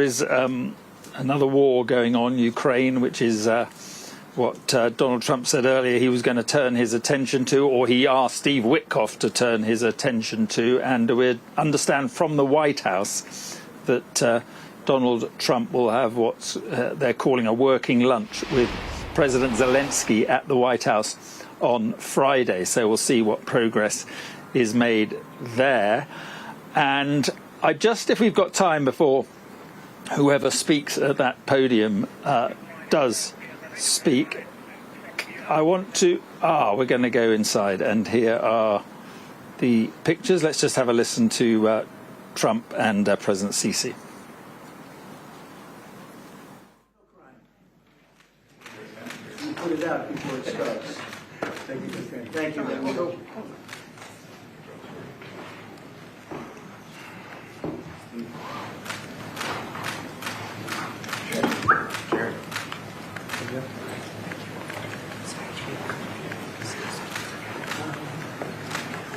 There is another war going on, Ukraine, which is what Donald Trump said earlier he was going to turn his attention to, or he asked Steve Witkoff to turn his attention to. And we understand from the White House that Donald Trump will have what they're calling a working lunch with President Zelensky at the White House on Friday. So we'll see what progress is made there. And if we've got time before whoever speaks at that podium does speak, I want to, we're going to go inside, and here are the pictures. Let's just have a listen to Trump and President Sisi. You put it out before it starts. Thank you. Thank you.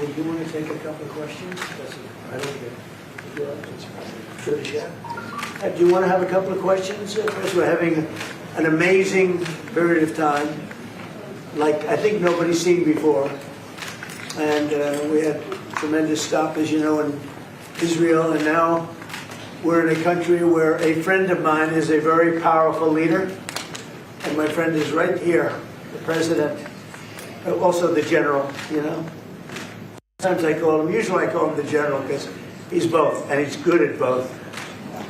Do you want to take a couple of questions? I don't get it. Do you want to have a couple of questions? Because we're having an amazing period of time, like I think nobody's seen before. And we had tremendous stop, as you know, in Israel. And now we're in a country where a friend of mine is a very powerful leader. And my friend is right here, the president, also the general, you know. Sometimes usually I call him the general because he's both, and he's good at both.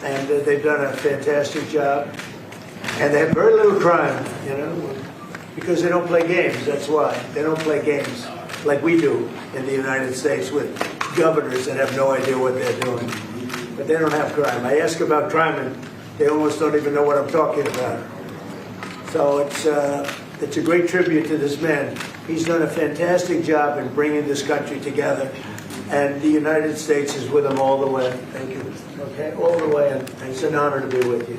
And they've done a fantastic job. And they have very little crime, you know, because they don't play games, that's why. They don't play games like we do in the United States with governors that have no idea what they're doing. But they don't have crime. I ask about crime and they almost don't even know what I'm talking about. So it's a great tribute to this man. He's done a fantastic job in bringing this country together, and the United States is with him all the way. Thank you. Okay, all the way, and it's an honor to be with you.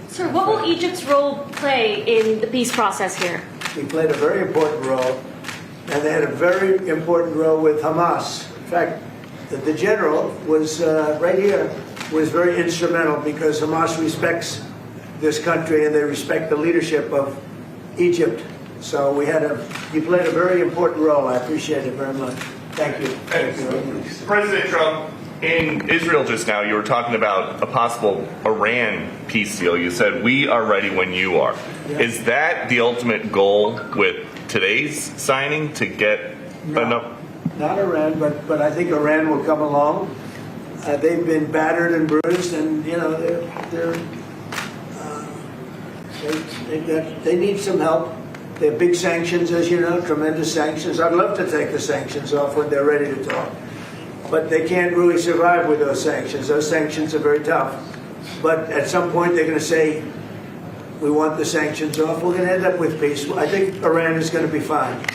Sir, what will Egypt's role play in the peace process here? He played a very important role, and they had a very important role with Hamas. In fact, the general was right here, was very instrumental because Hamas respects this country and they respect the leadership of Egypt. So he played a very important role. I appreciate it very much. Thank you. Thank you. President Trump, in Israel just now, you were talking about a possible Iran peace deal. You said, we are ready when you are. Yeah. Is that the ultimate goal with today's signing, to get enough? Not Iran, but I think Iran will come along. They've been battered and bruised, and, you know, they need some help. They have big sanctions, as you know, tremendous sanctions. I'd love to take the sanctions off when they're ready to talk. But they can't really survive with those sanctions. Those sanctions are very tough. But at some point they're going to say, we want the sanctions off. We're going to end up with peace. I think Iran is going to be fine.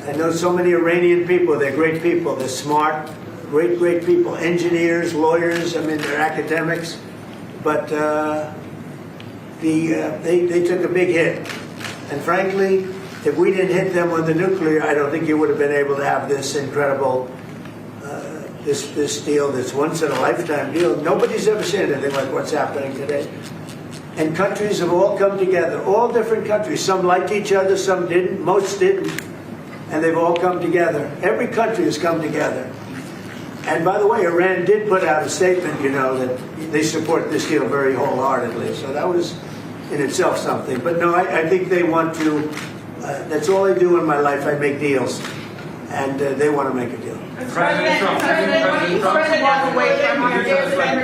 I know so many Iranian people. They're great people. They're smart, great people. Engineers, lawyers, I mean, they're academics. But they took a big hit. And frankly, if we didn't hit them with the nuclear, I don't think you would have been able to have this incredible, this deal, this once-in-a-lifetime deal. Nobody's ever seen anything like what's happening today. And countries have all come together, all different countries. Some liked each other, some didn't, most didn't. And they've all come together. Every country has come together. And by the way, Iran did put out a statement, you know, that they support this deal very wholeheartedly. So that was in itself something. But no, I think they want to, that's all I do in my life. I make deals. And they want to make a deal. President walk away from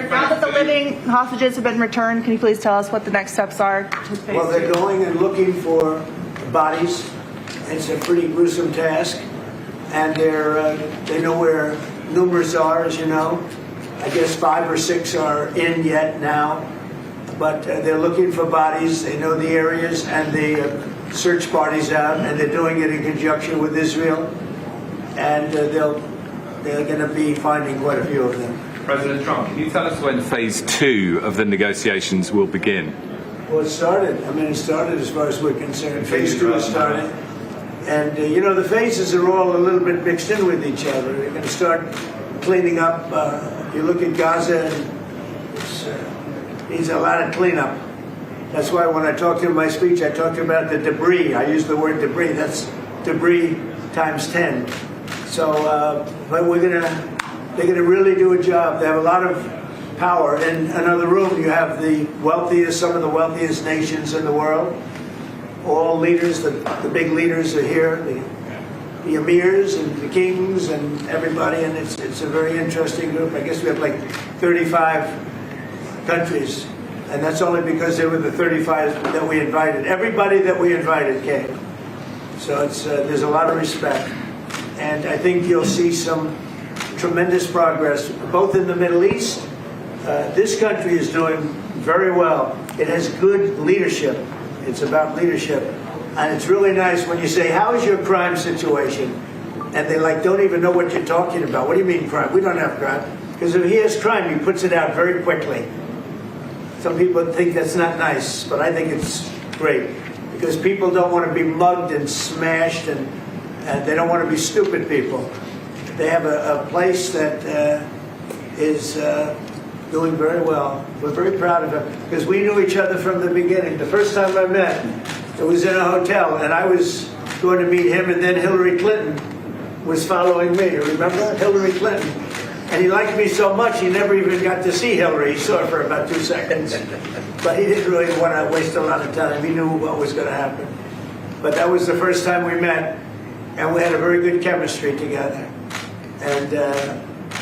now that the living hostages have been returned, can you please tell us what the next steps are to phase two? Well, they're going and looking for bodies. It's a pretty gruesome task. And they know where numerous are, as you know. I guess 5 or 6 are in yet now. But they're looking for bodies. They know the areas, and they search parties out, and they're doing it in conjunction with Israel. And they're going to be finding quite a few of them. President Trump, can you tell us when phase 2 of the negotiations will begin? Well, it started. I mean, it started as far as we're concerned. Phase 2 has started. And, you know, the phases are all a little bit mixed in with each other. They're going to start cleaning up. You look at Gaza, and it's needs a lot of cleanup. That's why when I talked to him in my speech, I talked about the debris. I used the word debris. That's debris times 10. So, but they're gonna really do a job. They have a lot of power. In another room, you have the wealthiest, some of the wealthiest nations in the world. All leaders, the big leaders are here. The emirs and the kings and everybody, and it's a very interesting group. I guess we have like 35 countries. And that's only because they were the 35 that we invited. Everybody that we invited came. So there's a lot of respect. And I think you'll see some tremendous progress, both in the Middle East. This country is doing very well. It has good leadership. It's about leadership. And it's really nice when you say, how is your crime situation? And they don't even know what you're talking about. What do you mean crime? We don't have crime. Because if he has crime, he puts it out very quickly. Some people think that's not nice, but I think it's great because people don't want to be mugged and smashed, and they don't want to be stupid people. They have a place that is doing very well. We're very proud of it because we knew each other from the beginning. The first time I met, it was in a hotel, and I was going to meet him, and then Hillary Clinton was following me. Remember Hillary Clinton? And he liked me so much, he never even got to see Hillary. He saw her for about 2 seconds. But he didn't really want to waste a lot of time. He knew what was going to happen. But that was the first time we met, and we had a very good chemistry together. And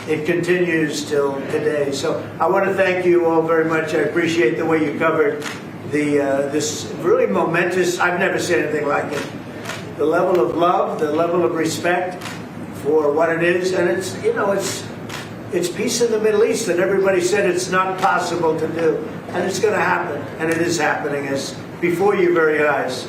it continues till today. So I want to thank you all very much. I appreciate the way you covered this really momentous, I've never seen anything like it. The level of love, the level of respect for what it is. And it's peace in the Middle East, and everybody said it's not possible to do. And it's going to happen, and it is happening as before your very eyes.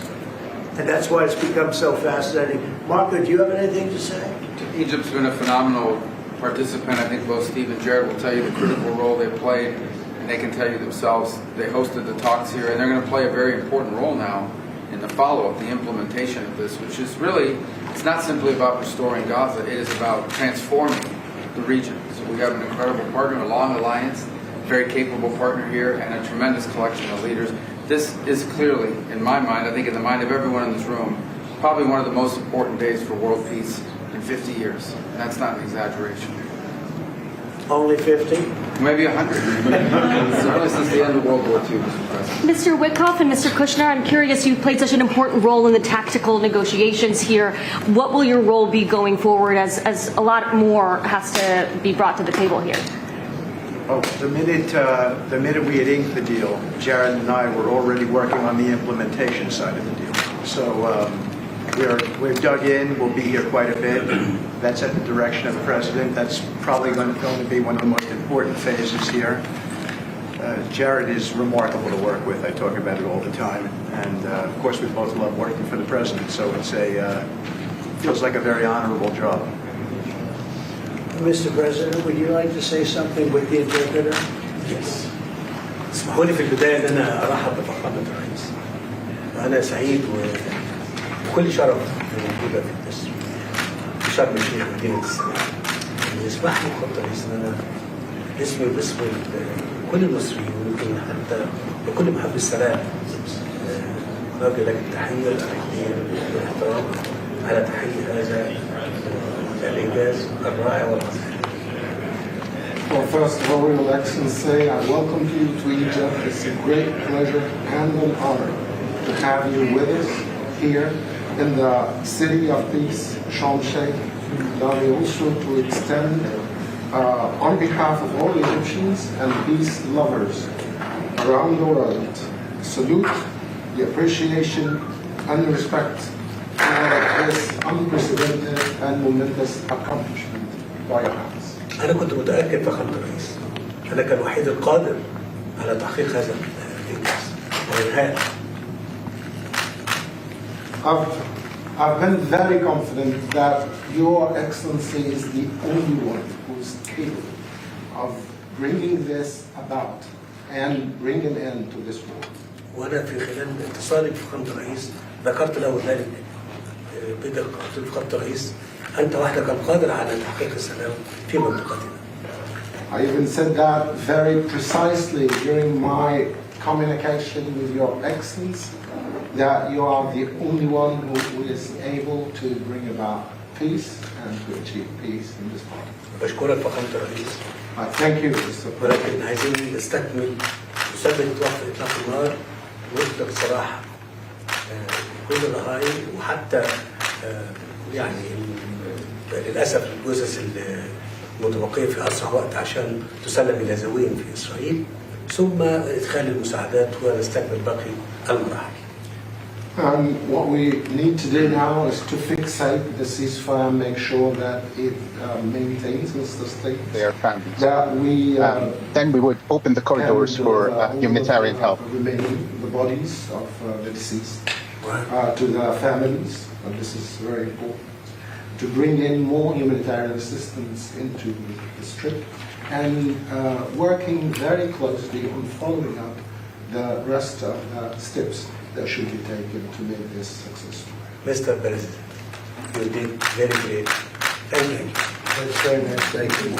And that's why it's become so fascinating. Marco, do you have anything to say? Egypt's been a phenomenal participant. I think both Steve and Jared will tell you the critical role they played, and they can tell you themselves. They hosted the talks here, and they're going to play a very important role now in the follow-up, the implementation of this, which is really, it's not simply about restoring Gaza, it is about transforming the region. So we have an incredible partner, a long alliance, very capable partner here, and a tremendous collection of leaders. This is clearly, in my mind, I think in the mind of everyone in this room, probably one of the most important days for world peace in 50 years. And that's not an exaggeration. Only 50? Maybe 100. Certainly since the end of World War II, Mr. President. Mr. Witkoff and Mr. Kushner, I'm curious, you played such an important role in the tactical negotiations here. What will your role be going forward as a lot more has to be brought to the table here? Oh, the minute we had inked the deal, Jared and I were already working on the implementation side of the deal. So we're dug in. We'll be here quite a bit. That's at the direction of the president. That's probably going to be one of the most important phases here. Jared is remarkable to work with. I talk about it all the time. And of course, we both love working for the president. So it's feels like a very honorable job. Mr. President, would you like to say something with the interpreter? Yes. اسمحوا لي في البداية أن أنا أرحب بفخامة الرئيس. وأنا سعيد وكل شرف موجودة في شرم الشيخ مدينة السلام. يسمح لي فخامة الرئيس أن أنا اسمي وباسم كل المصريين ويمكن حتى لكل محب السلام نوجه لك التحية الأمريكية والاحترام على تحقيق هذا الإنجاز الرائع والعظيم. Well, first of all, Your Excellency, I welcome you to Egypt. It's a great pleasure and an honor to have you with us here in the city of peace, Sharm el-Sheikh. Allow me also to extend, on behalf of all Egyptians and peace lovers around the world, salute, the appreciation, and respect for this unprecedented and momentous accomplishment by your hands. أنا كنت متأكد فخامة الرئيس أنك الوحيد القادر على تحقيق هذا الإنجاز وإنهائه. I've been very confident that Your Excellency is the only one who's capable of bringing this about and bringing an end to this war. وأنا في خلال اتصالي بفخامة الرئيس ذكرت له ذلك بدقة. قلت له فخامة الرئيس أنت وحدك القادر على تحقيق السلام في منطقتنا. I even said that very precisely during my communication with Your Excellency, that you are the only one who is able to bring about peace and to achieve peace in this part. بشكرك فخامة الرئيس. Thank you, Mr. President. ولكن عايزين نستكمل نثبت وقف إطلاق النار ونطلق سراح كل الرهائن وحتى يعني للأسف الجثث المتبقية في أسرع وقت عشان تسلم إلى ذويهم في إسرائيل ثم إدخال المساعدات ونستكمل باقي المراحل. And what we need to do now is to fixate the ceasefire, make sure that it maintains the state. Their families. That we then we would open the corridors for humanitarian help. Remaining the bodies of the deceased to the families. And this is very important. To bring in more humanitarian assistance into the Strip, and working very closely on following up the rest of the steps that should be taken to make this successful. Mr. President, you did very great. Thank you. That's very nice. Thank you.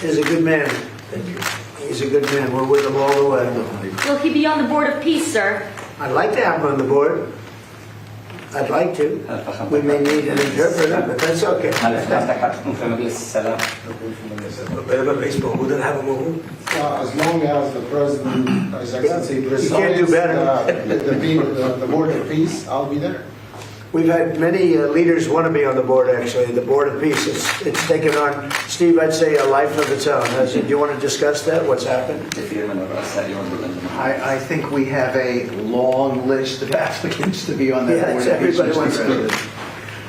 He's a good man. Thank you. He's a good man. We're with him all the way. Will he be on the Board of Peace, sir? I'd like to have him on the board. I'd like to. We may need an interpreter, but that's okay. As long as the President, His Excellency, You can't do better. the Board of Peace, I'll be there. We've had many leaders want to be on the board, actually. The Board of Peace, it's taken on, Steve, I'd say a life of its own. Do you want to discuss that? What's happened? I think we have a long list of applicants to be on that board. Everybody wants to.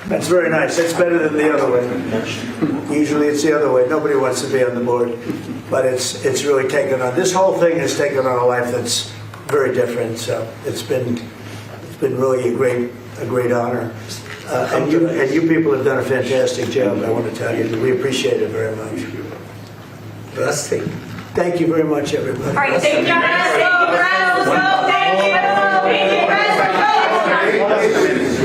That's very nice. That's better than the other way. Usually it's the other way. Nobody wants to be on the board. But it's really taken on. This whole thing has taken on a life that's very different. So it's been really a great honor. And you people have done a fantastic job, I want to tell you. We appreciate it very much. Thank you very much, everybody. All right, thank you,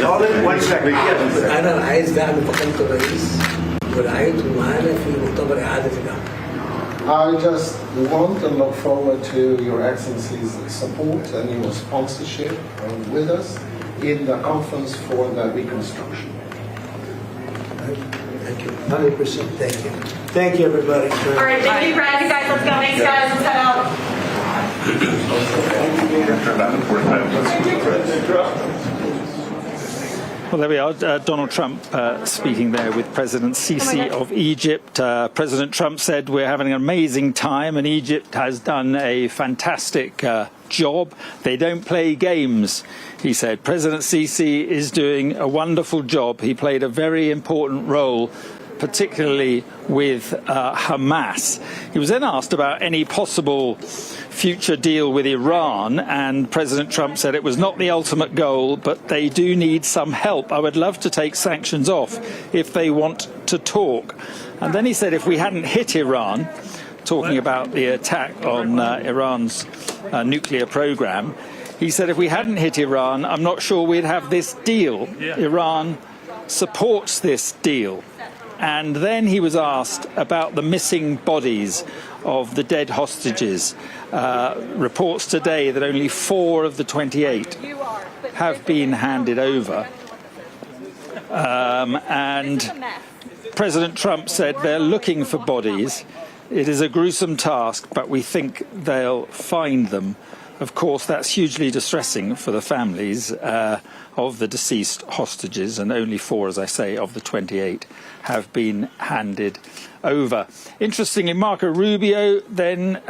Hold it 1 second. أنا عايز دعم فخامة الرئيس ورعايته معانا في مؤتمر إعادة الأمن. I just want and look forward to Your Excellency's support and your sponsorship with us in the conference for the reconstruction. Thank you. 100%. Thank you. Thank you, everybody. All right, thank you, Brad. You guys, let's go. Thanks, guys. Let's head out. Well, there we are. Donald Trump speaking there with President Sisi of Egypt. President Trump said we're having an amazing time and Egypt has done a fantastic job. They don't play games, he said. President Sisi is doing a wonderful job. He played a very important role, particularly with Hamas. He was then asked about any possible future deal with Iran, and President Trump said it was not the ultimate goal, but they do need some help. I would love to take sanctions off if they want to talk. And then he said if we hadn't hit Iran, talking about the attack on Iran's nuclear program, he said if we hadn't hit Iran, I'm not sure we'd have this deal. Iran supports this deal. And then he was asked about the missing bodies of the dead hostages. Reports today that only 4 of the 28 have been handed over. And President Trump said they're looking for bodies. It is a gruesome task, but we think they'll find them. Of course, that's hugely distressing for the families of the deceased hostages, and only 4, as I say, of the 28 have been handed over. Interestingly, Marco Rubio then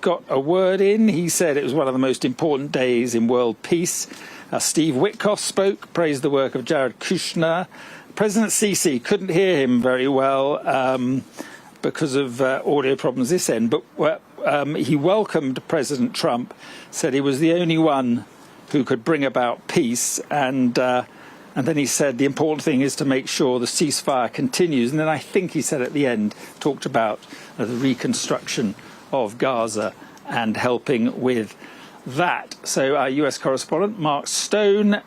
got a word in. He said it was one of the most important days in world peace. Steve Witkoff spoke, praised the work of Jared Kushner. President Sisi couldn't hear him very well because of audio problems this end, but he welcomed President Trump, said he was the only one who could bring about peace, and then he said the important thing is to make sure the ceasefire continues. And then I think he said at the end, talked about the reconstruction of Gaza and helping with that. So our US correspondent, Mark Stone,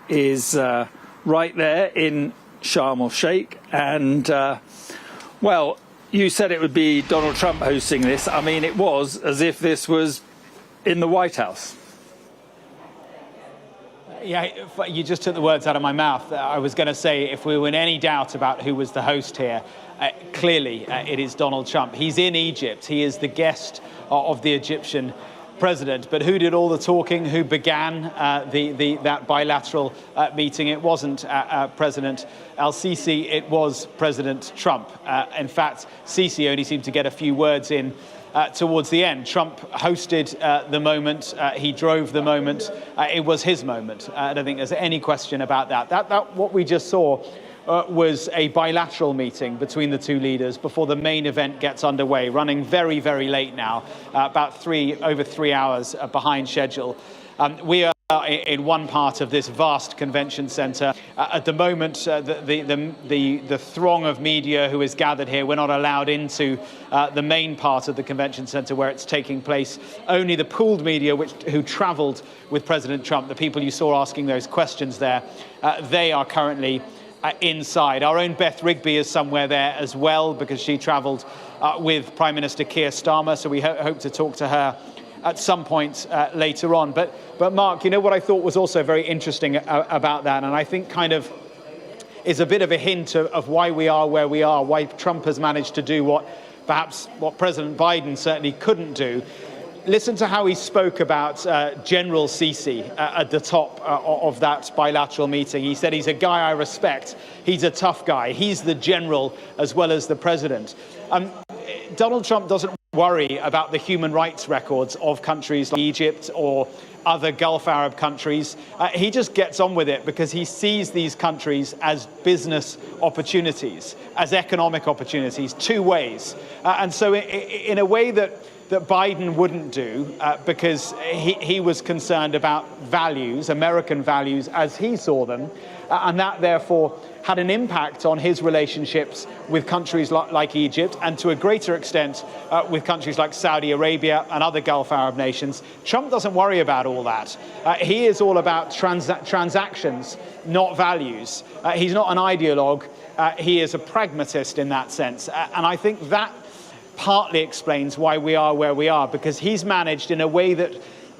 is right there in Sharm el-Sheikh. And, well, you said it would be Donald Trump hosting this. I mean, it was as if this was in the White House. Yeah, you just took the words out of my mouth. I was going to say, if we were in any doubt about who was the host here, clearly it is Donald Trump. He's in Egypt. He is the guest of the Egyptian president. But who did all the talking? Who began that bilateral meeting? It wasn't President Sisi. It was President Trump. In fact, Sisi only seemed to get a few words in towards the end. Trump hosted the moment. He drove the moment. It was his moment. I don't think there's any question about that. What we just saw was a bilateral meeting between the two leaders before the main event gets underway, running very, very late now, about over 3 hours behind schedule. We are in one part of this vast convention centre. At the moment, the throng of media who is gathered here, we're not allowed into the main part of the convention centre where it's taking place. Only the pooled media who travelled with President Trump, the people you saw asking those questions there, they are currently inside. Our own Beth Rigby is somewhere there as well because she travelled with Prime Minister Keir Starmer, so we hope to talk to her at some point later on. But Mark, you know what I thought was also very interesting about that, and I think kind of is a bit of a hint of why we are where we are, why Trump has managed to do what President Biden certainly couldn't do. Listen to how he spoke about General Sisi at the top of that bilateral meeting. He said, he's a guy I respect. He's a tough guy. He's the general as well as the president. Donald Trump doesn't worry about the human rights records of countries like Egypt or other Gulf Arab countries. He just gets on with it because he sees these countries as business opportunities, as economic opportunities, two ways. And so in a way that Biden wouldn't do, because he was concerned about values, American values, as he saw them, and that therefore had an impact on his relationships with countries like Egypt, and to a greater extent with countries like Saudi Arabia and other Gulf Arab nations. Trump doesn't worry about all that. He is all about transactions, not values. He's not an ideologue. He is a pragmatist in that sense. And I think that partly explains why we are where we are, because he's managed in a way that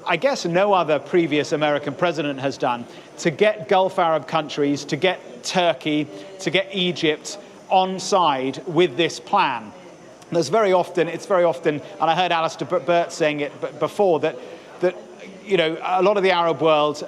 I guess no other previous American president has done, to get Gulf Arab countries, to get Turkey, to get Egypt on side with this plan. It's very often, and I heard Alistair Burt saying it before, that you know, a lot of the Arab world,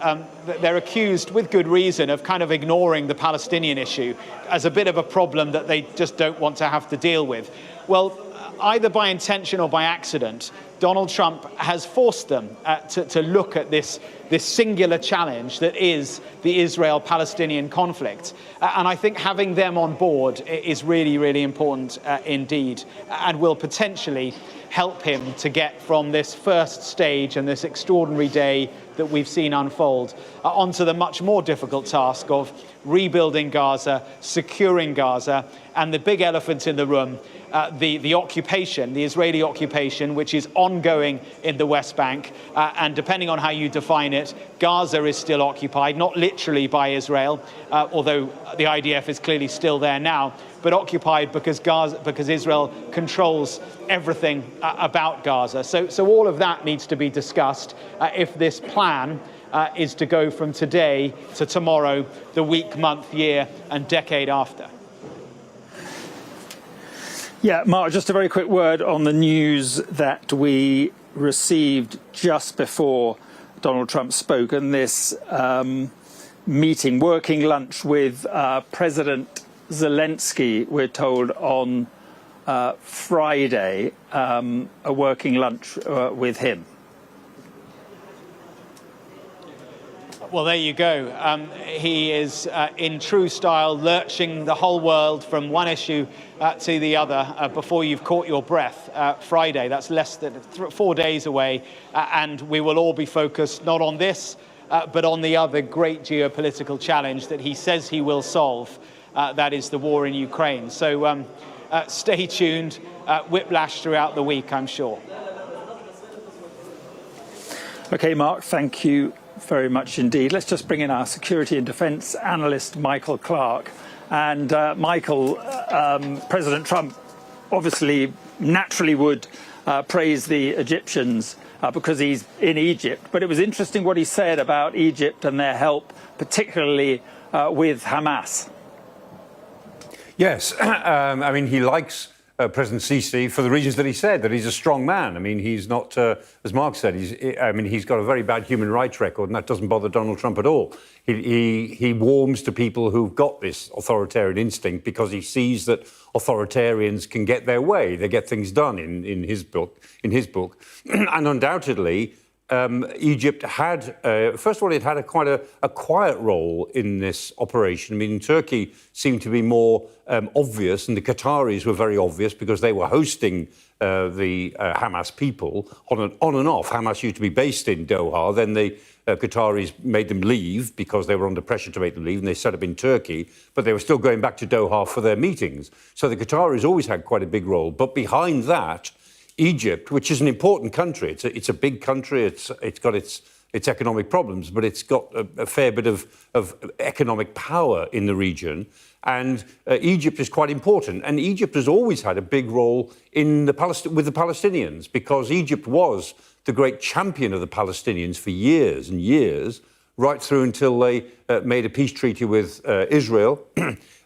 they're accused with good reason of kind of ignoring the Palestinian issue as a bit of a problem that they just don't want to have to deal with. Well, either by intention or by accident, Donald Trump has forced them to look at this singular challenge that is the Israel-Palestinian conflict. And I think having them on board is really, really important indeed, and will potentially help him to get from this first stage and this extraordinary day that we've seen unfold onto the much more difficult task of rebuilding Gaza, securing Gaza, and the big elephant in the room, the occupation, the Israeli occupation, which is ongoing in the West Bank. And depending on how you define it, Gaza is still occupied, not literally by Israel, although the IDF is clearly still there now, but occupied because Israel controls everything about Gaza. So all of that needs to be discussed if this plan is to go from today to tomorrow, the week, month, year, and decade after. Yeah, Mark, just a very quick word on the news that we received just before Donald Trump spoke, and this meeting, working lunch with President Zelensky, we're told, on Friday, a working lunch with him. Well, there you go. He is, in true style, lurching the whole world from one issue to the other before you've caught your breath. Friday, that's less than 4 days away, and we will all be focused not on this, but on the other great geopolitical challenge that he says he will solve, that is the war in Ukraine. So stay tuned, whiplash throughout the week, I'm sure. OK, Mark, thank you very much indeed. Let's just bring in our security and defence analyst, Michael Clark. And Michael, President Trump obviously naturally would praise the Egyptians because he's in Egypt. But it was interesting what he said about Egypt and their help, particularly with Hamas. Yes, I mean, he likes President Sisi for the reasons that he said, that he's a strong man. I mean, he's not, as Mark said, he's got a very bad human rights record, and that doesn't bother Donald Trump at all. He warms to people who've got this authoritarian instinct because he sees that authoritarians can get their way. They get things done in his book. And undoubtedly, Egypt had, first of all, it had quite a quiet role in this operation. I mean, Turkey seemed to be more obvious, and the Qataris were very obvious because they were hosting the Hamas people on and off. Hamas used to be based in Doha. Then the Qataris made them leave because they were under pressure to make them leave, and they set up in Turkey, but they were still going back to Doha for their meetings. So the Qataris always had quite a big role. But behind that, Egypt, which is an important country, it's a big country, it's got its economic problems, but it's got a fair bit of economic power in the region, and Egypt is quite important. And Egypt has always had a big role in with the Palestinians, because Egypt was the great champion of the Palestinians for years and years, right through until they made a peace treaty with Israel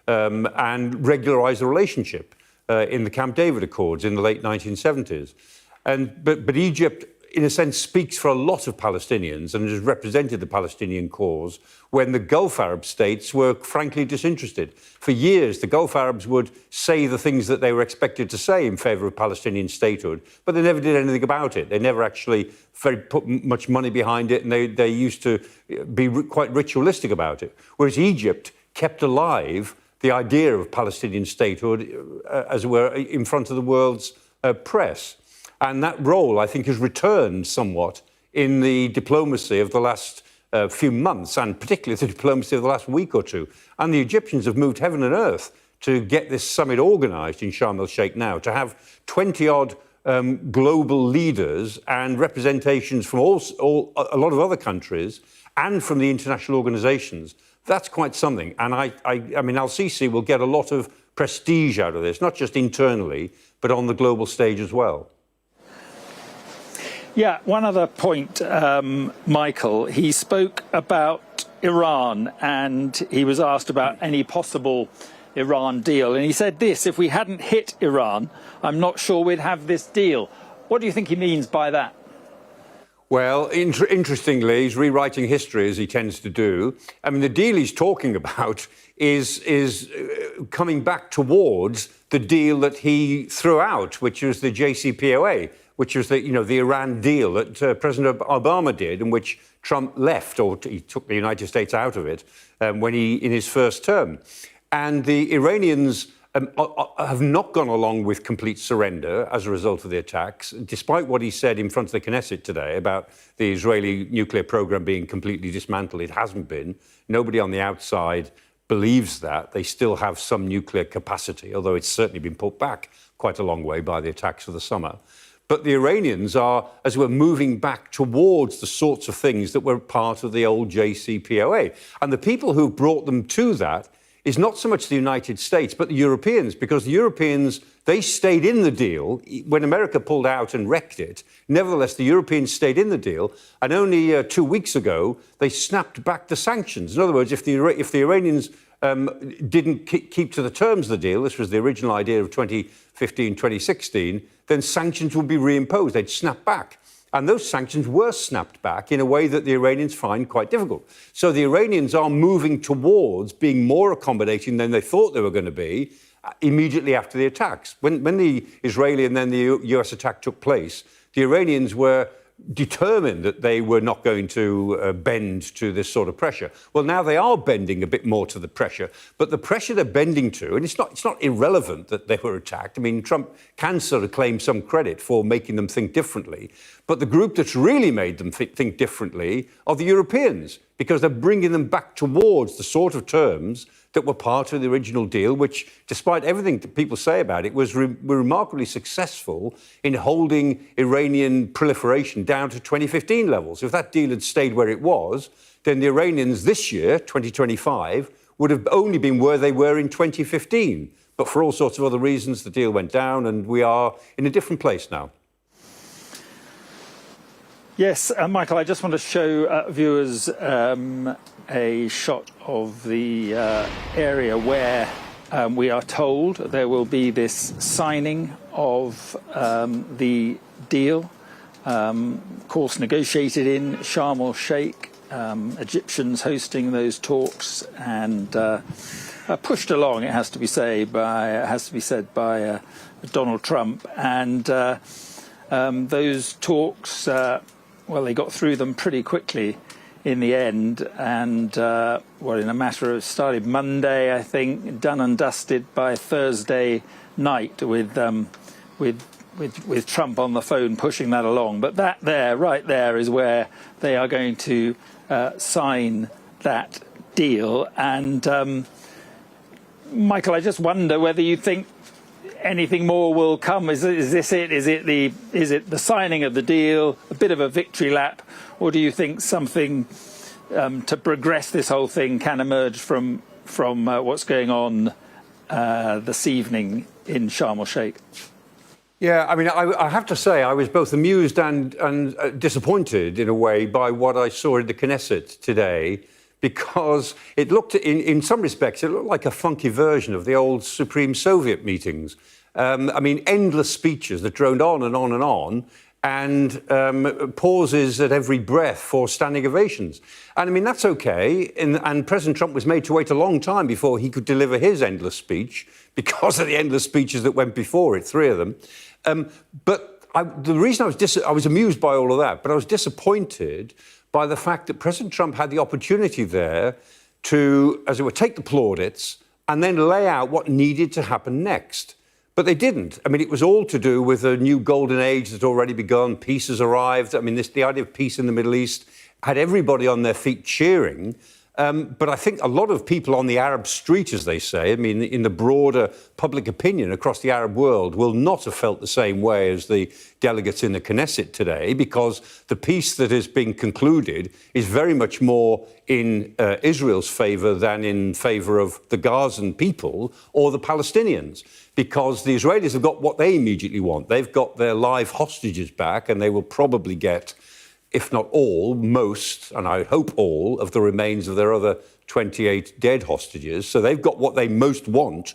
and regularized the relationship in the Camp David Accords in the late 1970s. But Egypt, in a sense, speaks for a lot of Palestinians and has represented the Palestinian cause when the Gulf Arab states were frankly disinterested. For years, the Gulf Arabs would say the things that they were expected to say in favour of Palestinian statehood, but they never did anything about it. They never actually put much money behind it, and they used to be quite ritualistic about it. Whereas Egypt kept alive the idea of Palestinian statehood, as it were, in front of the world's press. And that role, I think, has returned somewhat in the diplomacy of the last few months, and particularly the diplomacy of the last week or two. And the Egyptians have moved heaven and earth to get this summit organised in Sharm el-Sheikh now, to have 20-odd global leaders and representations from a lot of other countries and from the international organisations. That's quite something. And I mean, al-Sisi will get a lot of prestige out of this, not just internally, but on the global stage as well. Yeah, one other point, Michael. He spoke about Iran, and he was asked about any possible Iran deal. And he said this: if we hadn't hit Iran, I'm not sure we'd have this deal. What do you think he means by that? Well, interestingly, he's rewriting history, as he tends to do. I mean, the deal he's talking about is coming back towards the deal that he threw out, which was the JCPOA, which was the Iran deal that President Obama did, in which Trump left, or he took the United States out of it in his first term. And the Iranians have not gone along with complete surrender as a result of the attacks, despite what he said in front of the Knesset today about the Israeli nuclear program being completely dismantled. It hasn't been. Nobody on the outside believes that. They still have some nuclear capacity, although it's certainly been put back quite a long way by the attacks of the summer. But the Iranians are, as we're moving back towards the sorts of things that were part of the old JCPOA. And the people who brought them to that is not so much the United States, but the Europeans, because the Europeans, they stayed in the deal when America pulled out and wrecked it. Nevertheless, the Europeans stayed in the deal, and only 2 weeks ago, they snapped back the sanctions. In other words, if the Iranians didn't keep to the terms of the deal, this was the original idea of 2015, 2016, then sanctions would be reimposed. They'd snap back. And those sanctions were snapped back in a way that the Iranians find quite difficult. So the Iranians are moving towards being more accommodating than they thought they were going to be immediately after the attacks. When the Israeli and then the US attack took place, the Iranians were determined that they were not going to bend to this sort of pressure. Well, now they are bending a bit more to the pressure, but the pressure they're bending to, and it's not irrelevant that they were attacked. I mean, Trump can sort of claim some credit for making them think differently, but the group that's really made them think differently are the Europeans, because they're bringing them back towards the sort of terms that were part of the original deal, which, despite everything that people say about it, was remarkably successful in holding Iranian proliferation down to 2015 levels. If that deal had stayed where it was, then the Iranians this year, 2025, would have only been where they were in 2015. But for all sorts of other reasons, the deal went down, and we are in a different place now. Yes, Michael, I just want to show viewers a shot of the area where we are told there will be this signing of the deal, of course negotiated in Sharm el-Sheikh, Egyptians hosting those talks, and pushed along, it has to be said by Donald Trump, and those talks, well, they got through them pretty quickly in the end, and in a matter of, started Monday, I think, done and dusted by Thursday night with Trump on the phone pushing that along. But that there, right there, is where they are going to sign that deal. And Michael, I just wonder whether you think anything more will come. Is this it? Is it the signing of the deal, a bit of a victory lap, or do you think something to progress this whole thing can emerge from what's going on this evening in Sharm el-Sheikh? Yeah, I mean, I have to say I was both amused and disappointed in a way by what I saw in the Knesset today, because it looked, in some respects, it looked like a funky version of the old Supreme Soviet meetings. I mean, endless speeches that droned on and on and on, and pauses at every breath for standing ovations. And I mean, that's okay. And President Trump was made to wait a long time before he could deliver his endless speech because of the endless speeches that went before it, 3 of them. But the reason I was amused by all of that, but I was disappointed by the fact that President Trump had the opportunity there to, as it were, take the plaudits and then lay out what needed to happen next. But they didn't. I mean, it was all to do with a new golden age that's already begun. Peace has arrived. I mean, the idea of peace in the Middle East had everybody on their feet cheering. But I think a lot of people on the Arab street, as they say, I mean, in the broader public opinion across the Arab world, will not have felt the same way as the delegates in the Knesset today, because the peace that is being concluded is very much more in Israel's favour than in favour of the Gazan people or the Palestinians, because the Israelis have got what they immediately want. They've got their live hostages back, and they will probably get, if not all, most, and I hope all, of the remains of their other 28 dead hostages. So they've got what they most want.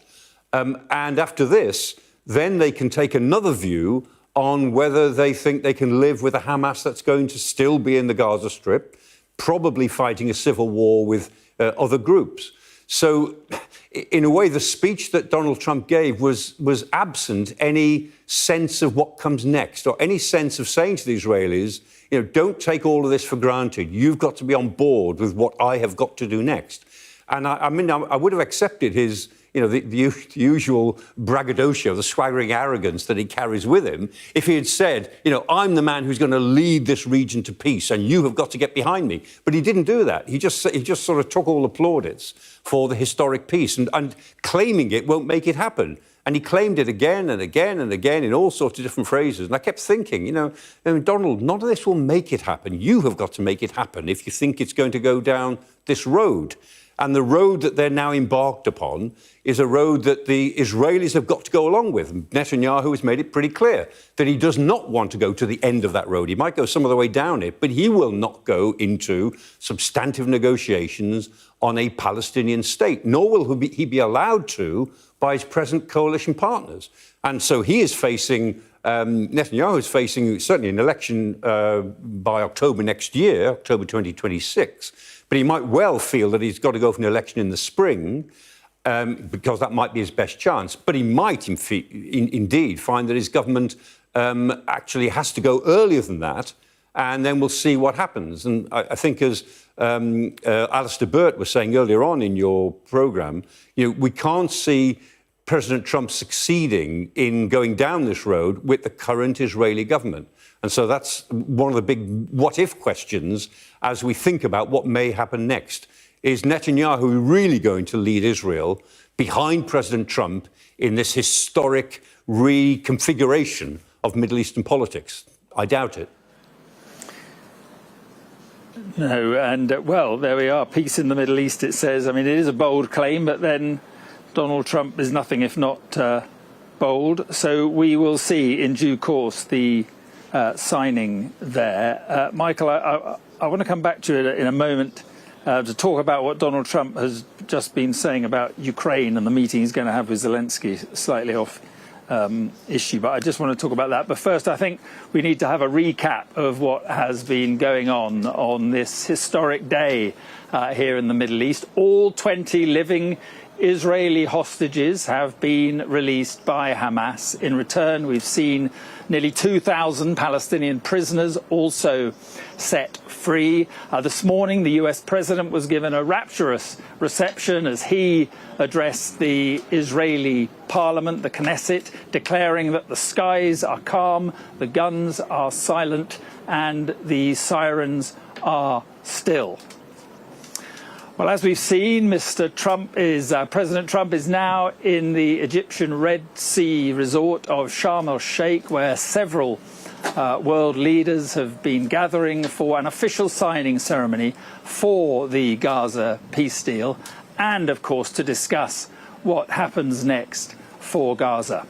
And after this, then they can take another view on whether they think they can live with a Hamas that's going to still be in the Gaza Strip, probably fighting a civil war with other groups. So, in a way, the speech that Donald Trump gave was absent any sense of what comes next, or any sense of saying to the Israelis, you know, don't take all of this for granted. You've got to be on board with what I have got to do next. And I mean, I would have accepted his, you know, the usual braggadocio, the swaggering arrogance that he carries with him, if he had said, you know, I'm the man who's going to lead this region to peace, and you have got to get behind me. But he didn't do that. He just sort of took all the plaudits for the historic peace, and claiming it won't make it happen. And he claimed it again and again and again in all sorts of different phrases. And I kept thinking, you know, Donald, none of this will make it happen. You have got to make it happen if you think it's going to go down this road. And the road that they're now embarked upon is a road that the Israelis have got to go along with. Netanyahu has made it pretty clear that he does not want to go to the end of that road. He might go some of the way down it, but he will not go into substantive negotiations on a Palestinian state, nor will he be allowed to by his present coalition partners. And so he is facing, Netanyahu is facing certainly an election by October next year, October 2026. But he might well feel that he's got to go for an election in the spring, because that might be his best chance. But he might indeed find that his government actually has to go earlier than that, and then we'll see what happens. And I think, as Alistair Burt was saying earlier on in your programme, you know, we can't see President Trump succeeding in going down this road with the current Israeli government. And so that's one of the big what-if questions as we think about what may happen next. Is Netanyahu really going to lead Israel behind President Trump in this historic reconfiguration of Middle Eastern politics? I doubt it. No, and well, there we are. Peace in the Middle East, it says. I mean, it is a bold claim, but then Donald Trump is nothing if not bold. So we will see in due course the signing there. Michael, I want to come back to it in a moment to talk about what Donald Trump has just been saying about Ukraine and the meeting he's going to have with Zelensky, slightly off issue, but I just want to talk about that. But first, I think we need to have a recap of what has been going on this historic day here in the Middle East. All 20 living Israeli hostages have been released by Hamas. In return, we've seen nearly 2,000 Palestinian prisoners also set free. This morning, the US president was given a rapturous reception as he addressed the Israeli parliament, the Knesset, declaring that the skies are calm, the guns are silent, and the sirens are still. Well, as we've seen, President Trump is now in the Egyptian Red Sea resort of Sharm el-Sheikh, where several world leaders have been gathering for an official signing ceremony for the Gaza peace deal, and, of course, to discuss what happens next for Gaza.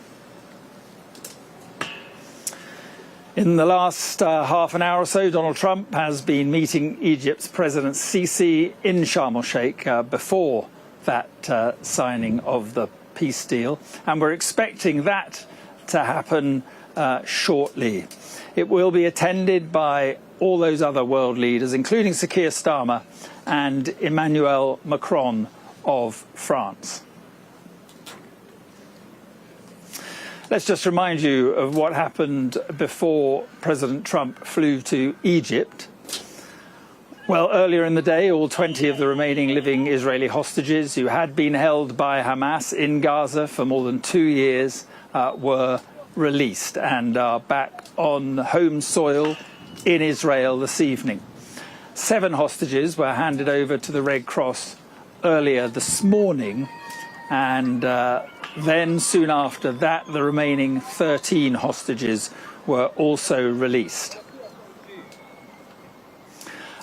In the last half an hour or so, Donald Trump has been meeting Egypt's President Sisi in Sharm el-Sheikh before that signing of the peace deal, and we're expecting that to happen shortly. It will be attended by all those other world leaders, including Sir Keir Starmer and Emmanuel Macron of France. Let's just remind you of what happened before President Trump flew to Egypt. Well, earlier in the day, all 20 of the remaining living Israeli hostages who had been held by Hamas in Gaza for more than 2 years were released and are back on home soil in Israel this evening. 7 hostages were handed over to the Red Cross earlier this morning, and then, soon after that, the remaining 13 hostages were also released.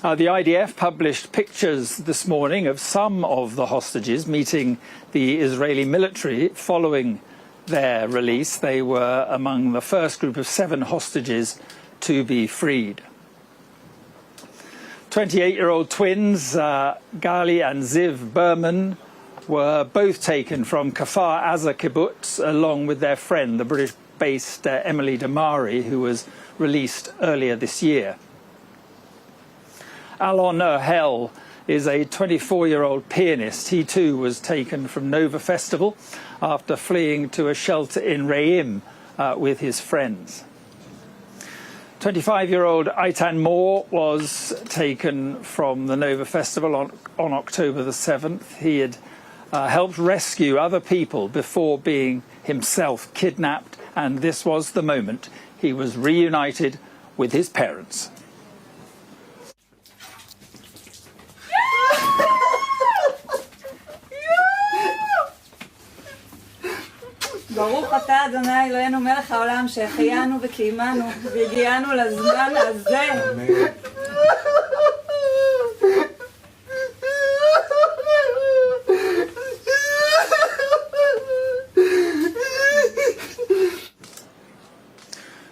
The IDF published pictures this morning of some of the hostages meeting the Israeli military following their release. They were among the first group of 7 hostages to be freed. 28-year-old twins, Gali and Ziv Berman, were both taken from Kfar Aza kibbutz along with their friend, the British-based Emily Damari, who was released earlier this year. Alon Erhel is a 24-year-old pianist. He too was taken from Nova Festival after fleeing to a shelter in Re'im with his friends. 25-year-old Eitan Moore was taken from the Nova Festival on October the 7th. He had helped rescue other people before being himself kidnapped, and this was the moment he was reunited with his parents. ברוך אתה אדוני אלוהינו מלך העולם שהחיינו וקיימנו והגיענו לזמן הזה.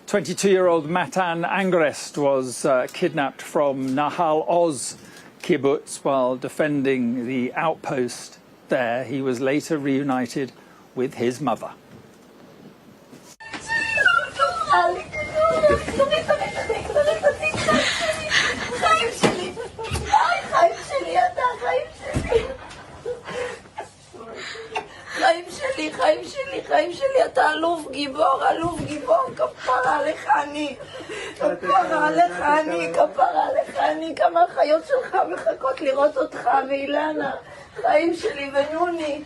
22-year-old Matan Angrest was kidnapped from Nahal Oz kibbutz while defending the outpost there. He was later reunited with his mother. חיים שלי, אתה אלוף גיבור, כפרה עליך אני, כפרה עליך אני, כמה החיות שלך מחכות לראות אותך, ואילנה, חיים שלי ונוני,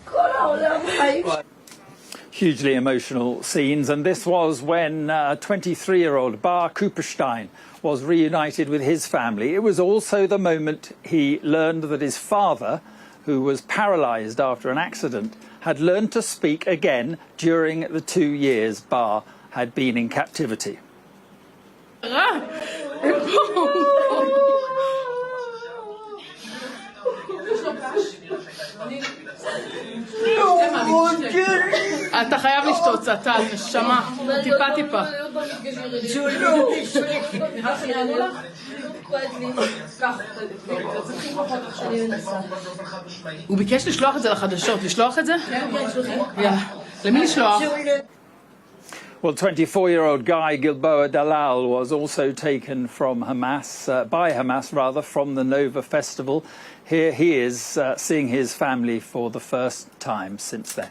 כל העולם חיים. Hugely emotional scenes, and this was when 23-year-old Bar Cooperstein was reunited with his family. It was also the moment he learned that his father, who was paralysed after an accident, had learned to speak again during the 2 years Bar had been in captivity. אתה חייב לשתות קצת, נשמה, טיפה. הוא ביקש לשלוח את זה לחדשות, לשלוח את זה? כן, יאללה. למי לשלוח? Well, 24-year-old Guy Gilboa Dalal was also taken from Hamas, by Hamas rather, from the Nova Festival. Here he is seeing his family for the first time since then.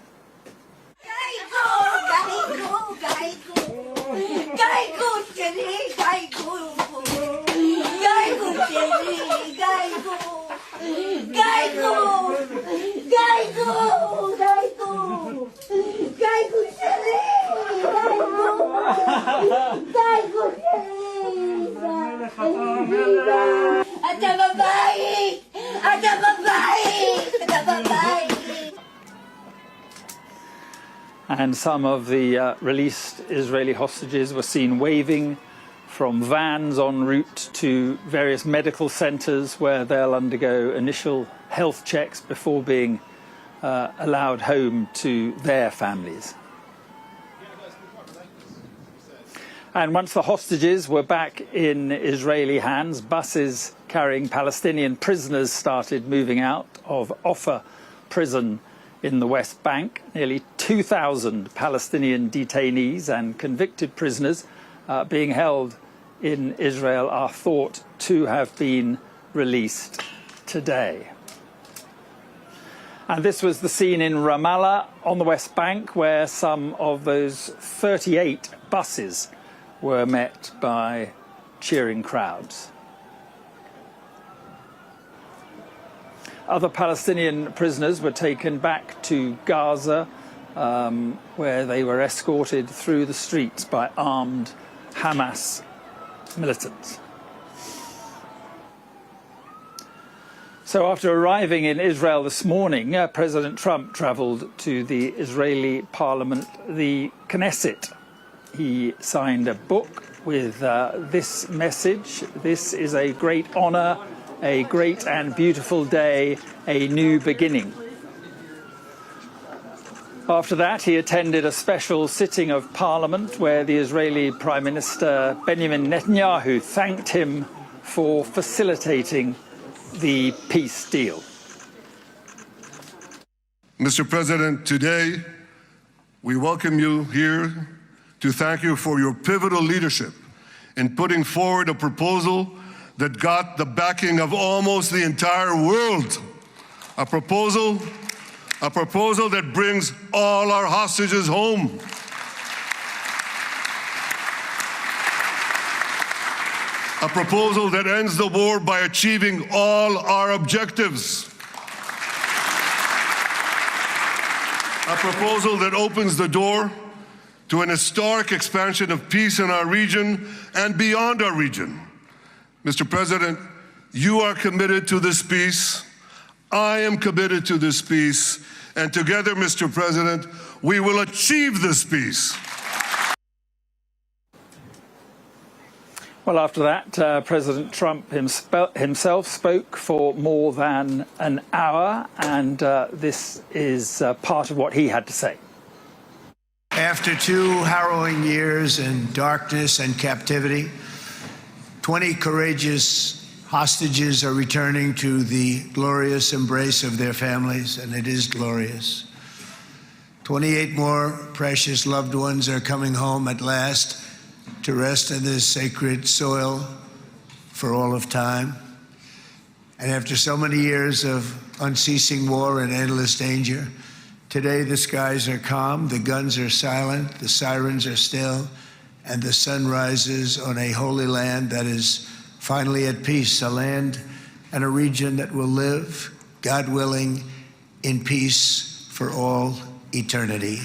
And some of the released Israeli hostages were seen waving from vans en route to various medical centres where they'll undergo initial health checks before being allowed home to their families. And once the hostages were back in Israeli hands, buses carrying Palestinian prisoners started moving out of Offa prison in the West Bank. Nearly 2,000 Palestinian detainees and convicted prisoners being held in Israel are thought to have been released today. And this was the scene in Ramallah on the West Bank, where some of those 38 buses were met by cheering crowds. Other Palestinian prisoners were taken back to Gaza, where they were escorted through the streets by armed Hamas militants. So after arriving in Israel this morning, President Trump travelled to the Israeli parliament, the Knesset. He signed a book with this message: "This is a great honour, a great and beautiful day, a new beginning." After that, he attended a special sitting of Parliament where the Israeli Prime Minister Benjamin Netanyahu thanked him for facilitating the peace deal. Mr. President, today we welcome you here to thank you for your pivotal leadership in putting forward a proposal that got the backing of almost the entire world. A proposal that brings all our hostages home. A proposal that ends the war by achieving all our objectives. A proposal that opens the door to an historic expansion of peace in our region and beyond our region. Mr. President, you are committed to this peace. I am committed to this peace. And together, Mr. President, we will achieve this peace. Well, after that, President Trump himself spoke for more than an hour, and this is part of what he had to say. After 2 harrowing years in darkness and captivity, 20 courageous hostages are returning to the glorious embrace of their families, and it is glorious. 28 more precious loved ones are coming home at last to rest in this sacred soil for all of time. And after so many years of unceasing war and endless danger, today the skies are calm, the guns are silent, the sirens are still, and the sun rises on a holy land that is finally at peace, a land and a region that will live, God willing, in peace for all eternity.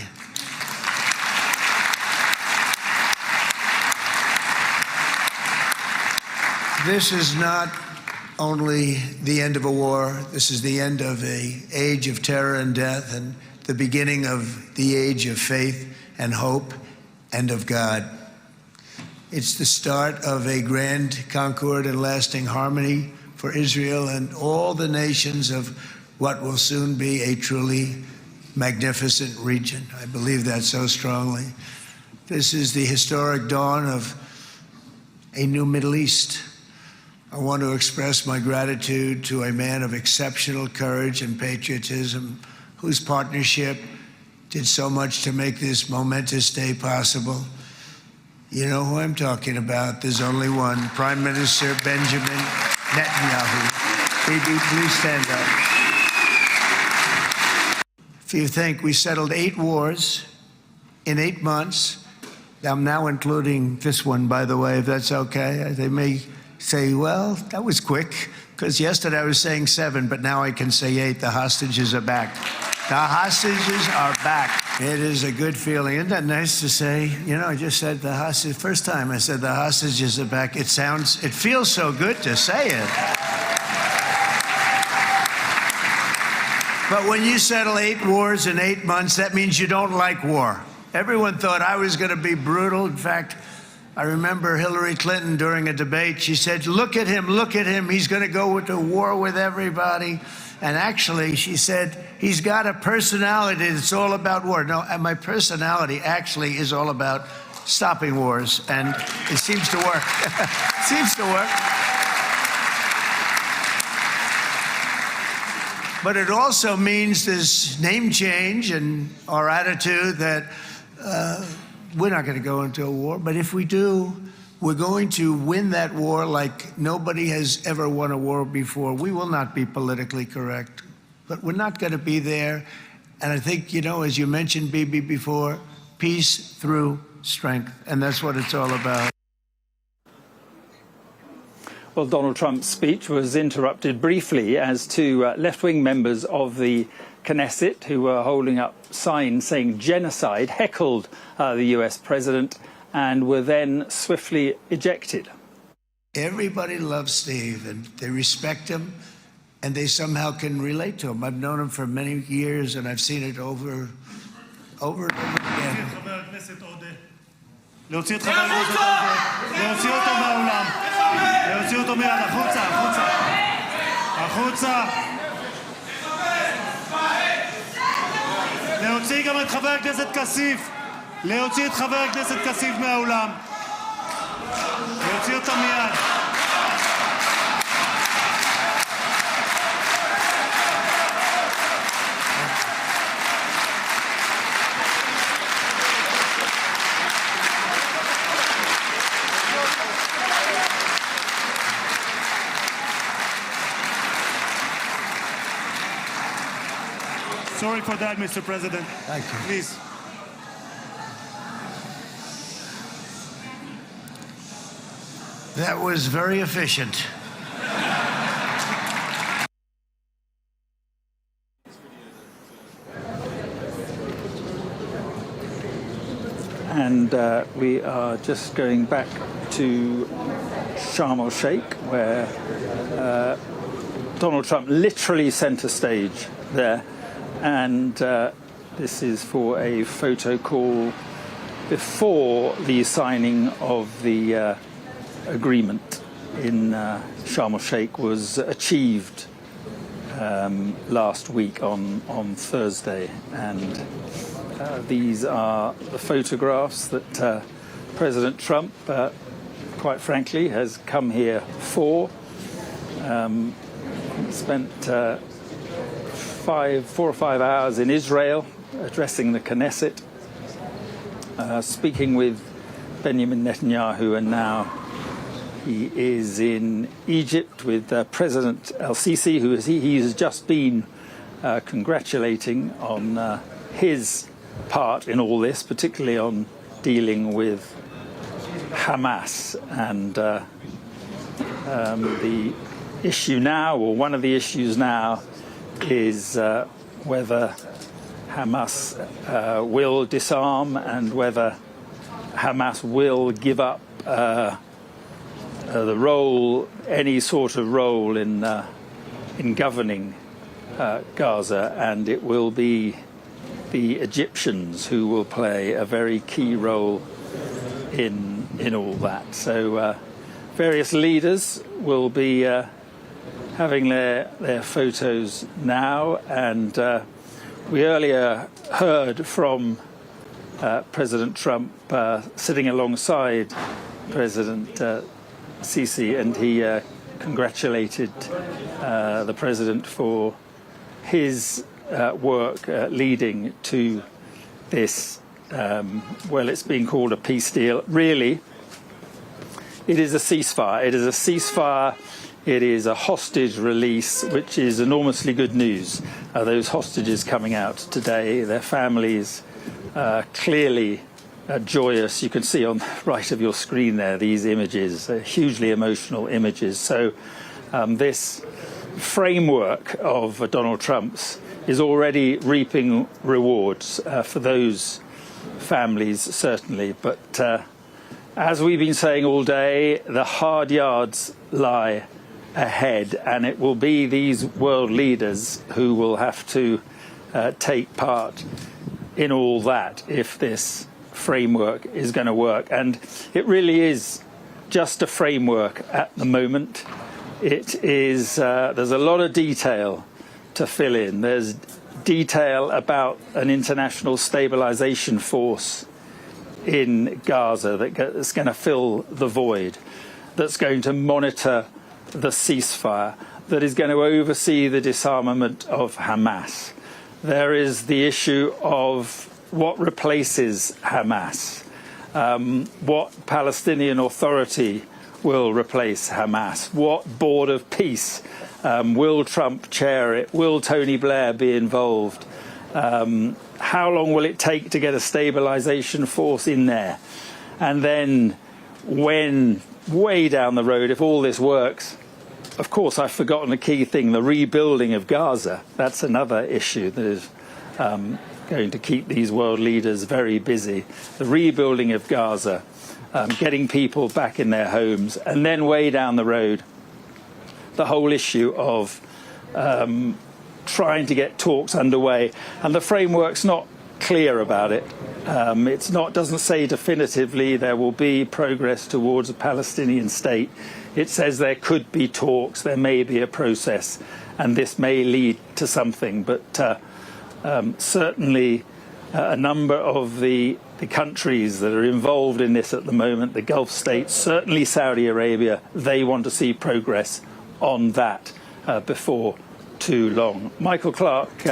This is not only the end of a war, this is the end of an age of terror and death and the beginning of the age of faith and hope and of God. It's the start of a grand concord and lasting harmony for Israel and all the nations of what will soon be a truly magnificent region. I believe that so strongly. This is the historic dawn of a new Middle East. I want to express my gratitude to a man of exceptional courage and patriotism, whose partnership did so much to make this momentous day possible. You know who I'm talking about. There's only one, Prime Minister Benjamin Netanyahu. Bibi, please stand up. If you think we settled 8 wars in 8 months, I'm now including this one, by the way, if that's okay. They may say, well, that was quick, because yesterday I was saying 7, but now I can say 8. The hostages are back. The hostages are back. It is a good feeling. Isn't that nice to say? You know, I just said the hostage. First time I said the hostages are back. It feels so good to say it. But when you settle 8 wars in 8 months, that means you don't like war. Everyone thought I was going to be brutal. In fact, I remember Hillary Clinton during a debate, she said, look at him, he's going to go to war with everybody. And actually, she said, he's got a personality that's all about war. No, my personality actually is all about stopping wars, and it seems to work. It seems to work. But it also means this name change and our attitude that we're not going to go into a war, but if we do, we're going to win that war like nobody has ever won a war before. We will not be politically correct, but we're not going to be there. And I think, you know, as you mentioned, Bibi, before, peace through strength, and that's what it's all about. Well, Donald Trump's speech was interrupted briefly as two left-wing members of the Knesset, who were holding up signs saying genocide, heckled the US president and were then swiftly ejected. Everybody loves Steve, and they respect him, and they somehow can relate to him. I've known him for many years, and I've seen it over and over again. להוציא את חבר הכנסת עודה, להוציא אותו מהאולם, להוציא אותו מיד, החוצה, החוצה, החוצה. להוציא גם את חבר הכנסת כסיף, להוציא את חבר הכנסת כסיף מהאולם, להוציא אותו מיד. Sorry for that, Mr. President. Thank you. Please. That was very efficient. And we are just going back to Sharm el-Sheikh, where Donald Trump literally centre stage there. And this is for a photo call before the signing of the agreement in Sharm el-Sheikh was achieved last week on Thursday. And these are the photographs that President Trump, quite frankly, has come here for. Spent 4 or 5 hours in Israel addressing the Knesset, speaking with Benjamin Netanyahu, and now he is in Egypt with President Sisi, who he has just been congratulating on his part in all this, particularly on dealing with Hamas. And the issue now, or one of the issues now, is whether Hamas will disarm and whether Hamas will give up the role, any sort of role in governing Gaza, and it will be the Egyptians who will play a very key role in all that. So various leaders will be having their photos now, and We earlier heard from President Trump sitting alongside President Sisi, and he congratulated the president for his work leading to this, well, it's being called a peace deal. Really, it is a ceasefire. It is a ceasefire. It is a hostage release, which is enormously good news. Those hostages coming out today, their families clearly joyous. You can see on the right of your screen there these images, hugely emotional images. So this framework of Donald Trump's is already reaping rewards for those families, certainly. But as we've been saying all day, the hard yards lie ahead, and it will be these world leaders who will have to take part in all that if this framework is going to work. And it really is just a framework at the moment. It is, there's a lot of detail to fill in. There's detail about an international stabilization force in Gaza that's going to fill the void, that's going to monitor the ceasefire, that is going to oversee the disarmament of Hamas. There is the issue of what replaces Hamas, what Palestinian Authority will replace Hamas, what board of peace, will Trump chair it, will Tony Blair be involved, how long will it take to get a stabilization force in there, and then when, way down the road, if all this works, of course I've forgotten a key thing, the rebuilding of Gaza. That's another issue that is going to keep these world leaders very busy. The rebuilding of Gaza, getting people back in their homes, and then way down the road, the whole issue of trying to get talks underway. And the framework's not clear about it. It's not, doesn't say definitively there will be progress towards a Palestinian state. It says there could be talks, there may be a process, and this may lead to something. But certainly a number of the countries that are involved in this at the moment, the Gulf states, certainly Saudi Arabia, they want to see progress on that before too long. Michael Clark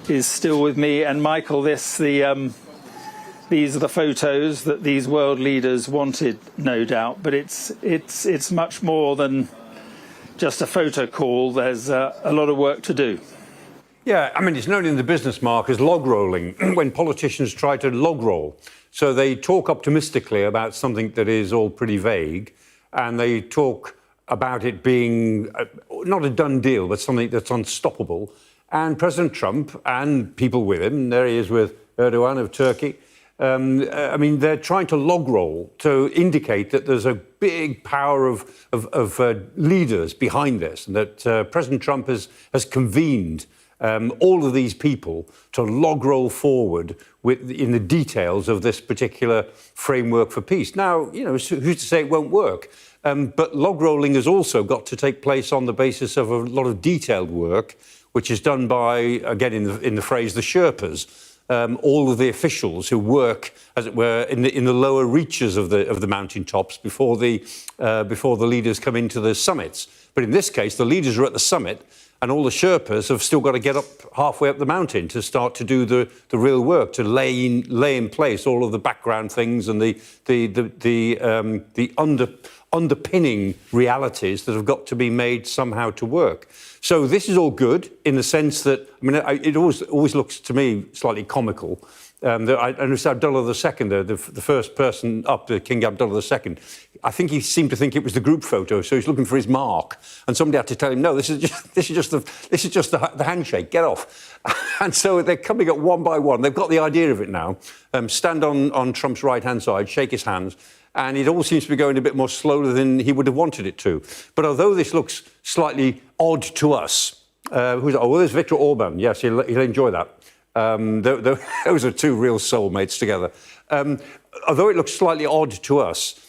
is still with me, and Michael, these are the photos that these world leaders wanted, no doubt, but it's much more than just a photo call. There's a lot of work to do. Yeah, I mean, it's known in the business, Mark, as log rolling, when politicians try to log roll. So they talk optimistically about something that is all pretty vague, and they talk about it being not a done deal, but something that's unstoppable. And President Trump and people with him, there he is with Erdogan of Turkey, I mean, they're trying to log roll to indicate that there's a big power of leaders behind this, and that President Trump has convened all of these people to log roll forward in the details of this particular framework for peace. Now, you know, who's to say it won't work? But log rolling has also got to take place on the basis of a lot of detailed work, which is done by, again, in the phrase, the Sherpas. All of the officials who work, as it were, in the lower reaches of the mountaintops before the leaders come into the summits. But in this case, the leaders are at the summit, and all the Sherpas have still got to get up halfway up the mountain to start to do the real work, to lay in place all of the background things and the underpinning realities that have got to be made somehow to work. So this is all good in the sense that, I mean, it always looks to me slightly comical. I understand Abdullah II, the first person up, King Abdullah II, I think he seemed to think it was the group photo, so he's looking for his mark, and somebody had to tell him, no, this is just the handshake, get off. And so they're coming up one by one. They've got the idea of it now. Stand on Trump's right-hand side, shake his hands, and it all seems to be going a bit more slowly than he would have wanted it to. But although this looks slightly odd to us, there's Viktor Orban. Yes, he'll enjoy that. Those are two real soulmates together. Although it looks slightly odd to us,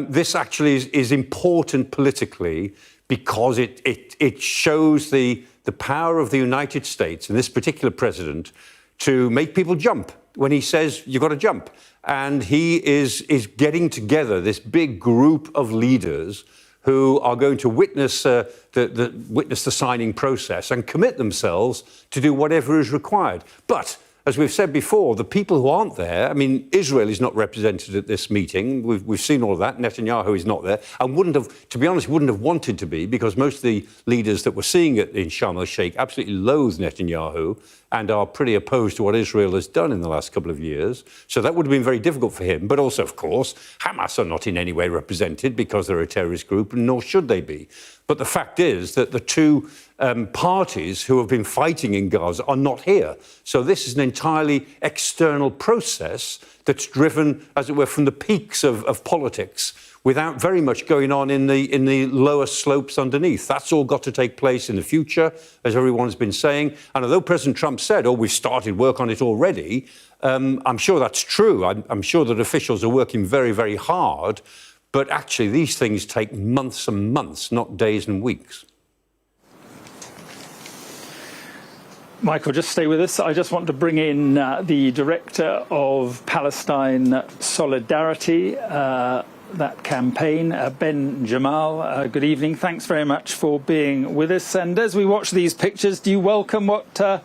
this actually is important politically because it shows the power of the United States and this particular president to make people jump when he says you've got to jump. And he is getting together this big group of leaders who are going to witness the signing process and commit themselves to do whatever is required. But as we've said before, the people who aren't there, I mean, Israel is not represented at this meeting. We've seen all of that. Netanyahu is not there and wouldn't have, to be honest, wouldn't have wanted to be, because most of the leaders that we're seeing in Sharm el-Sheikh absolutely loathe Netanyahu and are pretty opposed to what Israel has done in the last couple of years. So that would have been very difficult for him. But also, of course, Hamas are not in any way represented because they're a terrorist group, and nor should they be. But the fact is that the two parties who have been fighting in Gaza are not here. So this is an entirely external process that's driven, as it were, from the peaks of politics, without very much going on in the lower slopes underneath. That's all got to take place in the future, as everyone's been saying. And although President Trump said, oh, we've started work on it already, I'm sure that's true. I'm sure that officials are working very, very hard. But actually, these things take months and months, not days and weeks. Michael, just stay with us. I just want to bring in the director of Palestine Solidarity, that campaign, Ben Jamal. Good evening. Thanks very much for being with us. And as we watch these pictures, do you welcome what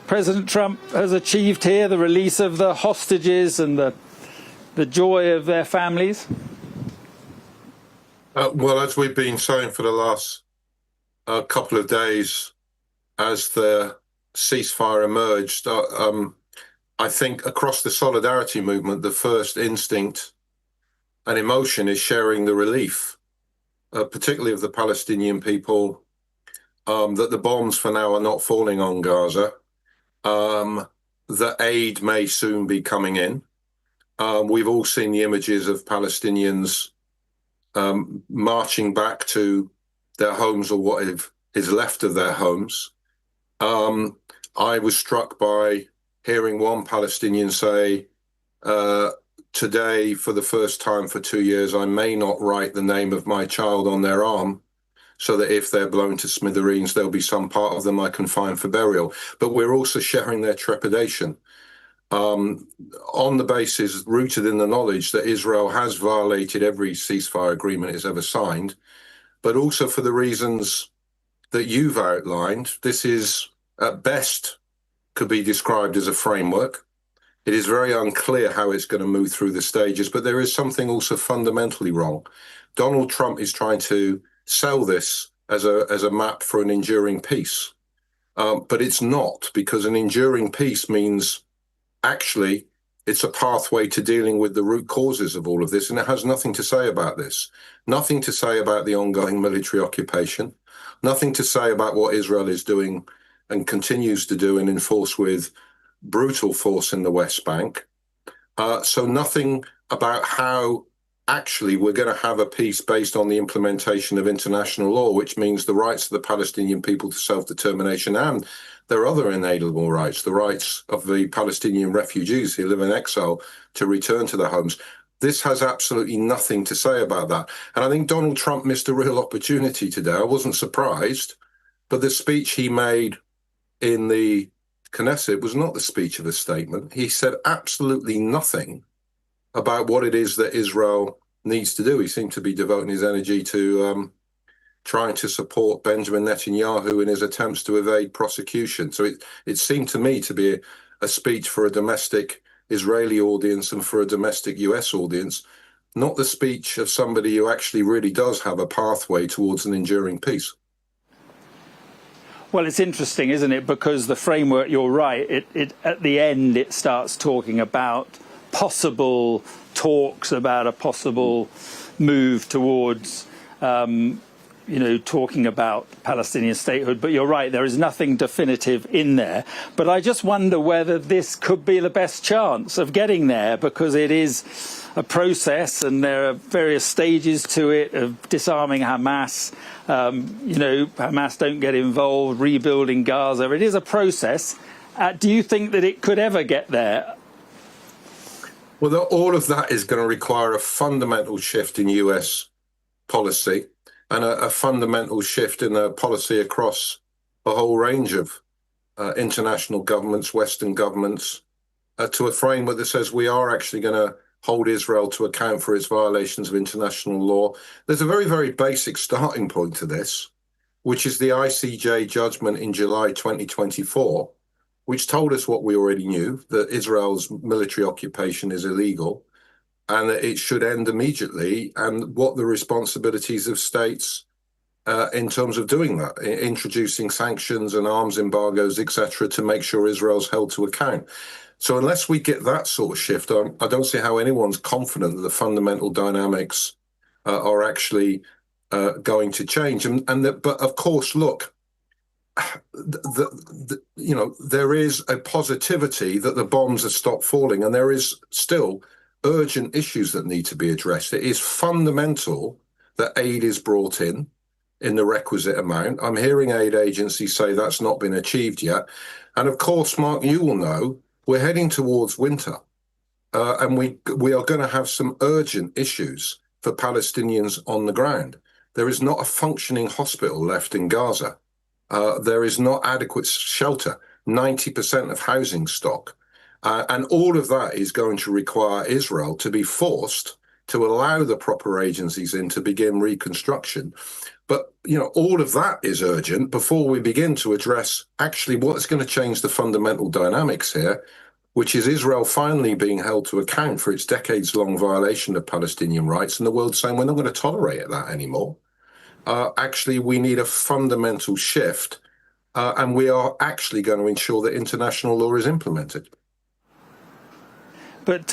President Trump has achieved here, the release of the hostages and the joy of their families? Well, as we've been saying for the last couple of days, as the ceasefire emerged, I think across the solidarity movement, the first instinct and emotion is sharing the relief, particularly of the Palestinian people, that the bombs for now are not falling on Gaza, that aid may soon be coming in. We've all seen the images of Palestinians marching back to their homes, or what is left of their homes. I was struck by hearing one Palestinian say, today, for the first time for 2 years, I may not write the name of my child on their arm, so that if they're blown to smithereens, there'll be some part of them I can find for burial. But we're also sharing their trepidation on the basis rooted in the knowledge that Israel has violated every ceasefire agreement it's ever signed, but also for the reasons that you've outlined. This is, at best, could be described as a framework. It is very unclear how it's going to move through the stages, but there is something also fundamentally wrong. Donald Trump is trying to sell this as a map for an enduring peace, but it's not, because an enduring peace means actually it's a pathway to dealing with the root causes of all of this, and it has nothing to say about this. Nothing to say about the ongoing military occupation, nothing to say about what Israel is doing and continues to do and enforce with brutal force in the West Bank. So nothing about how actually we're going to have a peace based on the implementation of international law, which means the rights of the Palestinian people to self-determination and their other inalienable rights, the rights of the Palestinian refugees who live in exile to return to their homes. This has absolutely nothing to say about that. And I think Donald Trump missed a real opportunity today. I wasn't surprised, but the speech he made in the Knesset was not the speech of a statement. He said absolutely nothing about what it is that Israel needs to do. He seemed to be devoting his energy to trying to support Benjamin Netanyahu in his attempts to evade prosecution. So it seemed to me to be a speech for a domestic Israeli audience and for a domestic US audience, not the speech of somebody who actually really does have a pathway towards an enduring peace. Well, it's interesting, isn't it? Because the framework, you're right, it at the end it starts talking about possible talks, about a possible move towards, talking about Palestinian statehood. But you're right, there is nothing definitive in there. But I just wonder whether this could be the best chance of getting there, because it is a process and there are various stages to it of disarming Hamas. Hamas don't get involved, rebuilding Gaza. It is a process. Do you think that it could ever get there? Well, all of that is going to require a fundamental shift in US policy and a fundamental shift in the policy across a whole range of international governments, Western governments, to a framework that says we are actually going to hold Israel to account for its violations of international law. There's a very, very basic starting point to this, which is the ICJ judgment in July 2024, which told us what we already knew, that Israel's military occupation is illegal and that it should end immediately, and what the responsibilities of states in terms of doing that, introducing sanctions and arms embargoes, etc., to make sure Israel's held to account. So unless we get that sort of shift, I don't see how anyone's confident that the fundamental dynamics are actually going to change. But of course, look, there is a positivity that the bombs have stopped falling, and there is still urgent issues that need to be addressed. It is fundamental that aid is brought in the requisite amount. I'm hearing aid agencies say that's not been achieved yet. And of course, Mark, you will know, we're heading towards winter, and we are going to have some urgent issues for Palestinians on the ground. There is not a functioning hospital left in Gaza. There is not adequate shelter, 90% of housing stock. And all of that is going to require Israel to be forced to allow the proper agencies in to begin reconstruction. But, all of that is urgent before we begin to address actually what's going to change the fundamental dynamics here, which is Israel finally being held to account for its decades-long violation of Palestinian rights, and the world saying we're not going to tolerate that anymore. Actually, we need a fundamental shift, and we are actually going to ensure that international law is implemented. But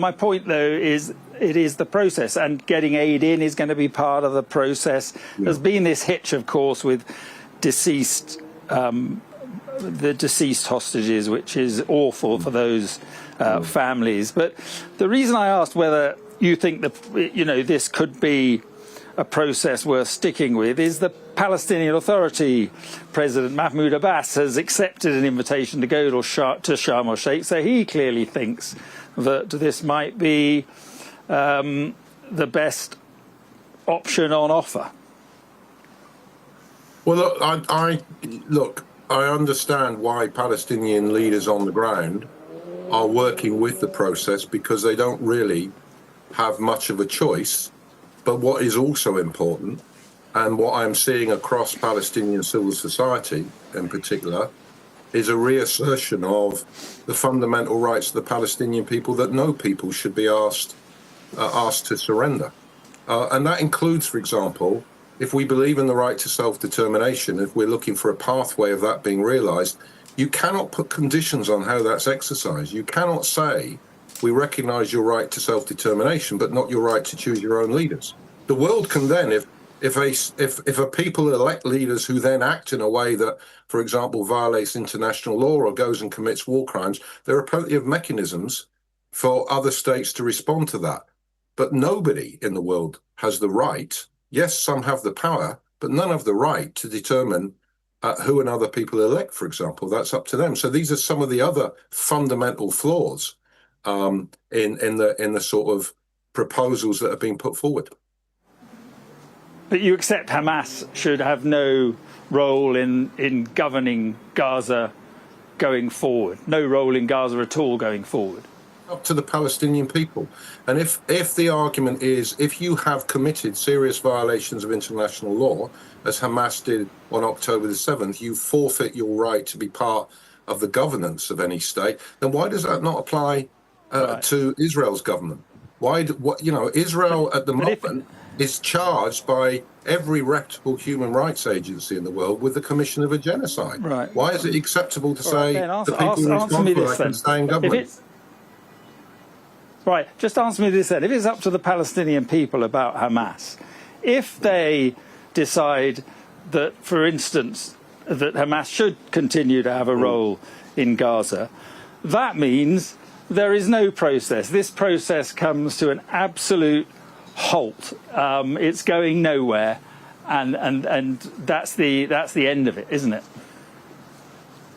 my point, though, is it is the process, and getting aid in is going to be part of the process. Yeah. There's been this hitch, of course, with the deceased hostages, which is awful for those families. But the reason I asked whether you think that this could be a process worth sticking with is the Palestinian Authority President Mahmoud Abbas has accepted an invitation to go to Sharm el-Sheikh, so he clearly thinks that this might be the best option on offer. Well, look, I understand why Palestinian leaders on the ground are working with the process, because they don't really have much of a choice. But what is also important, and what I'm seeing across Palestinian civil society in particular, is a reassertion of the fundamental rights of the Palestinian people that no people should be asked to surrender. And that includes, for example, if we believe in the right to self-determination, if we're looking for a pathway of that being realised, you cannot put conditions on how that's exercised. You cannot say, we recognise your right to self-determination, but not your right to choose your own leaders. The world can then, if a people elect leaders who then act in a way that, for example, violates international law or goes and commits war crimes, there are plenty of mechanisms for other states to respond to that. But nobody in the world has the right. Yes, some have the power, but none have the right to determine who and other people elect, for example. That's up to them. So these are some of the other fundamental flaws in the sort of proposals that are being put forward. But you accept Hamas should have no role in governing Gaza going forward? No role in Gaza at all going forward? Up to the Palestinian people. And if the argument is, if you have committed serious violations of international law, as Hamas did on October the 7th, you forfeit your right to be part of the governance of any state, then why does that not apply to Israel's government? Israel at the moment is charged by every reputable human rights agency in the world with the commission of a genocide. Right. Why is it acceptable to say the people responsible can stay in government? Right, just answer me this then. If it's up to the Palestinian people about Hamas, if they decide that, for instance, that Hamas should continue to have a role in Gaza, that means there is no process. This process comes to an absolute halt. It's going nowhere, and that's the end of it, isn't it?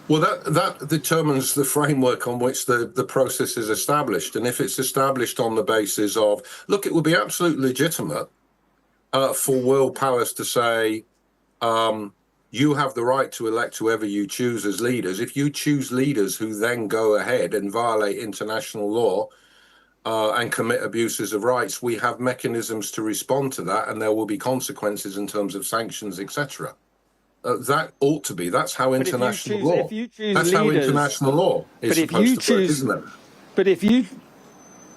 Well, that determines the framework on which the process is established. And if it's established on the basis of, look, it would be absolutely legitimate for world powers to say, you have the right to elect whoever you choose as leaders. If you choose leaders who then go ahead and violate international law and commit abuses of rights, we have mechanisms to respond to that, and there will be consequences in terms of sanctions, etc. That ought to be. That's how international law. If you choose that's leaders, how international law is supposed to work, isn't it? But if you,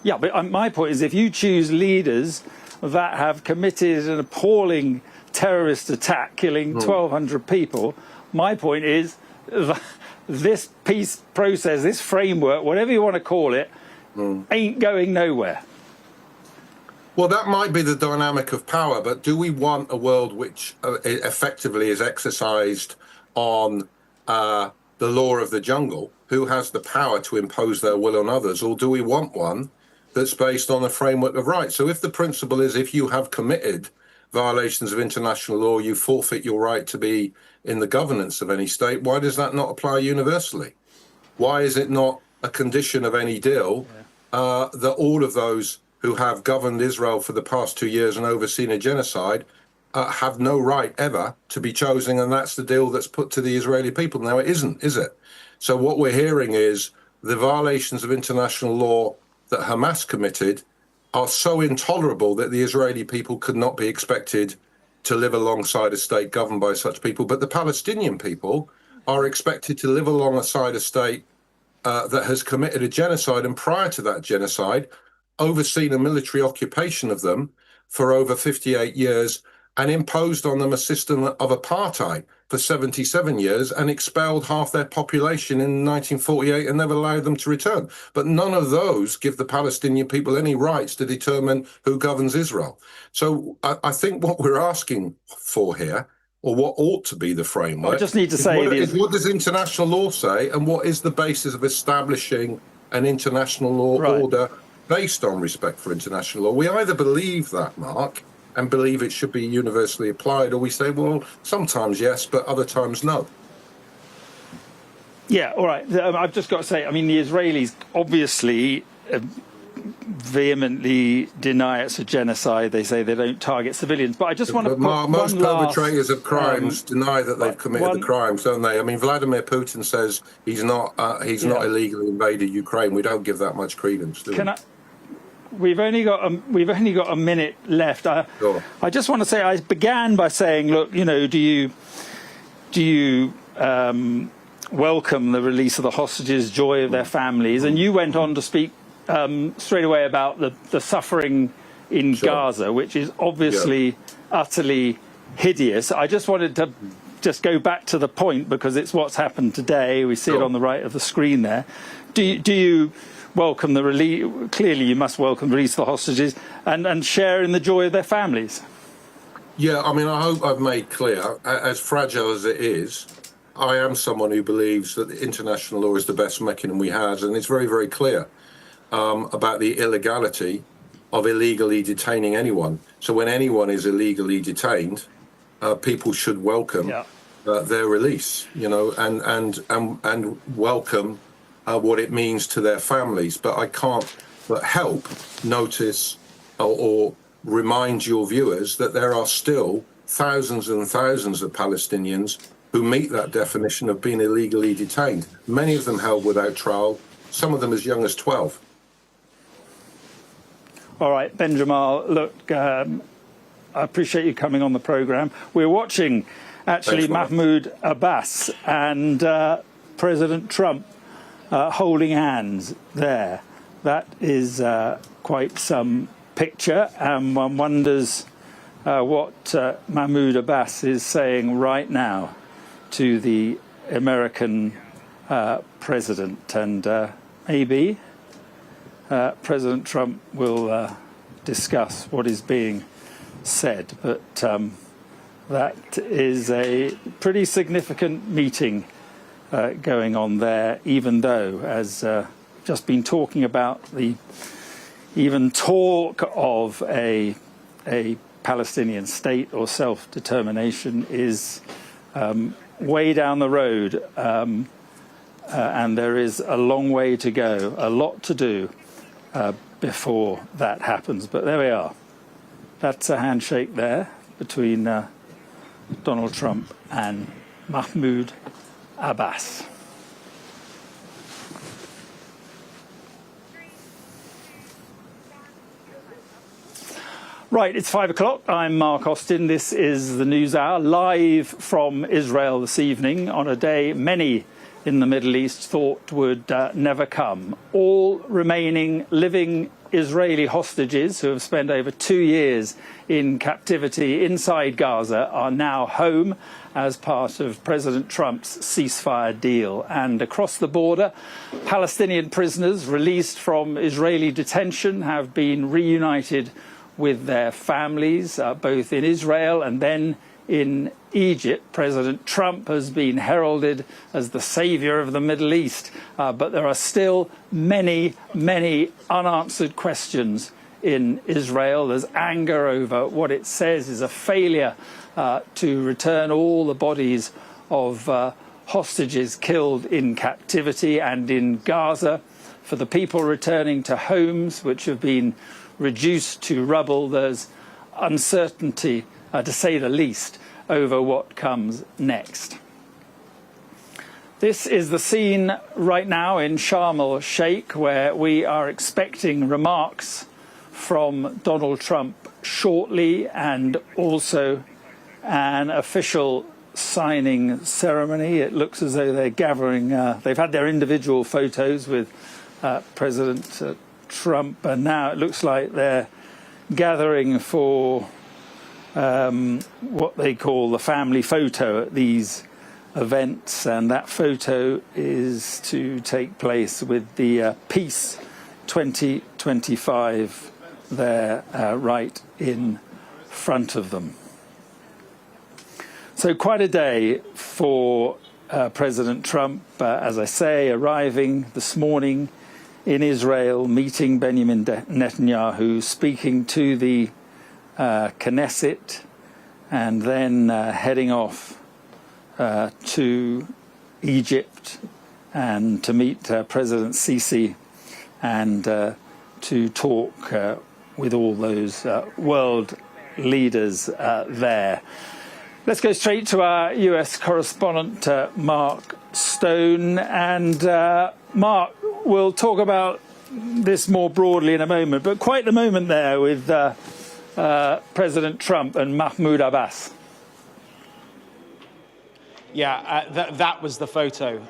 yeah, but my point is, if you choose leaders that have committed an appalling terrorist attack, killing 1,200 people, my point is that this peace process, this framework, whatever you want to call it, ain't going nowhere. Well, that might be the dynamic of power, but do we want a world which effectively is exercised on the law of the jungle, who has the power to impose their will on others, or do we want one that's based on a framework of rights? So if the principle is if you have committed violations of international law, you forfeit your right to be in the governance of any state, why does that not apply universally? Why is it not a condition of any deal that all of those who have governed Israel for the past 2 years and overseen a genocide have no right ever to be chosen, and that's the deal that's put to the Israeli people? Now, it isn't, is it? So what we're hearing is the violations of international law that Hamas committed are so intolerable that the Israeli people could not be expected to live alongside a state governed by such people. But the Palestinian people are expected to live alongside a state that has committed a genocide, and prior to that genocide, overseen a military occupation of them for over 58 years and imposed on them a system of apartheid for 77 years and expelled half their population in 1948 and never allowed them to return. But none of those give the Palestinian people any rights to determine who governs Israel. So I think what we're asking for here, or what ought to be the framework, I just need to say what does international law say, and what is the basis of establishing an international law order based on respect for international law? We either believe that, Mark, and believe it should be universally applied, or we say, well, sometimes yes, but other times no. Yeah, all right. I've just got to say, I mean, the Israelis obviously vehemently deny it's a genocide. They say they don't target civilians. But I just want to put most perpetrators of crimes deny that they've committed the crimes, don't they? I mean, Vladimir Putin says he's not illegally invaded Ukraine. We don't give that much credence, do we? We've only got a minute left. I just want to say, I began by saying, look, you know, do you welcome the release of the hostages, joy of their families? And you went on to speak straight away about the suffering in Gaza, which is obviously utterly hideous. I just wanted to just go back to the point because it's what's happened today. We see it on the right of the screen there. Do you welcome the release? Clearly, you must welcome the release of the hostages and share in the joy of their families. Yeah, I mean, I hope I've made clear, as fragile as it is, I am someone who believes that international law is the best mechanism we have, and it's very, very clear about the illegality of illegally detaining anyone. So when anyone is illegally detained, people should welcome their release, you know, and welcome what it means to their families. But I can't but help notice or remind your viewers that there are still thousands and thousands of Palestinians who meet that definition of being illegally detained, many of them held without trial, some of them as young as 12. All right, Ben Jamal, look, I appreciate you coming on the programme. We're watching, actually, Mahmoud Abbas and President Trump holding hands there. That is quite some picture, and one wonders what Mahmoud Abbas is saying right now to the American president, and maybe President Trump will discuss what is being said, but that is a pretty significant meeting going on there, even though, as just been talking about, the even talk of a Palestinian state or self-determination is way down the road. and there is a long way to go, a lot to do before that happens. But there we are. That's a handshake there between Donald Trump and Mahmoud Abbas. Right, it's 5 o'clock. I'm Mark Austin. This is the News Hour, live from Israel this evening on a day many in the Middle East thought would never come. All remaining living Israeli hostages who have spent over 2 years in captivity inside Gaza are now home as part of President Trump's ceasefire deal. And across the border, Palestinian prisoners released from Israeli detention have been reunited with their families, both in Israel and then in Egypt. President Trump has been heralded as the savior of the Middle East, but there are still many, many unanswered questions in Israel. There's anger over what it says is a failure to return all the bodies of hostages killed in captivity and in Gaza. For the people returning to homes which have been reduced to rubble, there's uncertainty, to say the least, over what comes next. This is the scene right now in Sharm el-Sheikh, where we are expecting remarks from Donald Trump shortly, and also an official signing ceremony. It looks as though they're gathering, they've had their individual photos with President Trump, and now it looks like they're gathering for what they call the family photo at these events, and that photo is to take place with the Peace 2025 there right in front of them. So quite a day for President Trump, as I say, arriving this morning in Israel, meeting Benjamin Netanyahu, speaking to the Knesset, and then heading off to Egypt and to meet President Sisi and to talk with all those world leaders there. Let's go straight to our US correspondent, Mark Stone. And Mark, we'll talk about this more broadly in a moment, but quite the moment there with President Trump and Mahmoud Abbas. Yeah, that was the photo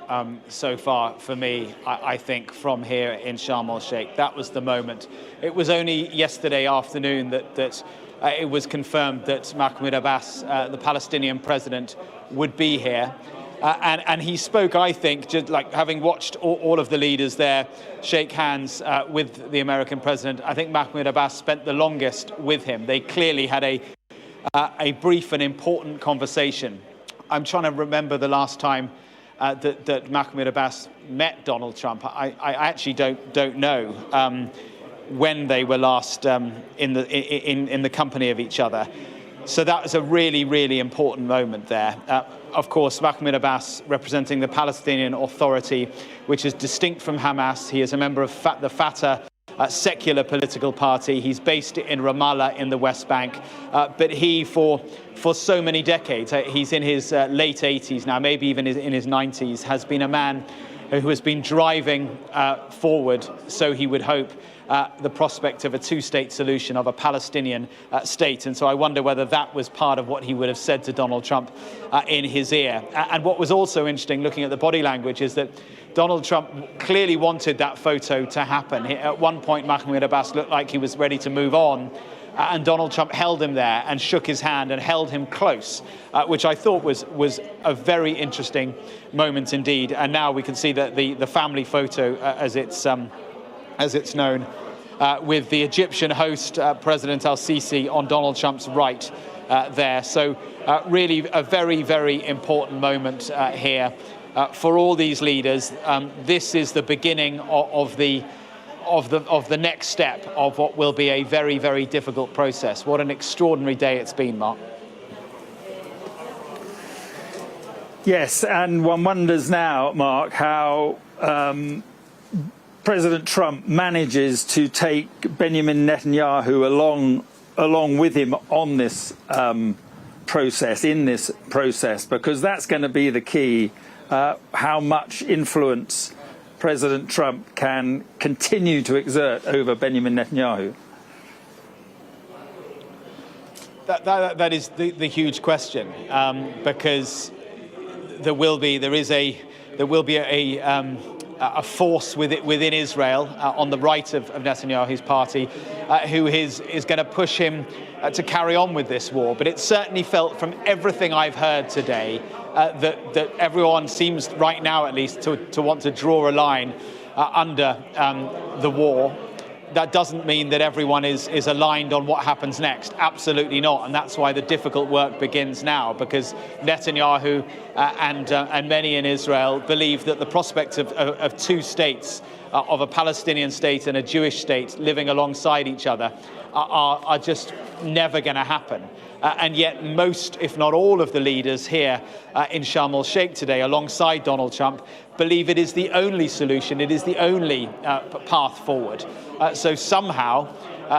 so far for me, I think, from here in Sharm el-Sheikh. That was the moment. It was only yesterday afternoon that it was confirmed that Mahmoud Abbas, the Palestinian president, would be here. And he spoke, I think, just like having watched all of the leaders there shake hands with the American president. I think Mahmoud Abbas spent the longest with him. They clearly had a brief and important conversation. I'm trying to remember the last time that Mahmoud Abbas met Donald Trump. I actually don't know when they were last in the company of each other. So that was a really, really important moment there. Of course, Mahmoud Abbas representing the Palestinian Authority, which is distinct from Hamas. He is a member of the Fatah secular political party. He's based in Ramallah in the West Bank. But he, for so many decades, he's in his late 80s now, maybe even in his 90s, has been a man who has been driving forward, so he would hope, the prospect of a two-state solution, of a Palestinian state. And so I wonder whether that was part of what he would have said to Donald Trump in his ear. And what was also interesting, looking at the body language, is that Donald Trump clearly wanted that photo to happen. At one point, Mahmoud Abbas looked like he was ready to move on, and Donald Trump held him there and shook his hand and held him close, which I thought was a very interesting moment indeed. And now we can see that the family photo, as it's known, with the Egyptian host, President Sisi, on Donald Trump's right there. So really a very, very important moment here for all these leaders. This is the beginning of the next step of what will be a very, very difficult process. What an extraordinary day it's been, Mark. Yes, and one wonders now, Mark, how President Trump manages to take Benjamin Netanyahu along with him on this process, because that's going to be the key, how much influence President Trump can continue to exert over Benjamin Netanyahu. That is the huge question, because there will be a force within Israel on the right of Netanyahu's party who is going to push him to carry on with this war. But it certainly felt from everything I've heard today that everyone seems right now at least to want to draw a line under the war. That doesn't mean that everyone is aligned on what happens next. Absolutely not. And that's why the difficult work begins now, because Netanyahu and many in Israel believe that the prospect of two states, of a Palestinian state and a Jewish state living alongside each other, are just never going to happen. And yet most, if not all, of the leaders here in Sharm el-Sheikh today, alongside Donald Trump, believe it is the only solution, it is the only path forward. So somehow,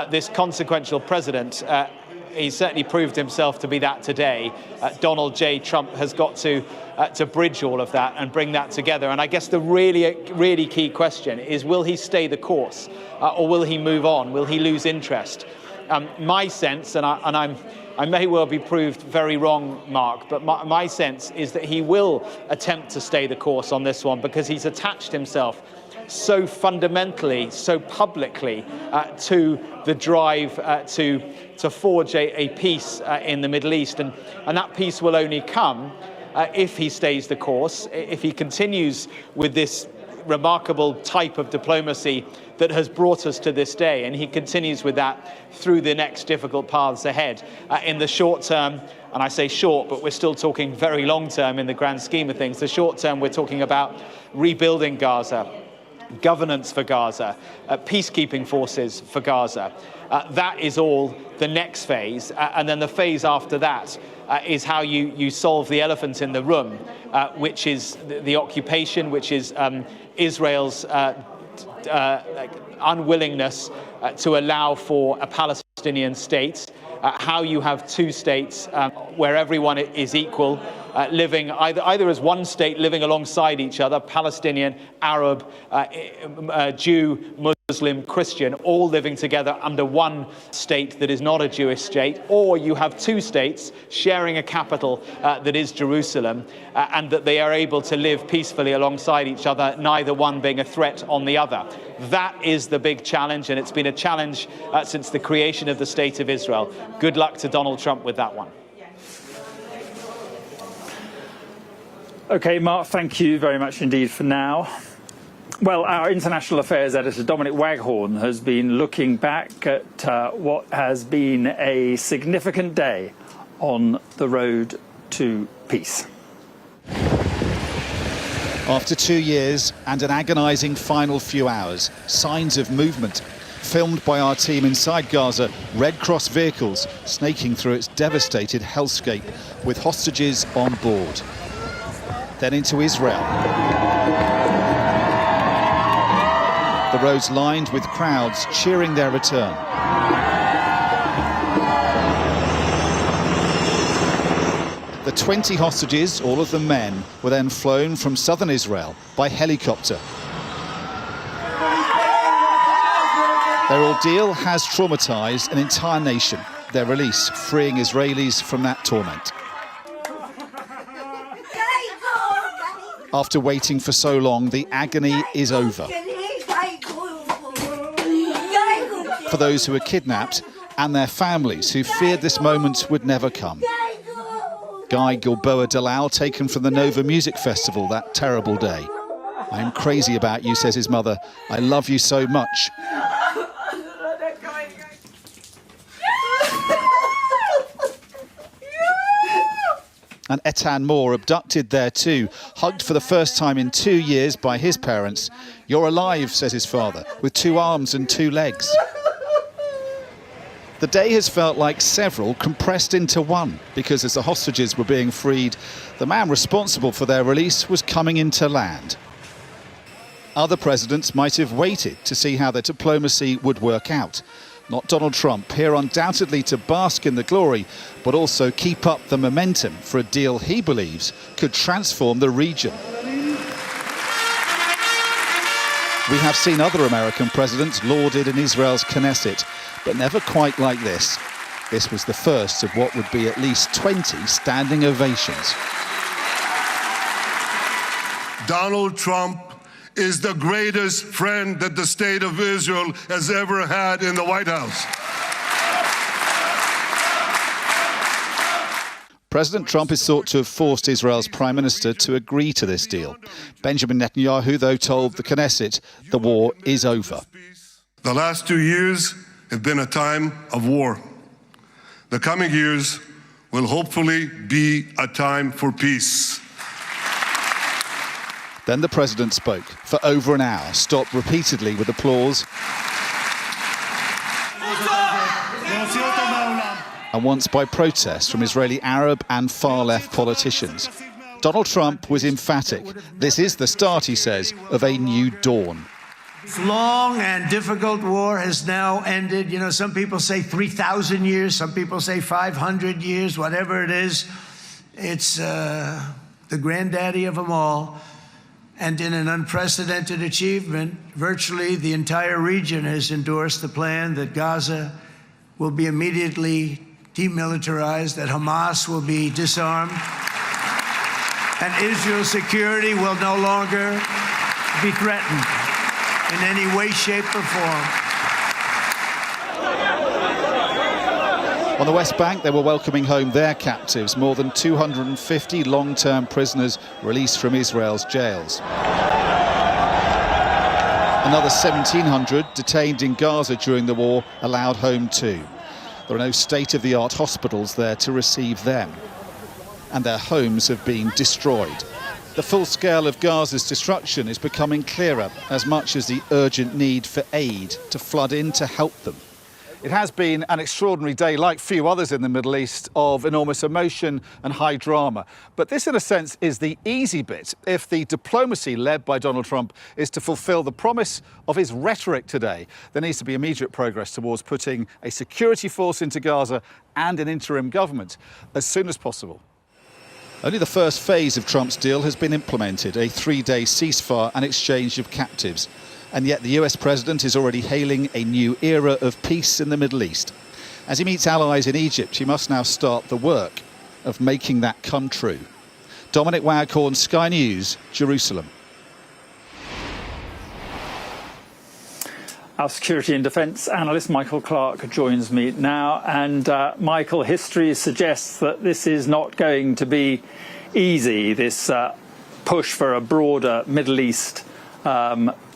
this consequential president, he certainly proved himself to be that today. Donald J. Trump has got to bridge all of that and bring that together. And I guess the really key question is, will he stay the course or will he move on? Will he lose interest? My sense, and I may well be proved very wrong, Mark, but my sense is that he will attempt to stay the course on this one, because he's attached himself so fundamentally, so publicly to the drive to forge a peace in the Middle East. And that peace will only come if he stays the course, if he continues with this remarkable type of diplomacy that has brought us to this day, and he continues with that through the next difficult paths ahead. In the short term, and I say short, but we're still talking very long term in the grand scheme of things, the short term we're talking about rebuilding Gaza, governance for Gaza, peacekeeping forces for Gaza. That is all the next phase, and then the phase after that is how you solve the elephant in the room, which is the occupation, which is Israel's unwillingness to allow for a Palestinian state, how you have two states where everyone is equal, living either as one state living alongside each other, Palestinian, Arab, Jew, Muslim, Christian, all living together under one state that is not a Jewish state, or you have two states sharing a capital that is Jerusalem, and that they are able to live peacefully alongside each other, neither one being a threat on the other. That is the big challenge, and it's been a challenge since the creation of the State of Israel. Good luck to Donald Trump with that one. OK, Mark, thank you very much indeed for now. Well, our international affairs editor, Dominic Waghorn, has been looking back at what has been a significant day on the road to peace. After 2 years and an agonising final few hours, signs of movement. Filmed by our team inside Gaza, Red Cross vehicles snaking through its devastated hellscape with hostages on board. Then into Israel. The roads lined with crowds cheering their return. The 20 hostages, all of them men, were then flown from southern Israel by helicopter. Their ordeal has traumatized an entire nation. Their release freeing Israelis from that torment. After waiting for so long, the agony is over. For those who were kidnapped and their families who feared this moment would never come. Guy Gilboa Dalal taken from the Nova Music Festival that terrible day. "I am crazy about you," says his mother. "I love you so much." And Etan Moore, abducted there too, hugged for the first time in 2 years by his parents. "You're alive," says his father, "with 2 arms and 2 legs." The day has felt like several compressed into one, because as the hostages were being freed, the man responsible for their release was coming into land. Other presidents might have waited to see how their diplomacy would work out. Not Donald Trump, here undoubtedly to bask in the glory, but also keep up the momentum for a deal he believes could transform the region. We have seen other American presidents lauded in Israel's Knesset, but never quite like this. This was the first of what would be at least 20 standing ovations. Donald Trump is the greatest friend that the state of Israel has ever had in the White House. President Trump is thought to have forced Israel's Prime Minister to agree to this deal. Benjamin Netanyahu, though, told the Knesset the war is over. The last 2 years have been a time of war. The coming years will hopefully be a time for peace. Then the president spoke for over an hour, stopped repeatedly with applause, and once by protest from Israeli Arab and far-left politicians. Donald Trump was emphatic. This is the start, he says, of a new dawn. This long and difficult war has now ended. You know, some people say 3,000 years, some people say 500 years, whatever it is. It's the granddaddy of them all. And in an unprecedented achievement, virtually the entire region has endorsed the plan that Gaza will be immediately demilitarized, that Hamas will be disarmed, and Israel's security will no longer be threatened in any way, shape, or form. On the West Bank, they were welcoming home their captives, more than 250 long-term prisoners released from Israel's jails. Another 1,700 detained in Gaza during the war allowed home too. There are no state-of-the-art hospitals there to receive them, and their homes have been destroyed. The full scale of Gaza's destruction is becoming clearer, as much as the urgent need for aid to flood in to help them. It has been an extraordinary day, like few others in the Middle East, of enormous emotion and high drama. But this, in a sense, is the easy bit if the diplomacy led by Donald Trump is to fulfill the promise of his rhetoric today. There needs to be immediate progress towards putting a security force into Gaza and an interim government as soon as possible. Only the first phase of Trump's deal has been implemented, a 3-day ceasefire and exchange of captives. And yet the US president is already hailing a new era of peace in the Middle East. As he meets allies in Egypt, he must now start the work of making that come true. Dominic Waghorn, Sky News, Jerusalem. Our security and defence analyst Michael Clark joins me now. And Michael, history suggests that this is not going to be easy, this push for a broader Middle East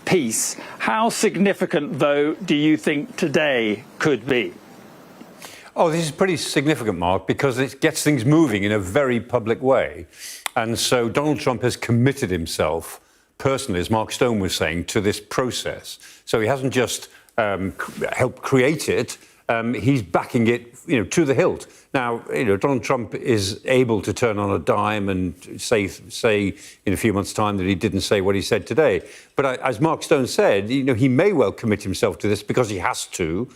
peace. How significant, though, do you think today could be? Oh, this is pretty significant, Mark, because it gets things moving in a very public way. And so Donald Trump has committed himself personally, as Mark Stone was saying, to this process. So he hasn't just helped create it, he's backing it, to the hilt. Now, Donald Trump is able to turn on a dime and say in a few months' time that he didn't say what he said today. But as Mark Stone said, he may well commit himself to this because he has to.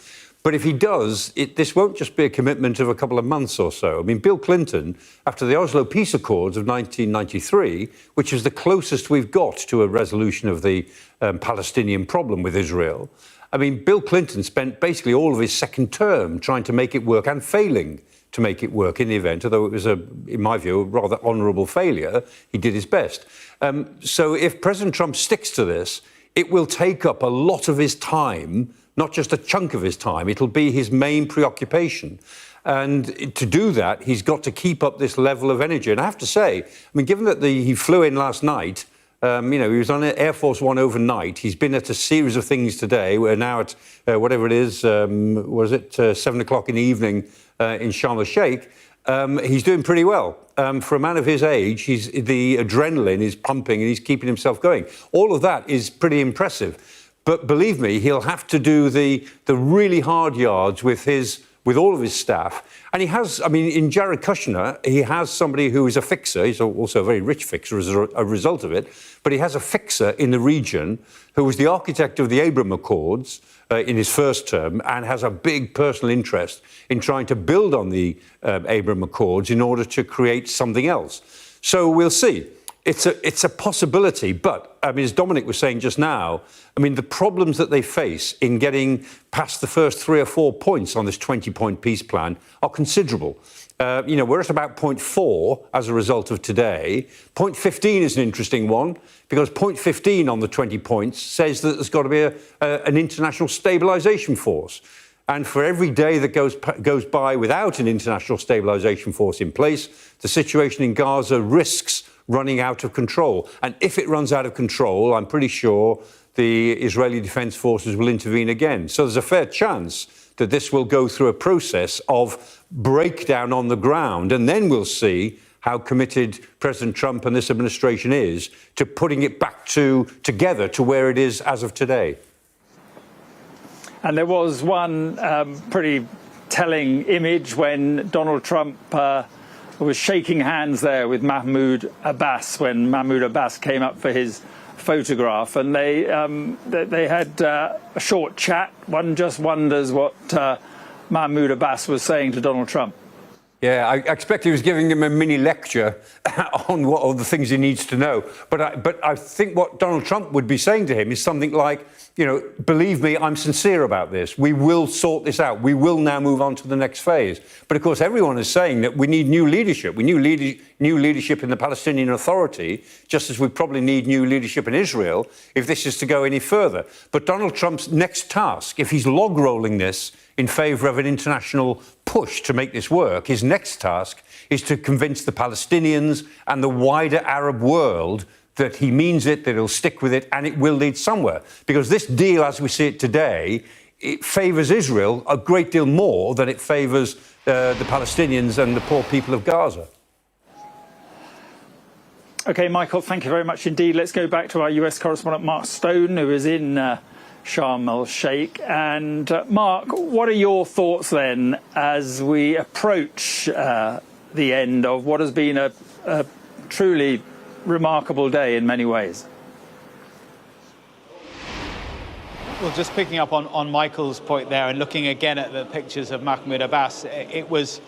But if he does, this won't just be a commitment of a couple of months or so. I mean, Bill Clinton, after the Oslo Peace Accords of 1993, which is the closest we've got to a resolution of the Palestinian problem with Israel, I mean, Bill Clinton spent basically all of his second term trying to make it work and failing to make it work in the event, although it was, in my view, a rather honourable failure. He did his best. So if President Trump sticks to this, it will take up a lot of his time, not just a chunk of his time. It'll be his main preoccupation. And to do that, he's got to keep up this level of energy. And I have to say, given that he flew in last night, he was on Air Force One overnight. He's been at a series of things today. We're now at whatever it is, 7 o'clock in the evening in Sharm el-Sheikh. He's doing pretty well. For a man of his age, the adrenaline is pumping and he's keeping himself going. All of that is pretty impressive. But believe me, he'll have to do the really hard yards with his with all of his staff. And he has, I mean, in Jared Kushner, he has somebody who is a fixer. He's also a very rich fixer as a result of it. But he has a fixer in the region who was the architect of the Abraham Accords in his first term and has a big personal interest in trying to build on the Abraham Accords in order to create something else. So we'll see. It's a possibility, but I mean, as Dominic was saying just now, I mean, the problems that they face in getting past the first 3 or 4 points on this 20-point peace plan are considerable. You know, we're at about point 4 as a result of today. Point 15 is an interesting one because point 15 on the 20 points says that there's got to be an international stabilisation force. And for every day that goes by without an international stabilisation force in place, the situation in Gaza risks running out of control. And if it runs out of control, I'm pretty sure the Israeli Defence Forces will intervene again. So there's a fair chance that this will go through a process of breakdown on the ground, and then we'll see how committed President Trump and this administration is to putting it back together to where it is as of today. And there was one pretty telling image when Donald Trump was shaking hands there with Mahmoud Abbas when Mahmoud Abbas came up for his photograph, and they had a short chat. One just wonders what Mahmoud Abbas was saying to Donald Trump. Yeah, I expect he was giving him a mini lecture on what all the things he needs to know. But I think what Donald Trump would be saying to him is something like, you know, believe me, I'm sincere about this. We will sort this out. We will now move on to the next phase. But of course, everyone is saying that we need new leadership. We need new leadership in the Palestinian Authority, just as we probably need new leadership in Israel if this is to go any further. But Donald Trump's next task, if he's log rolling this in favour of an international push to make this work, his next task is to convince the Palestinians and the wider Arab world that he means it, that he'll stick with it, and it will lead somewhere. Because this deal, as we see it today, it favours Israel a great deal more than it favours the Palestinians and the poor people of Gaza. OK, Michael, thank you very much indeed. Let's go back to our US correspondent, Mark Stone, who is in Sharm el-Sheikh. And Mark, what are your thoughts then as we approach the end of what has been a truly remarkable day in many ways? Well, just picking up on Michael's point there and looking again at the pictures of Mahmoud Abbas, it was,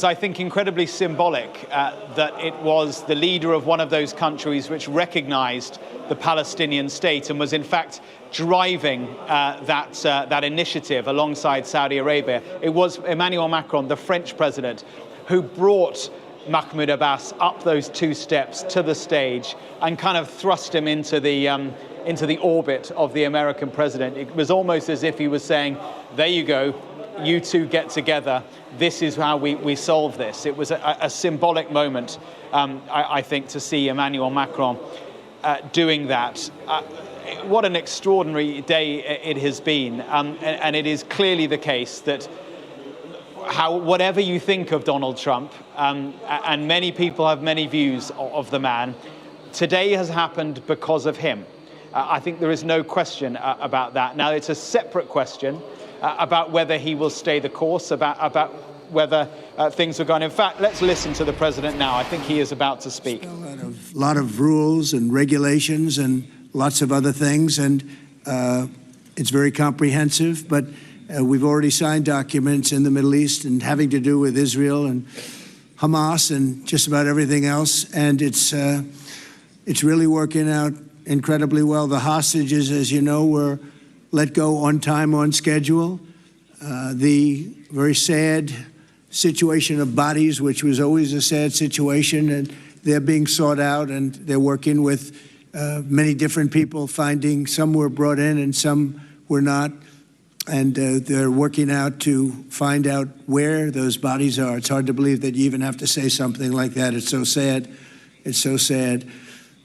I think, incredibly symbolic that it was the leader of one of those countries which recognised the Palestinian state and was, in fact, driving that initiative alongside Saudi Arabia. It was Emmanuel Macron, the French president, who brought Mahmoud Abbas up those 2 steps to the stage and kind of thrust him into the orbit of the American president. It was almost as if he was saying, there you go, you two get together, this is how we solve this. It was a symbolic moment, I think, to see Emmanuel Macron doing that. What an extraordinary day it has been, and it is clearly the case that whatever you think of Donald Trump, and many people have many views of the man, today has happened because of him. I think there is no question about that. Now, it's a separate question about whether he will stay the course, about whether things are going. In fact, let's listen to the president now. I think he is about to speak. A lot of rules and regulations and lots of other things, and it's very comprehensive, but we've already signed documents in the Middle East and having to do with Israel and Hamas and just about everything else, and it's really working out incredibly well. The hostages, as you know, were let go on time, on schedule. The very sad situation of bodies, which was always a sad situation, and they're being sought out, and they're working with many different people, finding some were brought in and some were not. And they're working out to find out where those bodies are. It's hard to believe that you even have to say something like that. It's so sad. It's so sad.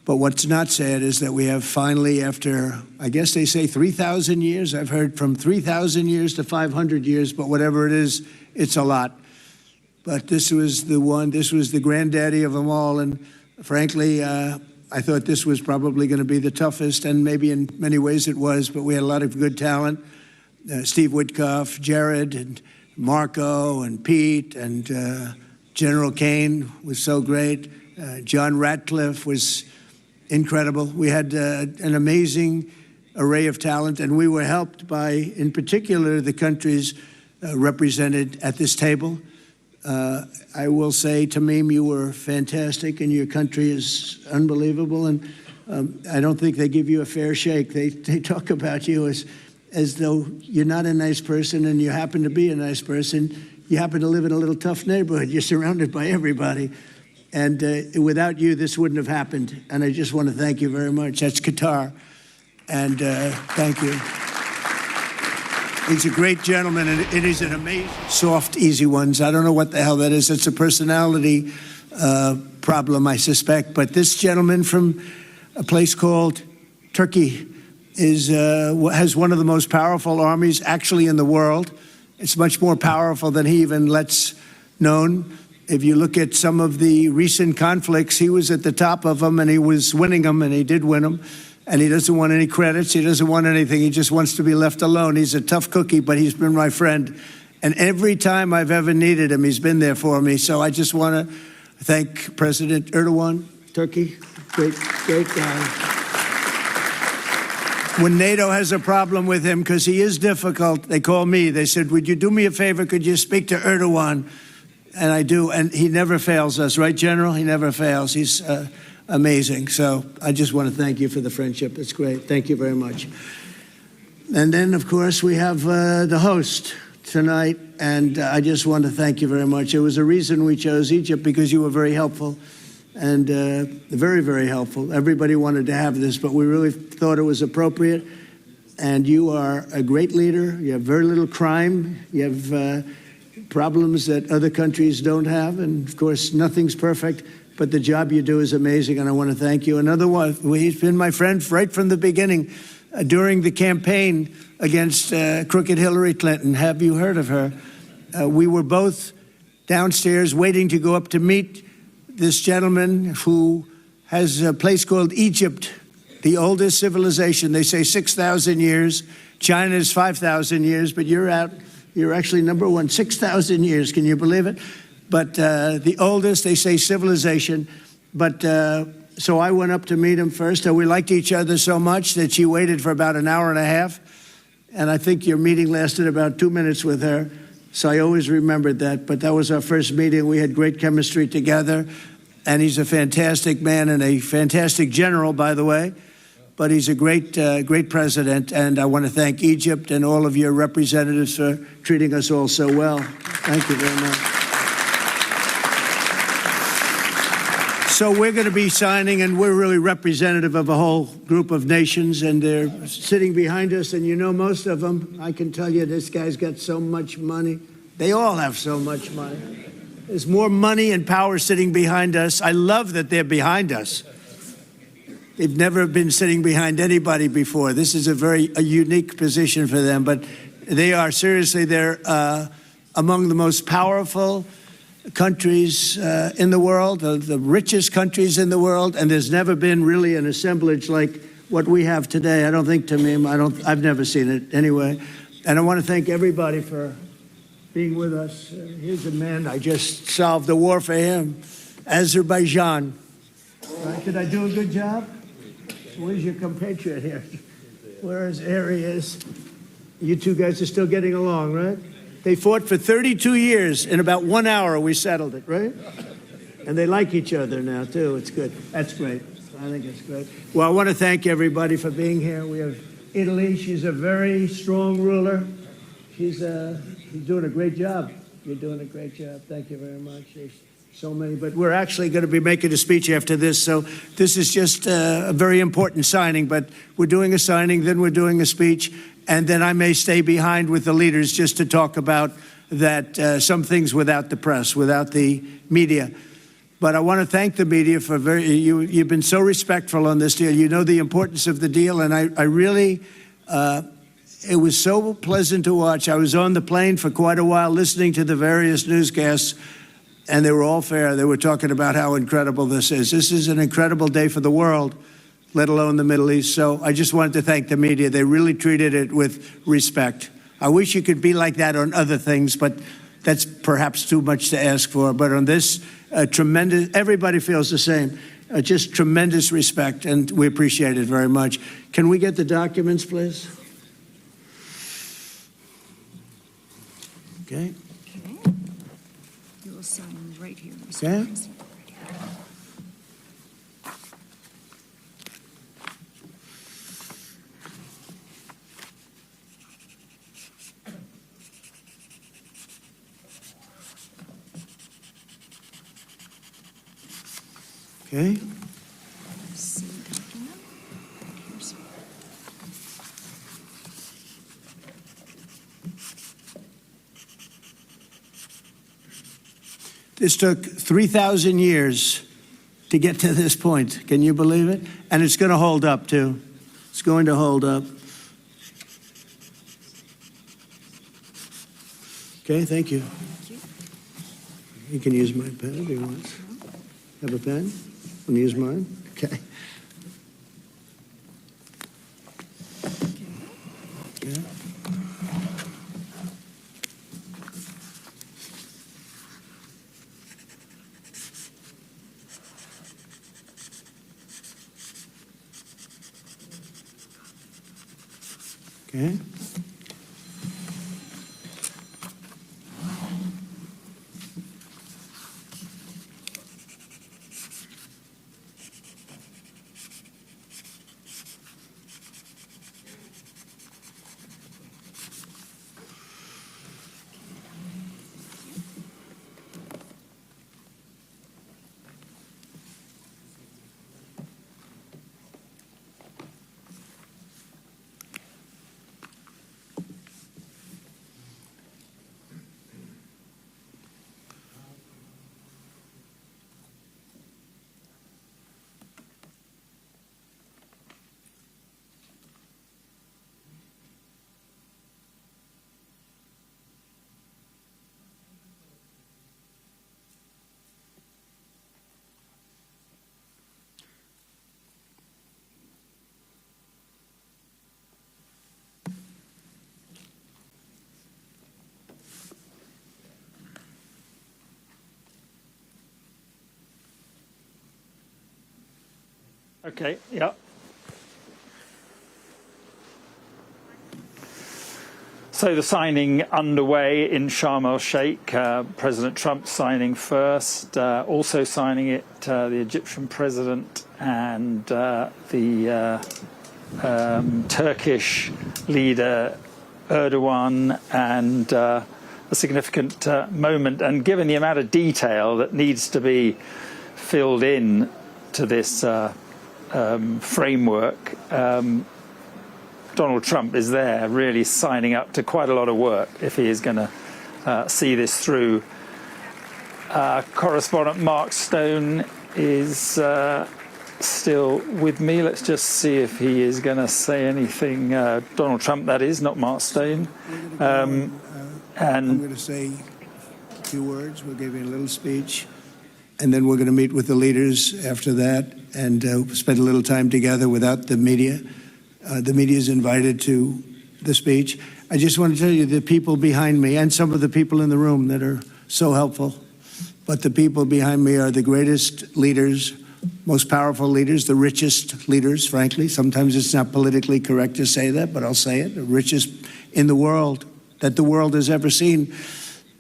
But what's not sad is that we have finally, after, I guess they say 3,000 years, I've heard from 3,000 years to 500 years, but whatever it is, it's a lot. But this was the one, this was the granddaddy of them all. And frankly, I thought this was probably going to be the toughest, and maybe in many ways it was, but we had a lot of good talent. Steve Witkoff, Jared, and Marco and Pete and General Kane was so great. John Ratcliffe was incredible. We had an amazing array of talent, and we were helped by, in particular, the countries represented at this table. I will say, Tamim, you were fantastic, and your country is unbelievable, and I don't think they give you a fair shake. They talk about you as though you're not a nice person, and you happen to be a nice person. You happen to live in a little tough neighborhood. You're surrounded by everybody. And without you, this wouldn't have happened. And I just want to thank you very much. That's Qatar. And thank you. He's a great gentleman, and it is an amazing, soft, easy ones. I don't know what the hell that is. It's a personality problem, I suspect. But this gentleman from a place called Turkey has one of the most powerful armies actually in the world. It's much more powerful than he even lets known. If you look at some of the recent conflicts, he was at the top of them, and he was winning them, and he did win them. And he doesn't want any credits. He doesn't want anything. He just wants to be left alone. He's a tough cookie, but he's been my friend. And every time I've ever needed him, he's been there for me. So I just want to thank President Erdogan, Turkey. Great guy. When NATO has a problem with him, because he is difficult, they call me. They said, would you do me a favor? Could you speak to Erdogan? And I do. And he never fails us, right, General? He never fails. He's amazing. So I just want to thank you for the friendship. It's great. Thank you very much. And then, of course, we have the host tonight. And I just want to thank you very much. There was a reason we chose Egypt, because you were very helpful. And very, very helpful. Everybody wanted to have this, but we really thought it was appropriate. And you are a great leader. You have very little crime. You have problems that other countries don't have. And, of course, nothing's perfect. But the job you do is amazing, and I want to thank you. Another one, he's been my friend right from the beginning. During the campaign against crooked Hillary Clinton, have you heard of her? We were both downstairs waiting to go up to meet this gentleman who has a place called Egypt, the oldest civilization. They say 6,000 years. China's 5,000 years, but you're actually number one, 6,000 years. Can you believe it? But the oldest, they say, civilization. But so I went up to meet him first. And we liked each other so much that she waited for about an hour and a half. And I think your meeting lasted about 2 minutes with her. So I always remembered that. But that was our first meeting. We had great chemistry together. And he's a fantastic man and a fantastic general, by the way. But he's a great president. And I want to thank Egypt and all of your representatives for treating us all so well. Thank you very much. So we're going to be signing, and we're really representative of a whole group of nations, and they're sitting behind us, and you know most of them. I can tell you this guy's got so much money. They all have so much money. There's more money and power sitting behind us. I love that they're behind us. They've never been sitting behind anybody before. This is a unique position for them, but they are seriously, they're among the most powerful countries in the world, the richest countries in the world, and there's never been really an assemblage like what we have today. I don't think, Tamim, I've never seen it anyway. And I want to thank everybody for being with us. Here's a man, I just solved the war for him, Azerbaijan. Right, did I do a good job? Where's your compatriot here? Here he is. You two guys are still getting along, right? They fought for 32 years. In about 1 hour, we settled it, right? And they like each other now, too. It's good. That's great. I think it's great. Well, I want to thank everybody for being here. We have Italy. She's a very strong ruler. She's doing a great job. You're doing a great job. Thank you very much. There's so many. But we're actually going to be making a speech after this. So this is just a very important signing. But we're doing a signing, then we're doing a speech. And then I may stay behind with the leaders just to talk about that, some things without the press, without the media. But I want to thank the media for you've been so respectful on this deal. You know the importance of the deal, and I really, it was so pleasant to watch. I was on the plane for quite a while listening to the various newscasts, and they were all fair. They were talking about how incredible this is. This is an incredible day for the world, let alone the Middle East. So I just wanted to thank the media. They really treated it with respect. I wish you could be like that on other things, but that's perhaps too much to ask for. But on this, tremendous, everybody feels the same. Just tremendous respect, and we appreciate it very much. Can we get the documents, please? Okay. You will sign right here, Mr. Okay. President. Okay. This took 3,000 years to get to this point. Can you believe it? And it's going to hold up, too. It's going to hold up. Okay, thank you. You can use my pen if you want. Have a pen? Want to use mine? Okay. Okay. Okay. Okay, yeah. So the signing underway in Sharm el-Sheikh, President Trump signing first, also signing it the Egyptian president and the Turkish leader Erdogan, and a significant moment. And given the amount of detail that needs to be filled in to this framework, Donald Trump is there really signing up to quite a lot of work if he is going to see this through. Correspondent Mark Stone is still with me. Let's just see if he is going to say anything. Donald Trump, that is, not Mark Stone. I'm going to say a few words. We'll give you a little speech. And then we're going to meet with the leaders after that and spend a little time together without the media. The media is invited to the speech. I just want to tell you the people behind me and some of the people in the room that are so helpful, but the people behind me are the greatest leaders, most powerful leaders, the richest leaders, frankly. Sometimes it's not politically correct to say that, but I'll say it, the richest in the world that the world has ever seen.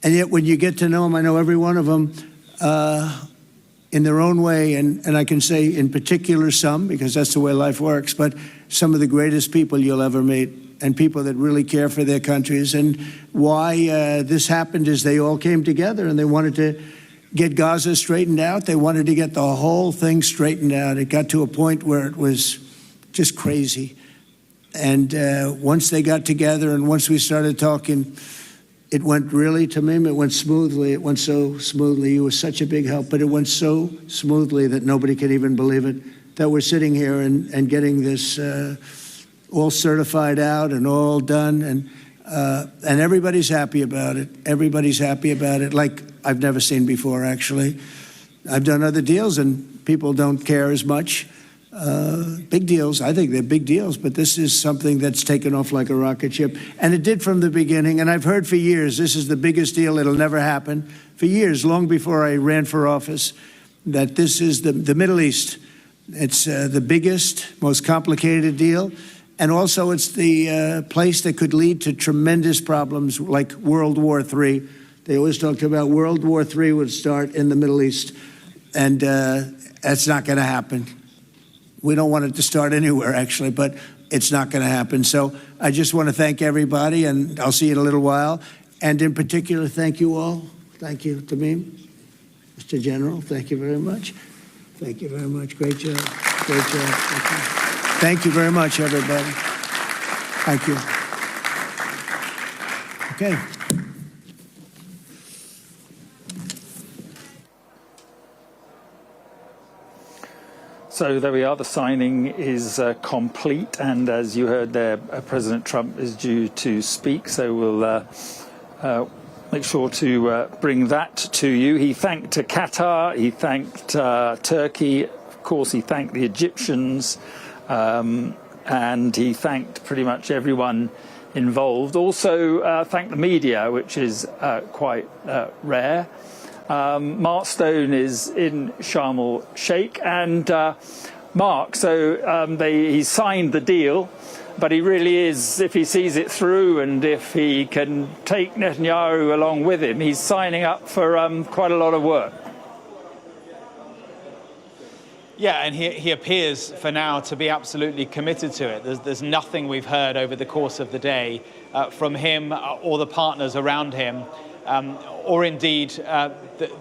And yet when you get to know them, I know every one of them, in their own way, and I can say in particular some, because that's the way life works, but some of the greatest people you'll ever meet, and people that really care for their countries. And why this happened is they all came together and they wanted to get Gaza straightened out. They wanted to get the whole thing straightened out. It got to a point where it was just crazy. And once they got together and once we started talking, it went really, Tamim, it went smoothly. It went so smoothly. You were such a big help, but it went so smoothly that nobody can even believe it, that we're sitting here and getting this all certified out and all done. And everybody's happy about it. Everybody's happy about it, like I've never seen before, actually. I've done other deals and people don't care as much. big deals. I think they're big deals, but this is something that's taken off like a rocket ship. And it did from the beginning. And I've heard for years, this is the biggest deal. It'll never happen. For years, long before I ran for office, that this is the Middle East. It's the biggest, most complicated deal. And also it's the place that could lead to tremendous problems like World War III. They always talked about World War III would start in the Middle East. And that's not going to happen. We don't want it to start anywhere, actually, but it's not going to happen. So I just want to thank everybody, and I'll see you in a little while. And in particular, thank you all. Thank you, Tamim. Mr. General, thank you very much. Thank you very much. Great job. Great job. Thank you very much, everybody. Thank you. Okay. So there we are. The signing is complete, and as you heard there, President Trump is due to speak. So we'll make sure to bring that to you. He thanked Qatar, he thanked Turkey, of course he thanked the Egyptians, and he thanked pretty much everyone involved. Also thanked the media, which is quite rare. Mark Stone is in Sharm el-Sheikh, and Mark, so he signed the deal, but he really is, if he sees it through and if he can take Netanyahu along with him, he's signing up for quite a lot of work. Yeah, and he appears for now to be absolutely committed to it. There's nothing we've heard over the course of the day from him or the partners around him, or indeed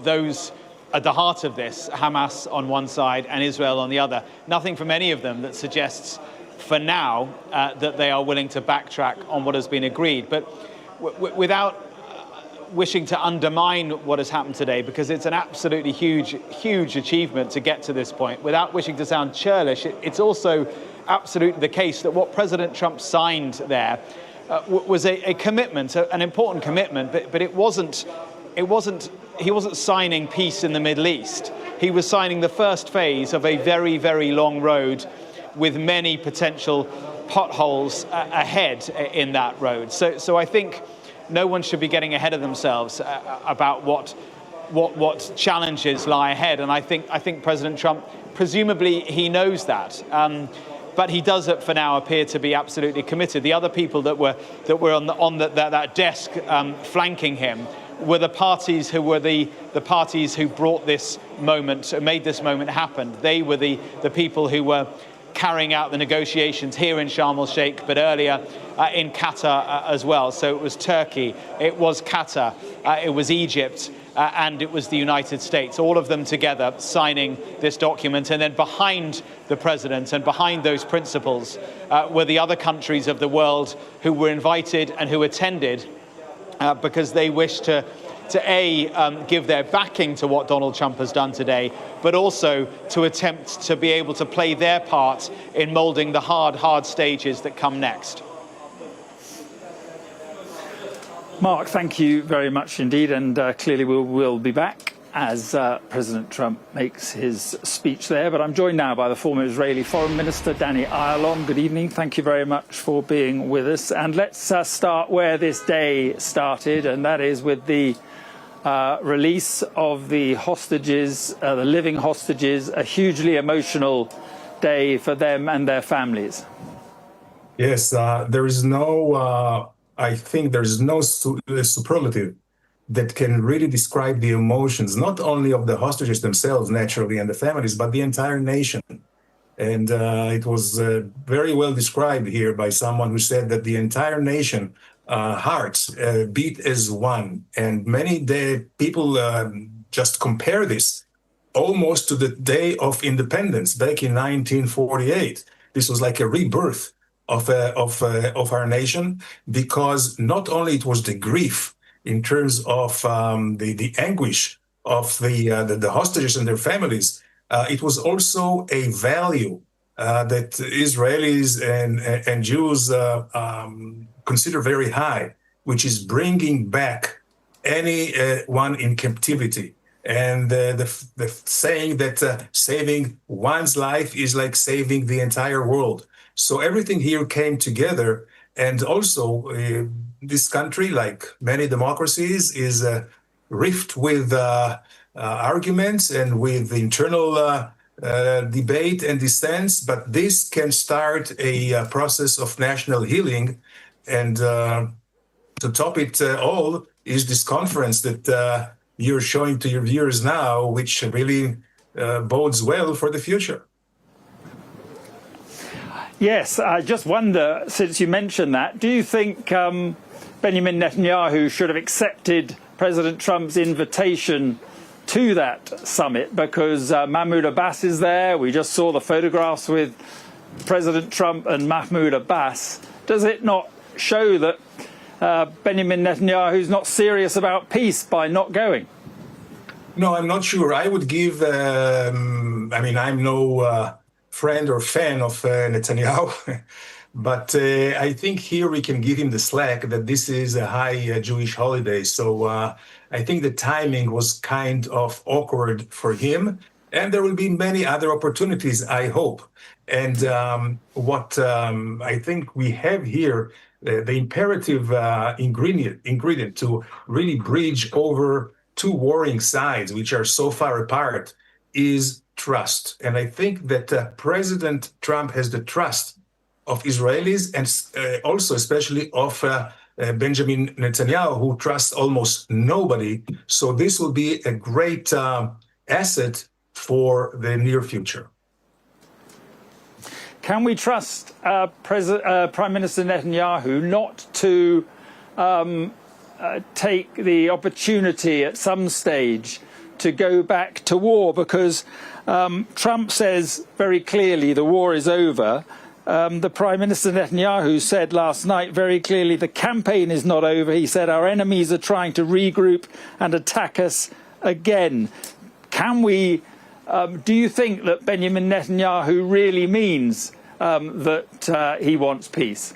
those at the heart of this, Hamas on one side and Israel on the other. Nothing from any of them that suggests for now that they are willing to backtrack on what has been agreed. But without wishing to undermine what has happened today, because it's an absolutely huge achievement to get to this point, without wishing to sound churlish, it's also absolutely the case that what President Trump signed there was a commitment, an important commitment, but he wasn't signing peace in the Middle East. He was signing the first phase of a very, very long road with many potential potholes ahead in that road. So I think no one should be getting ahead of themselves about what challenges lie ahead. And I think President Trump, presumably he knows that. But he does, for now, appear to be absolutely committed. The other people that were on that desk flanking him were the parties who were the parties who brought this moment, made this moment happen. They were the people who were carrying out the negotiations here in Sharm el-Sheikh, but earlier in Qatar as well. So it was Turkey, it was Qatar, it was Egypt, and it was the United States, all of them together signing this document. And then behind the president and behind those principles were the other countries of the world who were invited and who attended because they wished to give their backing to what Donald Trump has done today, but also to attempt to be able to play their part in molding the hard stages that come next. Mark, thank you very much indeed, and clearly we'll be back as President Trump makes his speech there. But I'm joined now by the former Israeli Foreign Minister, Danny Ayalon. Good evening. Thank you very much for being with us. And let's start where this day started, and that is with the release of the hostages, the living hostages, a hugely emotional day for them and their families. Yes, there is no, I think there's no superlative that can really describe the emotions, not only of the hostages themselves, naturally, and the families, but the entire nation. And it was very well described here by someone who said that the entire nation hearts beat as one. And many people just compare this almost to the day of independence back in 1948. This was like a rebirth of our nation, because not only it was the grief in terms of the anguish of the hostages and their families, it was also a value that Israelis and Jews consider very high, which is bringing back anyone in captivity and the saying that saving one's life is like saving the entire world. So everything here came together, and also this country, like many democracies, is rift with arguments and with internal debate and dissents, but this can start a process of national healing. And to top it all is this conference that you're showing to your viewers now, which really bodes well for the future. Yes, I just wonder, since you mentioned that, do you think Benjamin Netanyahu should have accepted President Trump's invitation to that summit? Because Mahmoud Abbas is there. We just saw the photographs with President Trump and Mahmoud Abbas. Does it not show that Benjamin Netanyahu is not serious about peace by not going? No, I'm not sure. I would give, I'm no friend or fan of Netanyahu, but I think here we can give him the slack that this is a high Jewish holiday. So I think the timing was kind of awkward for him, and there will be many other opportunities, I hope. And what I think we have here, the imperative ingredient to really bridge over two warring sides, which are so far apart, is trust. And I think that President Trump has the trust of Israelis and also especially of Benjamin Netanyahu, who trusts almost nobody. So this will be a great asset for the near future. Can we trust Prime Minister Netanyahu not to take the opportunity at some stage to go back to war? Because Trump says very clearly the war is over. The Prime Minister Netanyahu said last night very clearly the campaign is not over. He said our enemies are trying to regroup and attack us again. Can we, do you think that Benjamin Netanyahu really means that he wants peace?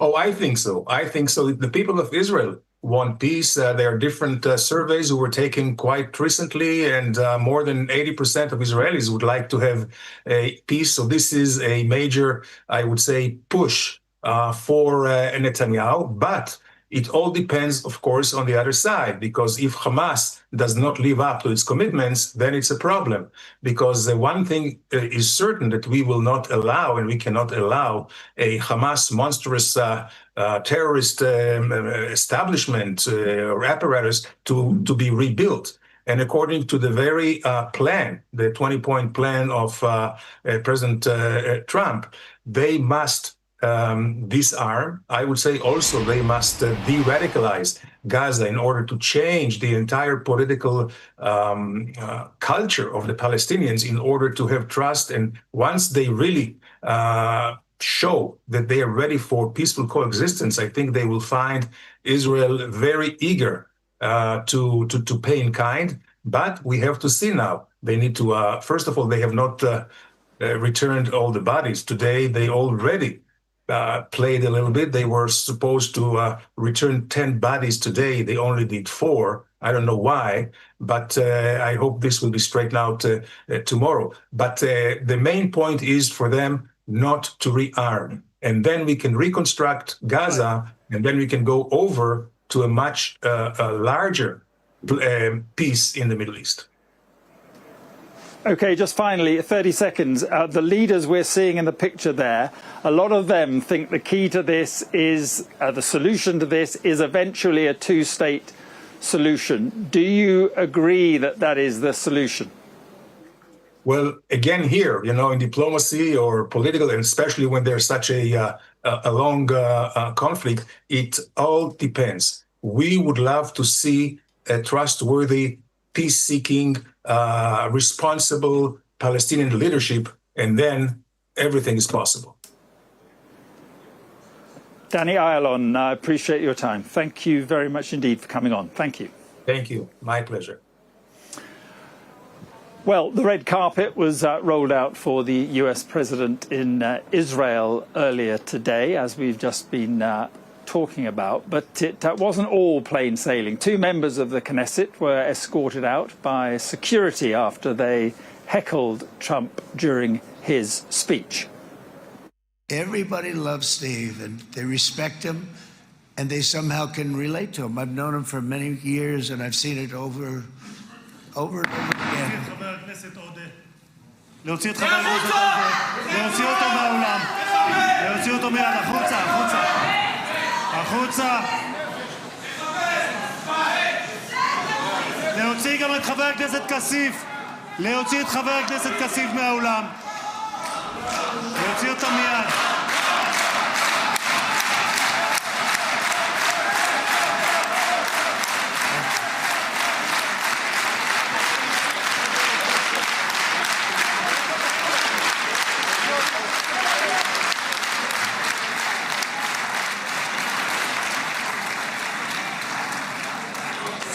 Oh, I think so. I think so. The people of Israel want peace. There are different surveys who were taken quite recently, and more than 80% of Israelis would like to have peace. So this is a major, I would say, push for Netanyahu. But it all depends, of course, on the other side, because if Hamas does not live up to its commitments, then it's a problem. Because one thing is certain, that we will not allow, and we cannot allow, a Hamas monstrous terrorist establishment or apparatus to be rebuilt. And according to the very plan, the 20-point plan of President Trump, they must disarm. I would say also they must de-radicalize Gaza in order to change the entire political culture of the Palestinians in order to have trust. And once they really show that they are ready for peaceful coexistence, I think they will find Israel very eager to pay in kind. But we have to see now. They need to, first of all, they have not returned all the bodies. Today, they already played a little bit. They were supposed to return 10 bodies today. They only did 4. I don't know why, but I hope this will be straightened out tomorrow. But the main point is for them not to rearm. And then we can reconstruct Gaza, and then we can go over to a much larger peace in the Middle East. Okay, just finally, 30 seconds. The leaders we're seeing in the picture there, a lot of them think the key to this is, the solution to this is eventually a two-state solution. Do you agree that that is the solution? Well, again, here, in diplomacy or political, and especially when there's such a long conflict, it all depends. We would love to see a trustworthy, peace-seeking, responsible Palestinian leadership, and then everything is possible. Danny Ayalon, I appreciate your time. Thank you very much indeed for coming on. Thank you. Thank you. My pleasure. Well, the red carpet was rolled out for the US president in Israel earlier today, as we've just been talking about, but it wasn't all plain sailing. 2 members of the Knesset were escorted out by security after they heckled Trump during his speech. Everybody loves Steve, and they respect him, and they somehow can relate to him. I've known him for many years, and I've seen it over and over again. להוציא את חבר הכנסת עודה, להוציא אותו מהאולם, להוציא אותו מיד, החוצה, החוצה, החוצה. להוציא גם את חבר הכנסת כסיף, להוציא את חבר הכנסת כסיף מהאולם, להוציא אותו מיד.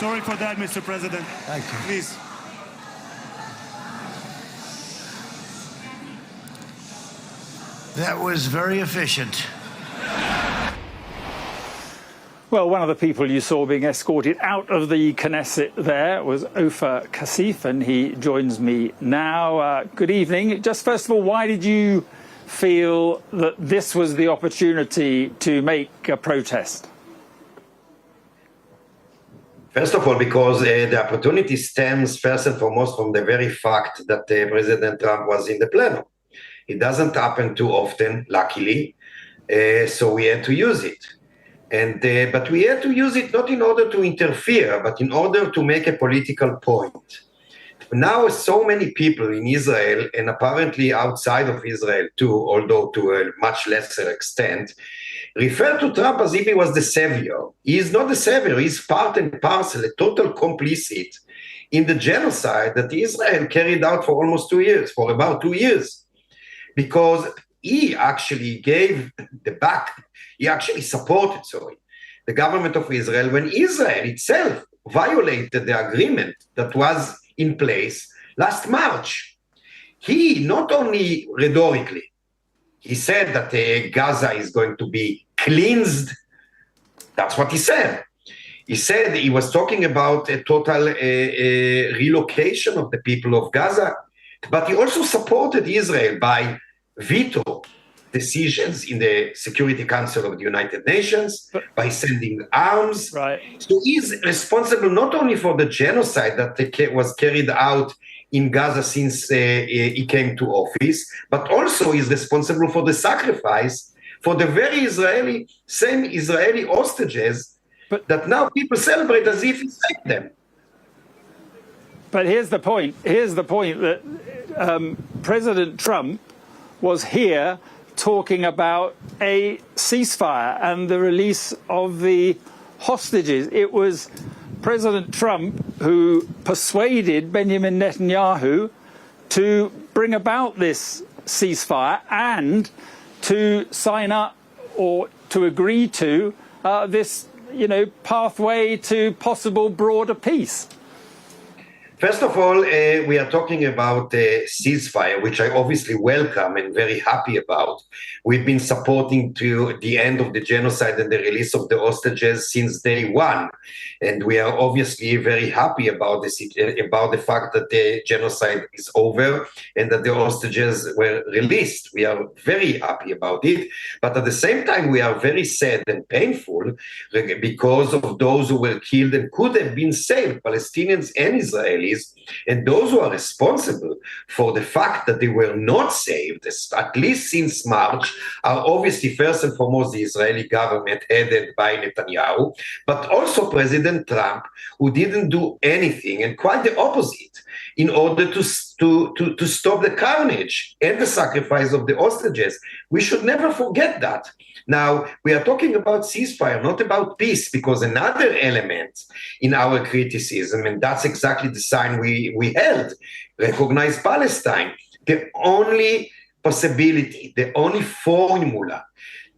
Sorry for that, Mr. President. Thank you. Please. That was very efficient. Well, one of the people you saw being escorted out of the Knesset there was Ofer Kasif, and he joins me now. Good evening. Just first of all, why did you feel that this was the opportunity to make a protest? First of all, because the opportunity stems first and foremost from the very fact that President Trump was in the plenum. It doesn't happen too often, luckily, so we had to use it. But we had to use it not in order to interfere, but in order to make a political point. Now, so many people in Israel, and apparently outside of Israel too, although to a much lesser extent, refer to Trump as if he was the savior. He is not the savior. He's part and parcel, a total complicit in the genocide that Israel carried out for almost 2 years, for about 2 years. Because he actually gave he actually supported, the government of Israel when Israel itself violated the agreement that was in place last March. He, not only rhetorically, he said that Gaza is going to be cleansed. That's what he said. He said he was talking about a total relocation of the people of Gaza, but he also supported Israel by veto decisions in the Security Council of the United Nations, by sending arms. Right. So he's responsible not only for the genocide that was carried out in Gaza since he came to office, but also is responsible for the sacrifice for the very same Israeli hostages that now people celebrate as if he saved them. But here's the point. Here's the point that President Trump was here talking about a ceasefire and the release of the hostages. It was President Trump who persuaded Benjamin Netanyahu to bring about this ceasefire and to sign up or to agree to this, pathway to possible broader peace. First of all, we are talking about the ceasefire, which I obviously welcome and very happy about. We've been supporting to the end of the genocide and the release of the hostages since day one. And we are obviously very happy about the fact that the genocide is over and that the hostages were released. We are very happy about it. But at the same time, we are very sad and painful because of those who were killed and could have been saved, Palestinians and Israelis. And those who are responsible for the fact that they were not saved, at least since March, are obviously first and foremost the Israeli government headed by Netanyahu, but also President Trump, who didn't do anything, and quite the opposite, in order to stop the carnage and the sacrifice of the hostages. We should never forget that. Now, we are talking about ceasefire, not about peace, because another element in our criticism, and that's exactly the sign we held, recognize Palestine. The only possibility, the only formula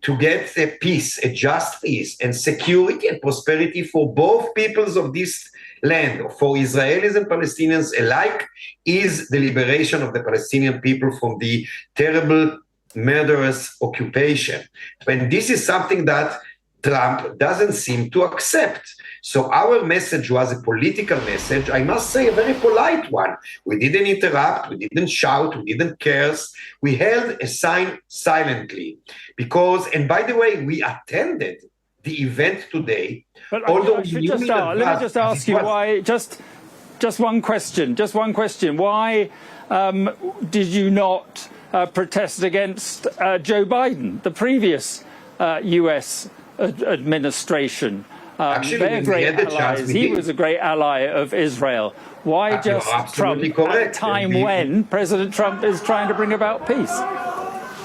to get a peace, a just peace, and security and prosperity for both peoples of this land, for Israelis and Palestinians alike, is the liberation of the Palestinian people from the terrible murderous occupation. And this is something that Trump doesn't seem to accept. So our message was a political message, I must say a very polite one. We didn't interrupt, we didn't shout, we didn't curse. We held a sign silently. Because, and by the way, we attended the event today. But let me just ask you why, just one question, Why did you not protest against Joe Biden, the previous US administration? Actually, they're great allies. He was a great ally of Israel. Why just Trump at a time when President Trump is trying to bring about peace?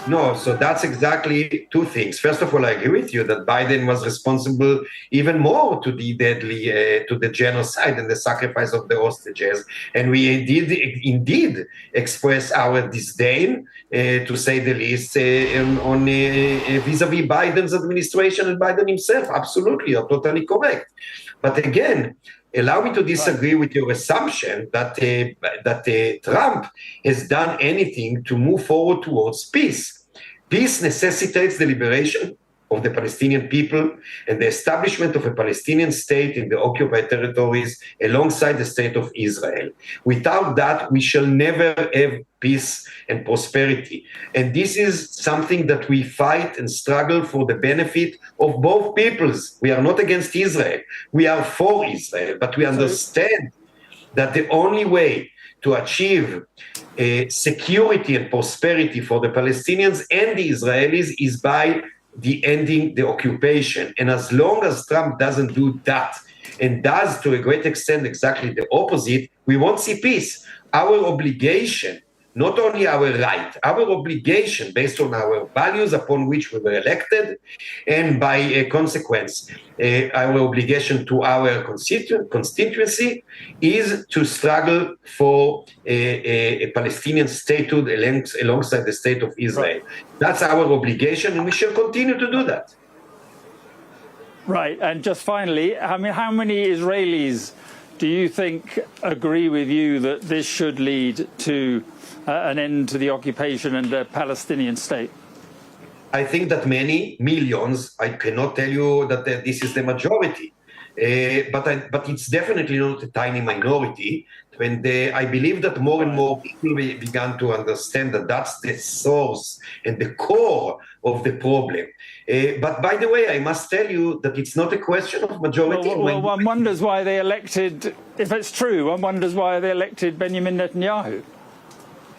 No, so that's exactly two things. First of all, I agree with you that Biden was responsible even more to the deadly, to the genocide and the sacrifice of the hostages. And we did indeed express our disdain, to say the least, on vis-a-vis Biden's administration and Biden himself. Absolutely, you're totally correct. But again, allow me to disagree with your assumption that Trump has done anything to move forward towards peace. Peace necessitates the liberation of the Palestinian people and the establishment of a Palestinian state in the occupied territories alongside the state of Israel. Without that, we shall never have peace and prosperity. And this is something that we fight and struggle for the benefit of both peoples. We are not against Israel. We are for Israel, but we understand that the only way to achieve security and prosperity for the Palestinians and the Israelis is by the ending the occupation. And as long as Trump doesn't do that and does to a great extent exactly the opposite, we won't see peace. Our obligation, not only our right, our obligation based on our values upon which we were elected, and by consequence, our obligation to our constituency is to struggle for a Palestinian statehood alongside the state of Israel. Right. That's our obligation, and we shall continue to do that. Right, and just finally, I mean, how many Israelis do you think agree with you that this should lead to an end to the occupation and a Palestinian state? I think that many, millions, I cannot tell you that this is the majority, but it's definitely not a tiny minority. And I believe that more and more people began to understand that that's the source and the core of the problem. But by the way, I must tell you that it's not a question of majority. Well, one wonders why they elected, if it's true, one wonders why they elected Benjamin Netanyahu.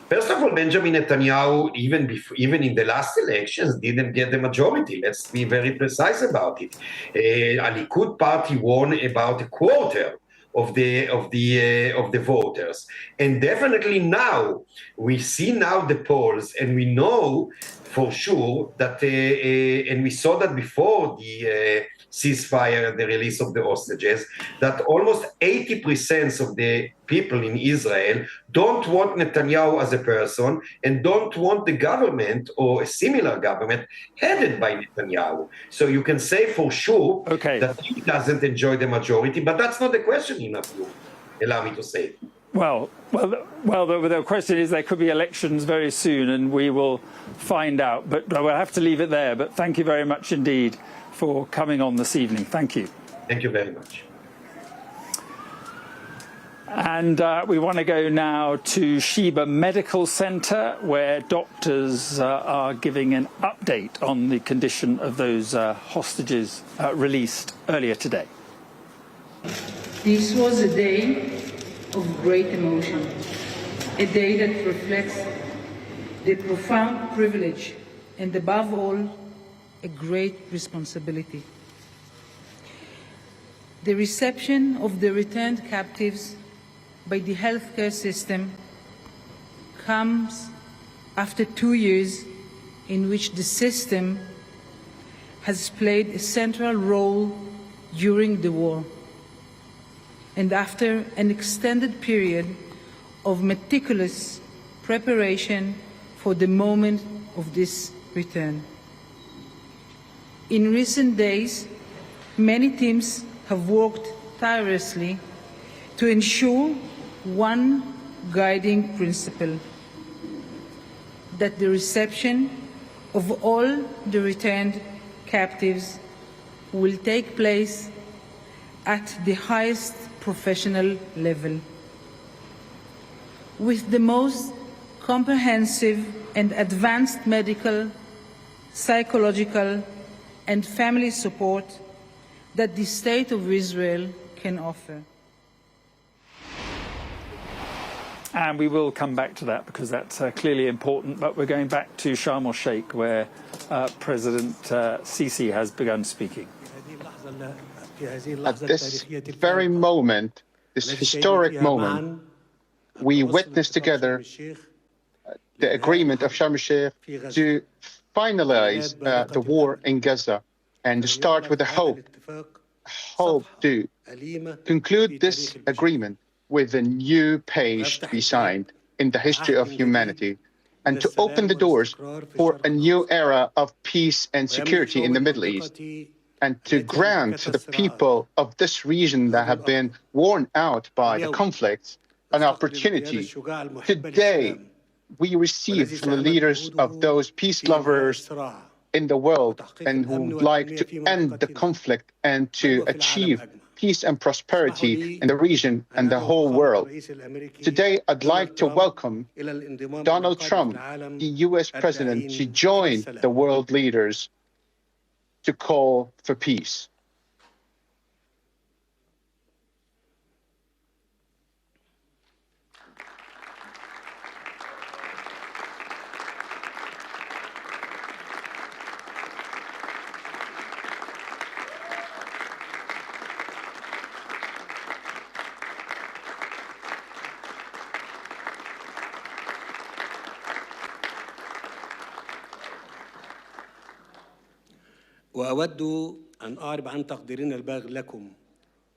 First of all, Benjamin Netanyahu, even in the last elections, didn't get the majority. Let's be very precise about it. A Likud party won about a quarter of the voters, and definitely now we see now the polls, and we know for sure that, and we saw that before the ceasefire and the release of the hostages, that almost 80% of the people in Israel don't want Netanyahu as a person and don't want the government or a similar government headed by Netanyahu. So you can say for sure that he doesn't enjoy the majority, but that's not the question in my view. Allow me to say. Well, the question is there could be elections very soon, and we will find out. But we'll have to leave it there. But thank you very much indeed for coming on this evening. Thank you. Thank you very much. And we want to go now to Sheba Medical Center, where doctors are giving an update on the condition of those hostages released earlier today. This was a day of great emotion, a day that reflects the profound privilege and, above all, a great responsibility. The reception of the returned captives by the healthcare system comes after 2 years in which the system has played a central role during the war, and after an extended period of meticulous preparation for the moment of this return. In recent days, many teams have worked tirelessly to ensure one guiding principle: that the reception of all the returned captives will take place at the highest professional level, with the most comprehensive and advanced medical, psychological, and family support that the State of Israel can offer. And we will come back to that because that's clearly important. But we're going back to Sharm el-Sheikh, where President Sisi has begun speaking. At this very moment, this historic moment, we witnessed together the agreement of Sharm el-Sheikh to finalize the war in Gaza and to start with the hope to conclude this agreement with a new page to be signed in the history of humanity and to open the doors for a new era of peace and security in the Middle East, and to grant to the people of this region that have been worn out by the conflicts an opportunity. Today, we receive from the leaders of those peace lovers in the world and who would like to end the conflict and to achieve peace and prosperity in the region and the whole world. Today, I'd like to welcome Donald Trump, the US President, to join the world leaders to call for peace.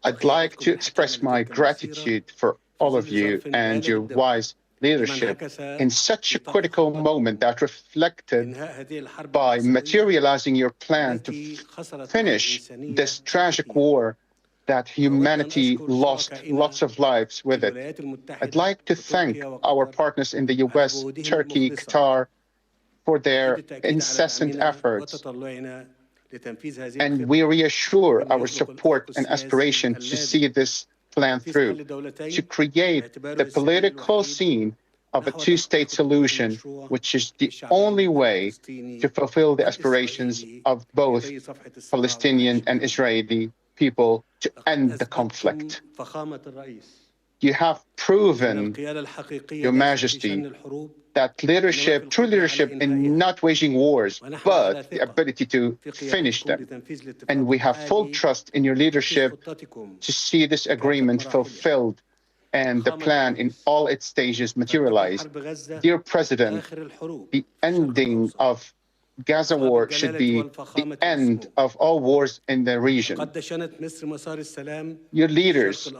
I'd like to express my gratitude for all of you and your wise leadership in such a critical moment that reflected by materializing your plan to finish this tragic war that humanity lost lots of lives with it. I'd like to thank our partners in the US, Turkey, Qatar for their incessant efforts. And we reassure our support and aspiration to see this plan through, to create the political scene of a two-state solution, which is the only way to fulfill the aspirations of both Palestinian and Israeli people to end the conflict. You have proven, Your Majesty, that leadership, true leadership in not waging wars, but the ability to finish them. And we have full trust in your leadership to see this agreement fulfilled and the plan in all its stages materialized. Dear President, the ending of Gaza war should be the end of all wars in the region. Your leaders,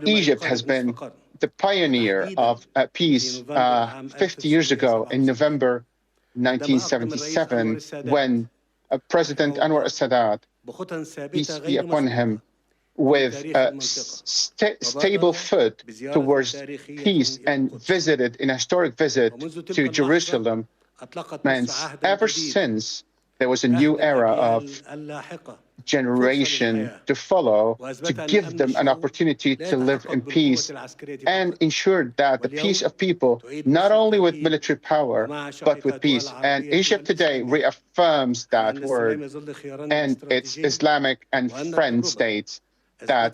Egypt has been the pioneer of peace 50 years ago in November 1977, when President Anwar al-Sadat, peace be upon him, with a stable foot towards peace and visited an historic visit to Jerusalem. And ever since, there was a new era of generation to follow, to give them an opportunity to live in peace and ensure that the peace of people, not only with military power, but with peace. And Egypt today reaffirms that word and its Islamic and friend states that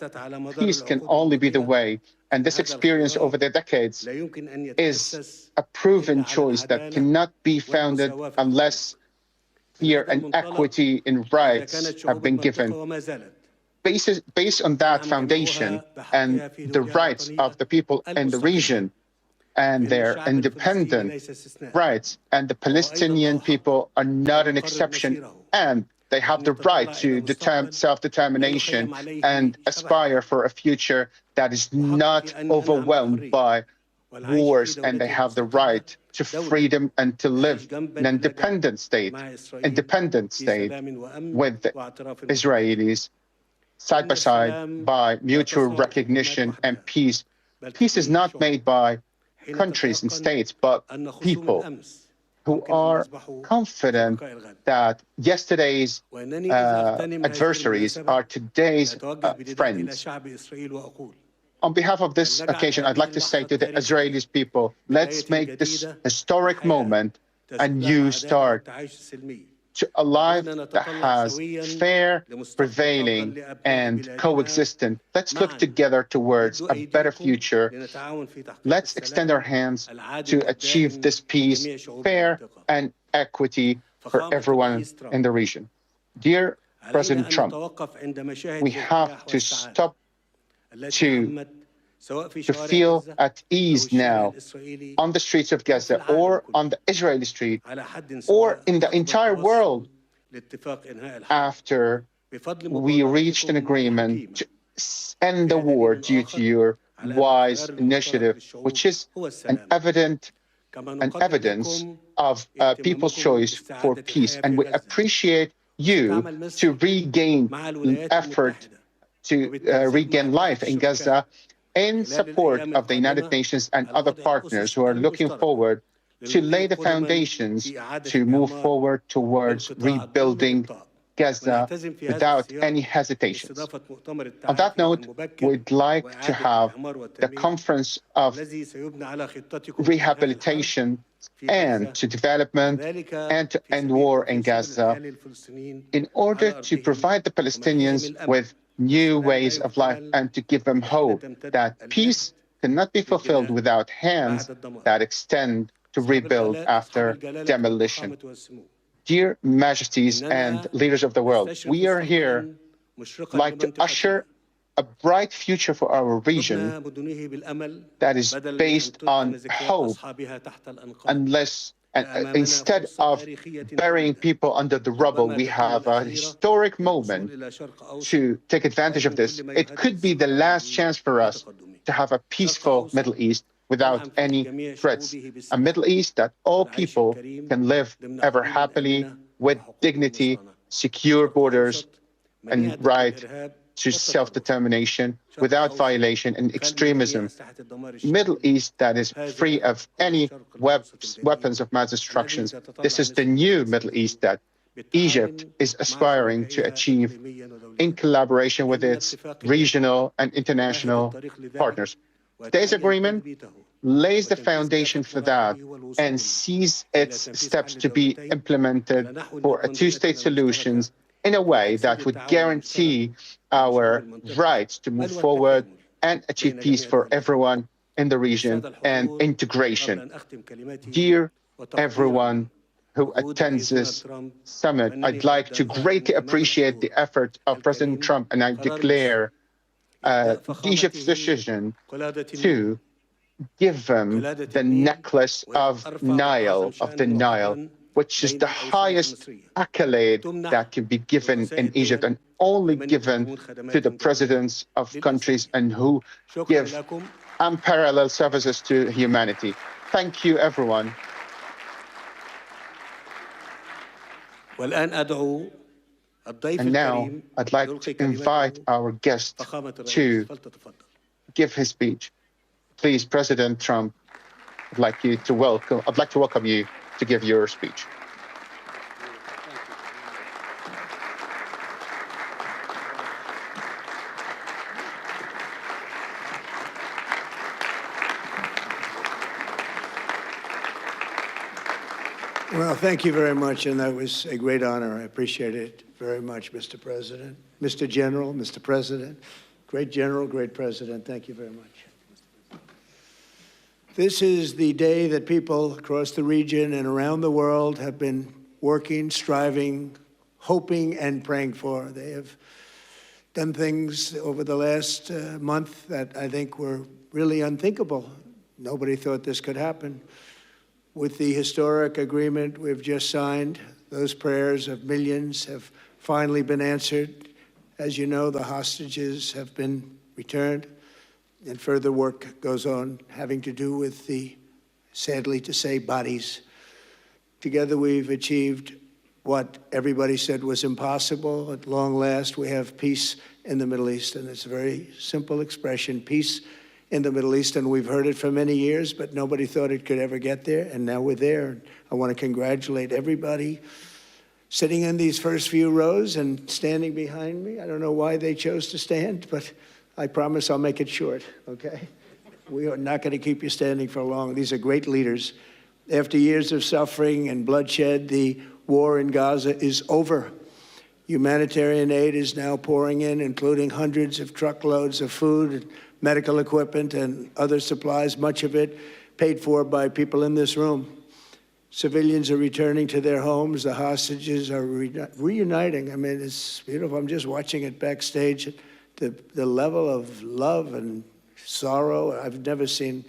peace can only be the way. And this experience over the decades is a proven choice that cannot be founded unless fear and equity in rights have been given. Based on that foundation and the rights of the people in the region and their independent rights, and the Palestinian people are not an exception, and they have the right to self-determination and aspire for a future that is not overwhelmed by wars, and they have the right to freedom and to live in an independent state with the Israelis, side by side, by mutual recognition and peace. Peace is not made by countries and states, but people who are confident that yesterday's adversaries are today's friends. On behalf of this occasion, I'd like to say to the Israeli people, let's make this historic moment a new start to a life that has fair, prevailing, and coexistent. Let's look together towards a better future. Let's extend our hands to achieve this peace, fair, and equity for everyone in the region. Dear President Trump, we have to stop to feel at ease now on the streets of Gaza or on the Israeli street or in the entire world after we reached an agreement to end the war due to your wise initiative, which is an evidence of people's choice for peace. And we appreciate you to regain effort to regain life in Gaza in support of the United Nations and other partners who are looking forward to lay the foundations to move forward towards rebuilding Gaza without any hesitations. On that note, we'd like to have the conference of rehabilitation and to development and to end war in Gaza in order to provide the Palestinians with new ways of life and to give them hope that peace cannot be fulfilled without hands that extend to rebuild after demolition. Dear Majesties and leaders of the world, we are here like to usher a bright future for our region that is based on hope, instead of burying people under the rubble. We have a historic moment to take advantage of this. It could be the last chance for us to have a peaceful Middle East without any threats. A Middle East that all people can live ever happily with dignity, secure borders, and right to self-determination without violation and extremism. Middle East that is free of any weapons of mass destruction. This is the new Middle East that Egypt is aspiring to achieve in collaboration with its regional and international partners. Today's agreement lays the foundation for that and sees its steps to be implemented for a two-state solution in a way that would guarantee our rights to move forward and achieve peace for everyone in the region and integration. Dear everyone who attends this summit, I'd like to greatly appreciate the effort of President Trump, and I declare Egypt's decision to give them the necklace of the Nile, which is the highest accolade that can be given in Egypt and only given to the presidents of countries and who give unparalleled services to humanity. Thank you, everyone. And now I'd like to invite our guest to give his speech. Please, President Trump, I'd like to welcome you to give your speech. Well, thank you very much, and that was a great honor. I appreciate it very much, Mr. President. Mr. General, Mr. President, great General, great President, thank you very much. This is the day that people across the region and around the world have been working, striving, hoping, and praying for. They have done things over the last month that I think were really unthinkable. Nobody thought this could happen. With the historic agreement we've just signed, those prayers of millions have finally been answered. As you know, the hostages have been returned. And further work goes on having to do with the, sadly to say, bodies. Together we've achieved what everybody said was impossible. At long last, we have peace in the Middle East, and it's a very simple expression. Peace in the Middle East, and we've heard it for many years, but nobody thought it could ever get there, and now we're there. I want to congratulate everybody sitting in these first few rows and standing behind me. I don't know why they chose to stand, but I promise I'll make it short, okay? We are not going to keep you standing for long. These are great leaders. After years of suffering and bloodshed, the war in Gaza is over. Humanitarian aid is now pouring in, including hundreds of truckloads of food, medical equipment, and other supplies, much of it paid for by people in this room. Civilians are returning to their homes. The hostages are reuniting. I mean, it's beautiful. I'm just watching it backstage. The level of love and sorrow, I've never seen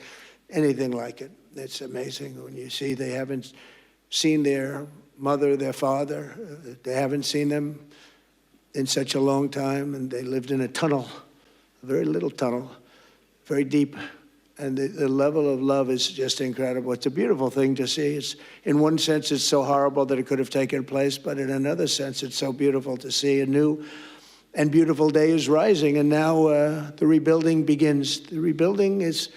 anything like it. It's amazing when you see they haven't seen their mother, their father. They haven't seen them in such a long time, and they lived in a tunnel, a very little tunnel, very deep. And the level of love is just incredible. It's a beautiful thing to see. It's, in one sense, it's so horrible that it could have taken place, but in another sense, it's so beautiful to see a new and beautiful day is rising, and now the rebuilding begins. The rebuilding is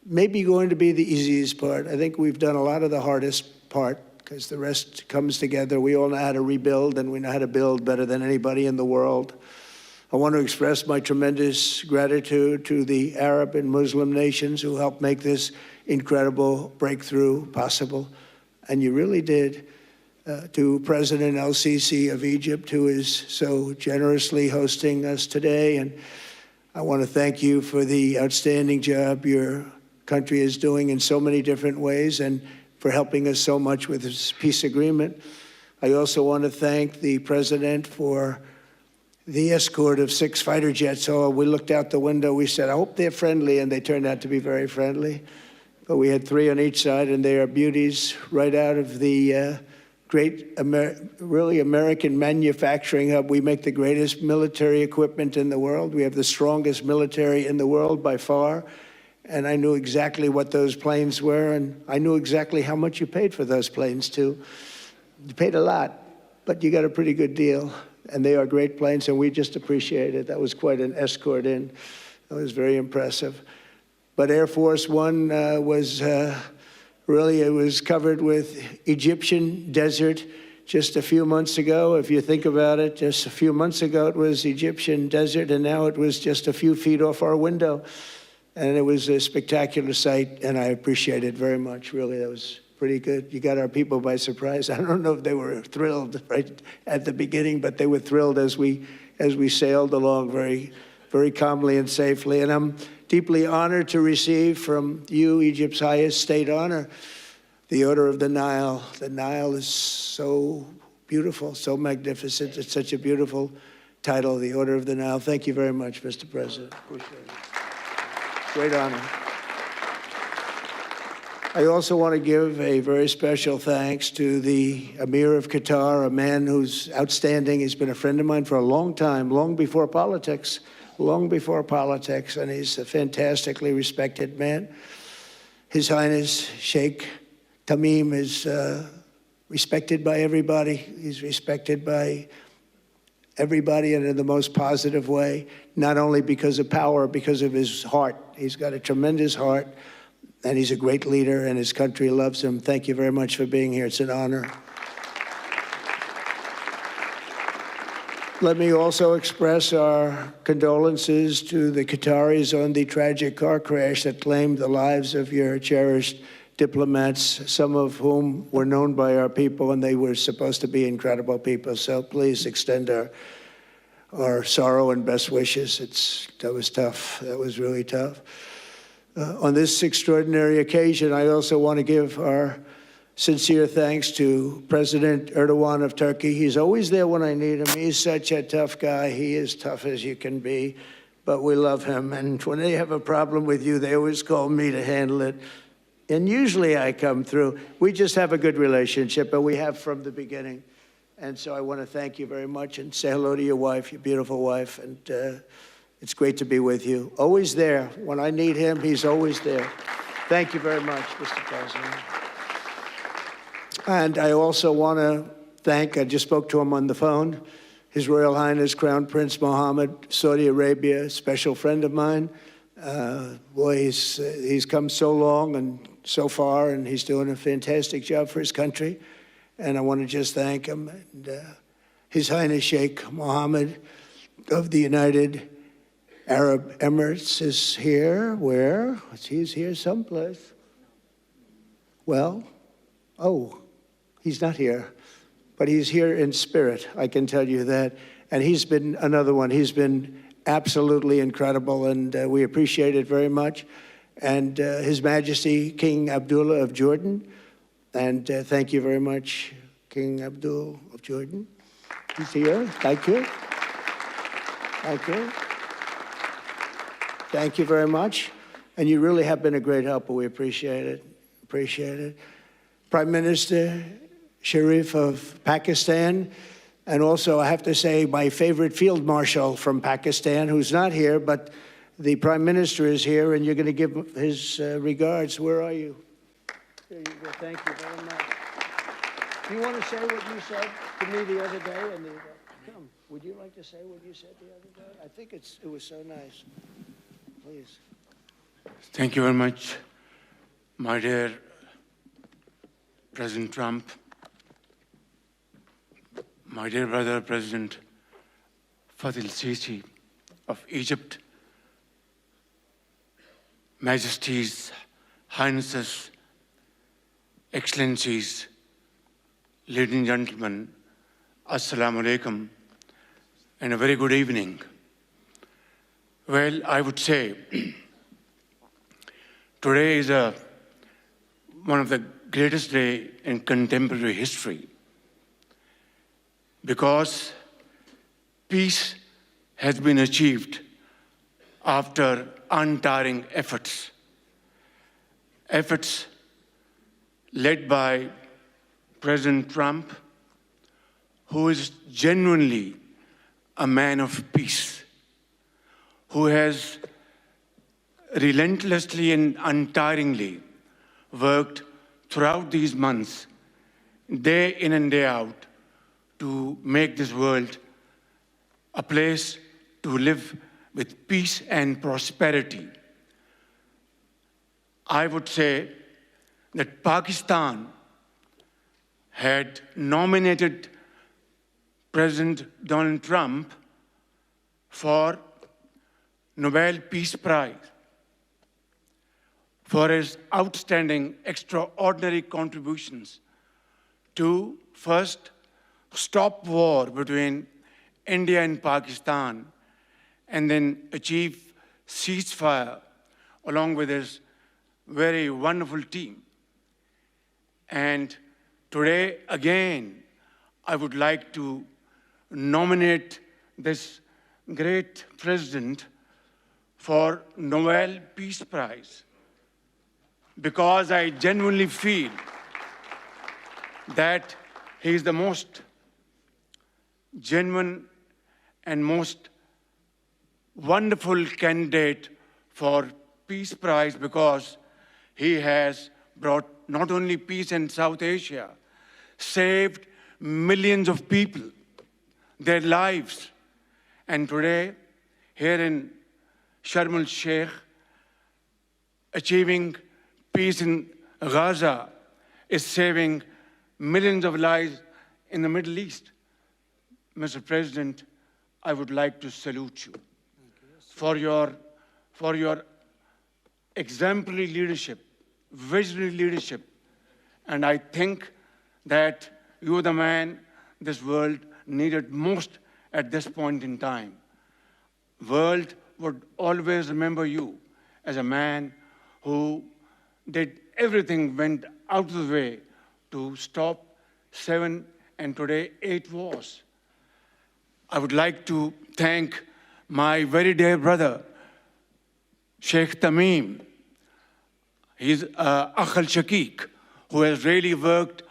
maybe going to be the easiest part. I think we've done a lot of the hardest part, because the rest comes together. We all know how to rebuild, and we know how to build better than anybody in the world. I want to express my tremendous gratitude to the Arab and Muslim nations who helped make this incredible breakthrough possible. And you really did. To President Sisi of Egypt, who is so generously hosting us today. And I want to thank you for the outstanding job your country is doing in so many different ways, and for helping us so much with this peace agreement. I also want to thank the President for the escort of 6 fighter jets. Oh, we looked out the window, we said, I hope they're friendly, and they turned out to be very friendly. But we had 3 on each side, and they are beauties right out of the great, really American manufacturing hub. We make the greatest military equipment in the world. We have the strongest military in the world by far. And I knew exactly what those planes were, and I knew exactly how much you paid for those planes, too. You paid a lot, but you got a pretty good deal. And they are great planes, and we just appreciate it. That was quite an escort in. That was very impressive. But Air Force One was really, it was covered with Egyptian desert just a few months ago. If you think about it, just a few months ago it was Egyptian desert, and now it was just a few feet off our window. And it was a spectacular sight, and I appreciate it very much. Really, that was pretty good. You got our people by surprise. I don't know if they were thrilled right at the beginning, but they were thrilled as we sailed along very, very calmly and safely. And I'm deeply honored to receive from you, Egypt's highest state honor, the Order of the Nile. The Nile is so beautiful, so magnificent. It's such a beautiful title, the Order of the Nile. Thank you very much, Mr. President. Appreciate it. Great honor. I also want to give a very special thanks to the Emir of Qatar, a man who's outstanding. He's been a friend of mine for a long time, long before politics, and he's a fantastically respected man. His Highness Sheikh Tamim is respected by everybody. He's respected by everybody, and in the most positive way, not only because of power, because of his heart. He's got a tremendous heart, and he's a great leader, and his country loves him. Thank you very much for being here. It's an honor. Let me also express our condolences to the Qataris on the tragic car crash that claimed the lives of your cherished diplomats, some of whom were known by our people, and they were supposed to be incredible people. So please extend our sorrow and best wishes. That was tough. That was really tough. On this extraordinary occasion, I also want to give our sincere thanks to President Erdogan of Turkey. He's always there when I need him. He's such a tough guy. He is tough as you can be, but we love him. And when they have a problem with you, they always call me to handle it. And usually I come through. We just have a good relationship, but we have from the beginning. And so I want to thank you very much and say hello to your wife, your beautiful wife. And it's great to be with you. Always there. When I need him, he's always there. Thank you very much, Mr. President. And I also want to thank, I just spoke to him on the phone, His Royal Highness Crown Prince Mohammed, Saudi Arabia, a special friend of mine. Boy, he's come so long and so far, and he's doing a fantastic job for his country. And I want to just thank him. And, His Highness Sheikh Mohammed of the United Arab Emirates is here. Where? He's here someplace. Well, oh, he's not here, but he's here in spirit, I can tell you that. And he's been another one. He's been absolutely incredible, and we appreciate it very much. And His Majesty King Abdullah of Jordan, and thank you very much, King Abdul of Jordan. He's here. Thank you. Thank you. Thank you very much. And you really have been a great helper. We appreciate it. Appreciate it. Prime Minister Sharif of Pakistan, and also I have to say my favorite field marshal from Pakistan, who's not here, but the Prime Minister is here, and you're going to give his regards. Where are you? There you go. Thank you very much. Do you want to say what you said to me the other day? Come, would you like to say what you said the other day? I think it was so nice. Please. Thank you very much, my dear President Trump, my dear brother President Sisi of Egypt, Majesties, Highnesses, Excellencies, ladies and gentlemen, Assalamu alaikum, and a very good evening. Well, I would say today is one of the greatest days in contemporary history, because peace has been achieved after untiring efforts led by President Trump, who is genuinely a man of peace, who has relentlessly and untiringly worked throughout these months, day in and day out, to make this world a place to live with peace and prosperity. I would say that Pakistan had nominated President Donald Trump for Nobel Peace Prize for his outstanding, extraordinary contributions to first stop war between India and Pakistan, and then achieve ceasefire along with his very wonderful team. And today, again, I would like to nominate this great president for Nobel Peace Prize, because I genuinely feel that he is the most genuine and most wonderful candidate for Peace Prize, because he has brought not only peace in South Asia, saved millions of people, their lives. And today, here in Sharm el-Sheikh, achieving peace in Gaza is saving millions of lives in the Middle East. Mr. President, I would like to salute you for your exemplary leadership, visionary leadership. And I think that you are the man this world needed most at this point in time. World would always remember you as a man who did everything, went out of the way to stop 7 and today 8 wars. I would like to thank my very dear brother, Sheikh Tamim. He's Akh al-Shaqiq, who has really worked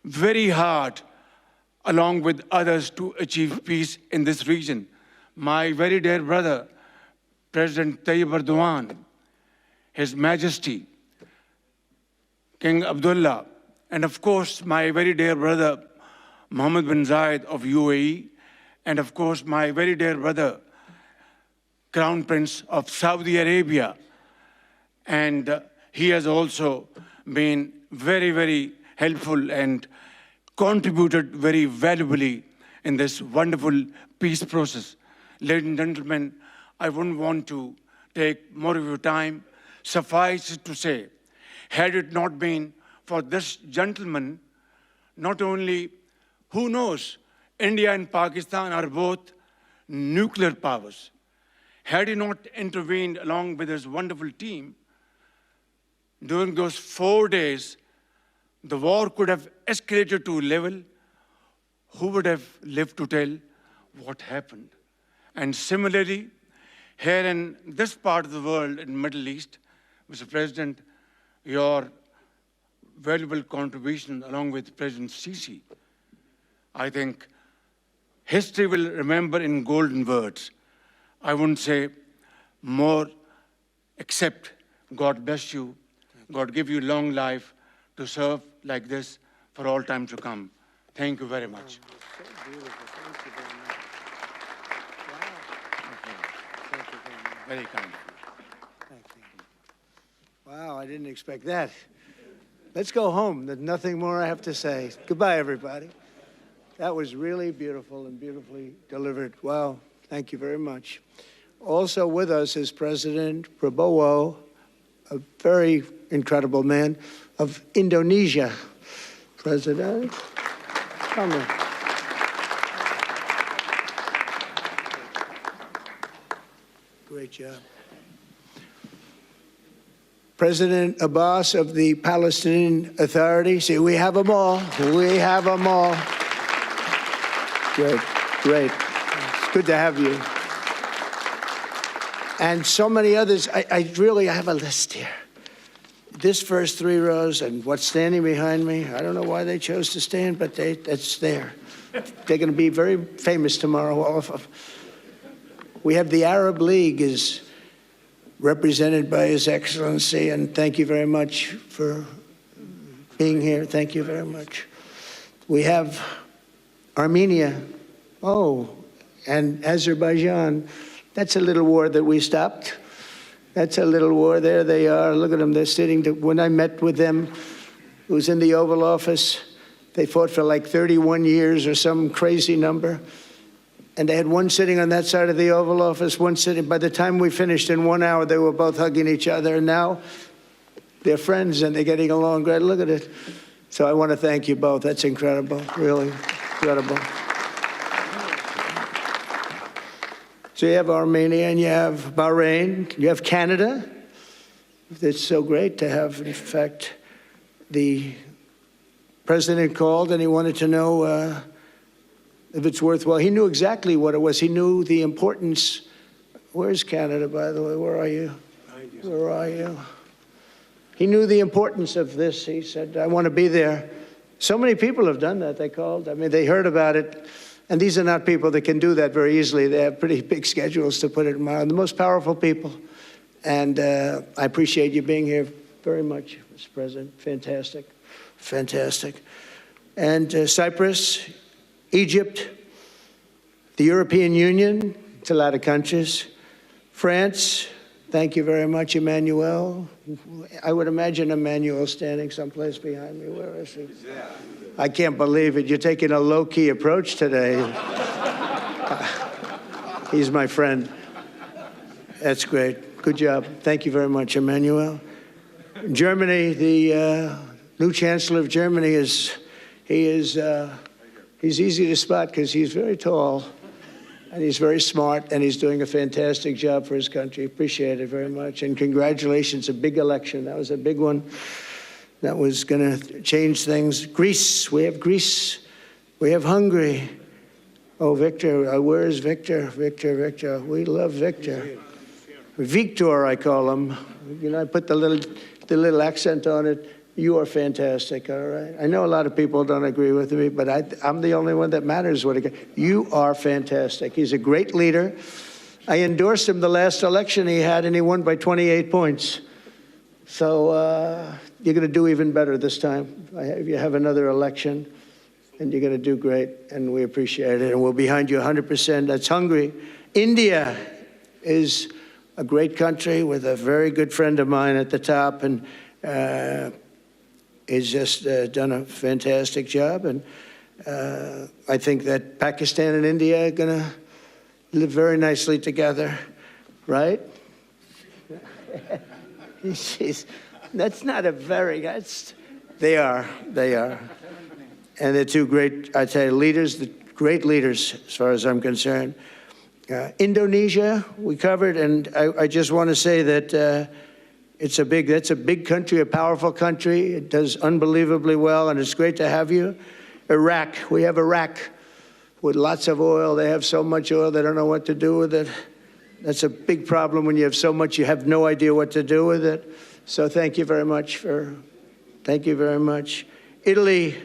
very hard along with others to achieve peace in this region. My very dear brother, President Tayyip Erdogan, His Majesty, King Abdullah, and of course, my very dear brother, Mohammed bin Zayed of UAE, and of course, my very dear brother, Crown Prince of Saudi Arabia. And he has also been very, very helpful and contributed very valuably in this wonderful peace process. Ladies and gentlemen, I wouldn't want to take more of your time. Suffice it to say, had it not been for this gentleman, not only, who knows, India and Pakistan are both nuclear powers. Had he not intervened along with his wonderful team, during those 4 days, the war could have escalated to a level. Who would have lived to tell what happened? And similarly, here in this part of the world, in the Middle East, Mr. President, your valuable contribution along with President Sisi, I think history will remember in golden words. I wouldn't say more, except God bless you, God give you long life to serve like this for all time to come. Thank you very much. Very kind. Wow, I didn't expect that. Let's go home. There's nothing more I have to say. Goodbye, everybody. That was really beautiful and beautifully delivered. Wow, thank you very much. Also with us is President Prabowo, a very incredible man of Indonesia. President, come in. Great job. President Abbas of the Palestinian Authority. See, we have them all. We have them all. Great, great. It's good to have you. And so many others. I really have a list here. This first 3 rows and what's standing behind me, I don't know why they chose to stand, but that's there. They're going to be very famous tomorrow, all of them. We have the Arab League is represented by His Excellency, and thank you very much for being here. Thank you very much. We have Armenia, and Azerbaijan. That's a little war that we stopped. That's a little war. There they are. Look at them. They're sitting. When I met with them, it was in the Oval Office. They fought for like 31 years or some crazy number. And they had one sitting on that side of the Oval Office, one sitting. By the time we finished in 1 hour, they were both hugging each other. And now they're friends and they're getting along great. Look at it. So I want to thank you both. That's incredible. Really incredible. So you have Armenia and you have Bahrain, you have Canada. It's so great to have, in fact, the president called and he wanted to know if it's worthwhile. He knew exactly what it was. He knew the importance. Where's Canada, by the way? Where are you? Where are you? He knew the importance of this. He said, I want to be there. So many people have done that. They called. I mean, they heard about it. And these are not people that can do that very easily. They have pretty big schedules, to put it mildly. The most powerful people. And I appreciate you being here very much, Mr. President. Fantastic. Fantastic. And Cyprus, Egypt, the European Union, it's a lot of countries. France, thank you very much, Emmanuel. I would imagine Emmanuel standing someplace behind me. Where is he? I can't believe it. You're taking a low-key approach today. He's my friend. That's great. Good job. Thank you very much, Emmanuel. Germany, the new Chancellor of Germany he's easy to spot because he's very tall and he's very smart and he's doing a fantastic job for his country. Appreciate it very much. And congratulations, a big election. That was a big one. That was going to change things. Greece, we have Greece. We have Hungary. Oh, Victor, where is Victor? Victor. We love Victor. Victor, I call him. You know, I put the little accent on it. You are fantastic, all right? I know a lot of people don't agree with me, but I'm the only one that matters. You are fantastic. He's a great leader. I endorsed him the last election he had, and he won by 28 points. So you're going to do even better this time. You have another election, and you're going to do great, and we appreciate it. And we're behind you 100%. That's Hungary. India. is a great country with a very good friend of mine at the top, and he's just done a fantastic job. And I think that Pakistan and India are going to live very nicely together, right? That's not a very, they are. And they're two great, I tell you, leaders, great leaders as far as I'm concerned. Indonesia, we covered, and I just want to say that that's a big country, a powerful country. It does unbelievably well, and it's great to have you. Iraq, we have Iraq with lots of oil. They have so much oil, they don't know what to do with it. That's a big problem when you have so much, you have no idea what to do with it. So thank you very much thank you very much. Italy,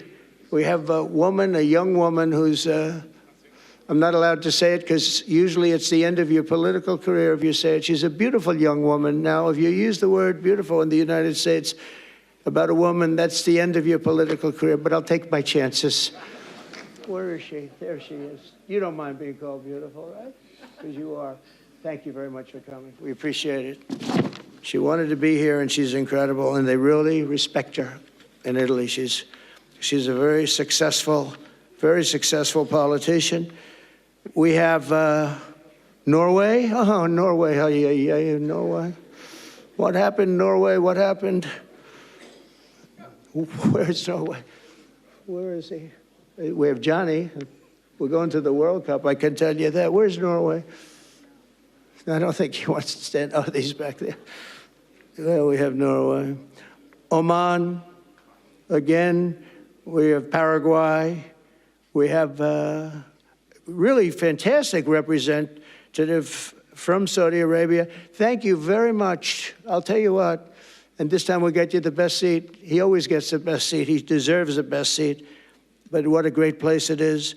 we have a woman, a young woman who's, I'm not allowed to say it because usually it's the end of your political career if you say it. She's a beautiful young woman. Now, if you use the word beautiful in the United States about a woman, that's the end of your political career, but I'll take my chances. Where is she? There she is. You don't mind being called beautiful, right? Because you are. Thank you very much for coming. We appreciate it. She wanted to be here, and she's incredible, and they really respect her in Italy. She's a very successful politician. We have Norway. Oh, Norway. Norway. What happened, Norway? What happened? Where's Norway? Where is he? We have Johnny. We're going to the World Cup, I can tell you that. Where's Norway? I don't think he wants to stand. Oh, he's back there. Well, we have Norway. Oman, again. We have Paraguay. We have really fantastic representative from Saudi Arabia. Thank you very much. I'll tell you what, and this time we'll get you the best seat. He always gets the best seat. He deserves the best seat. But what a great place it is.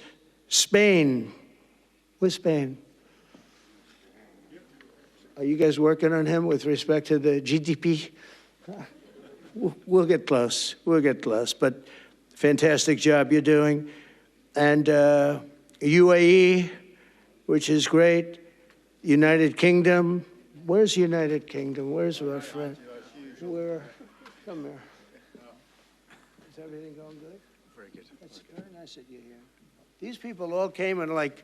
Spain. Where's Spain? Are you guys working on him with respect to the GDP? We'll get close. We'll get close. But fantastic job you're doing. And UAE, which is great. United Kingdom. Where's United Kingdom? Where's our friend? Where? Come here. Is everything going good? Very good. That's very nice that you're here. These people all came in like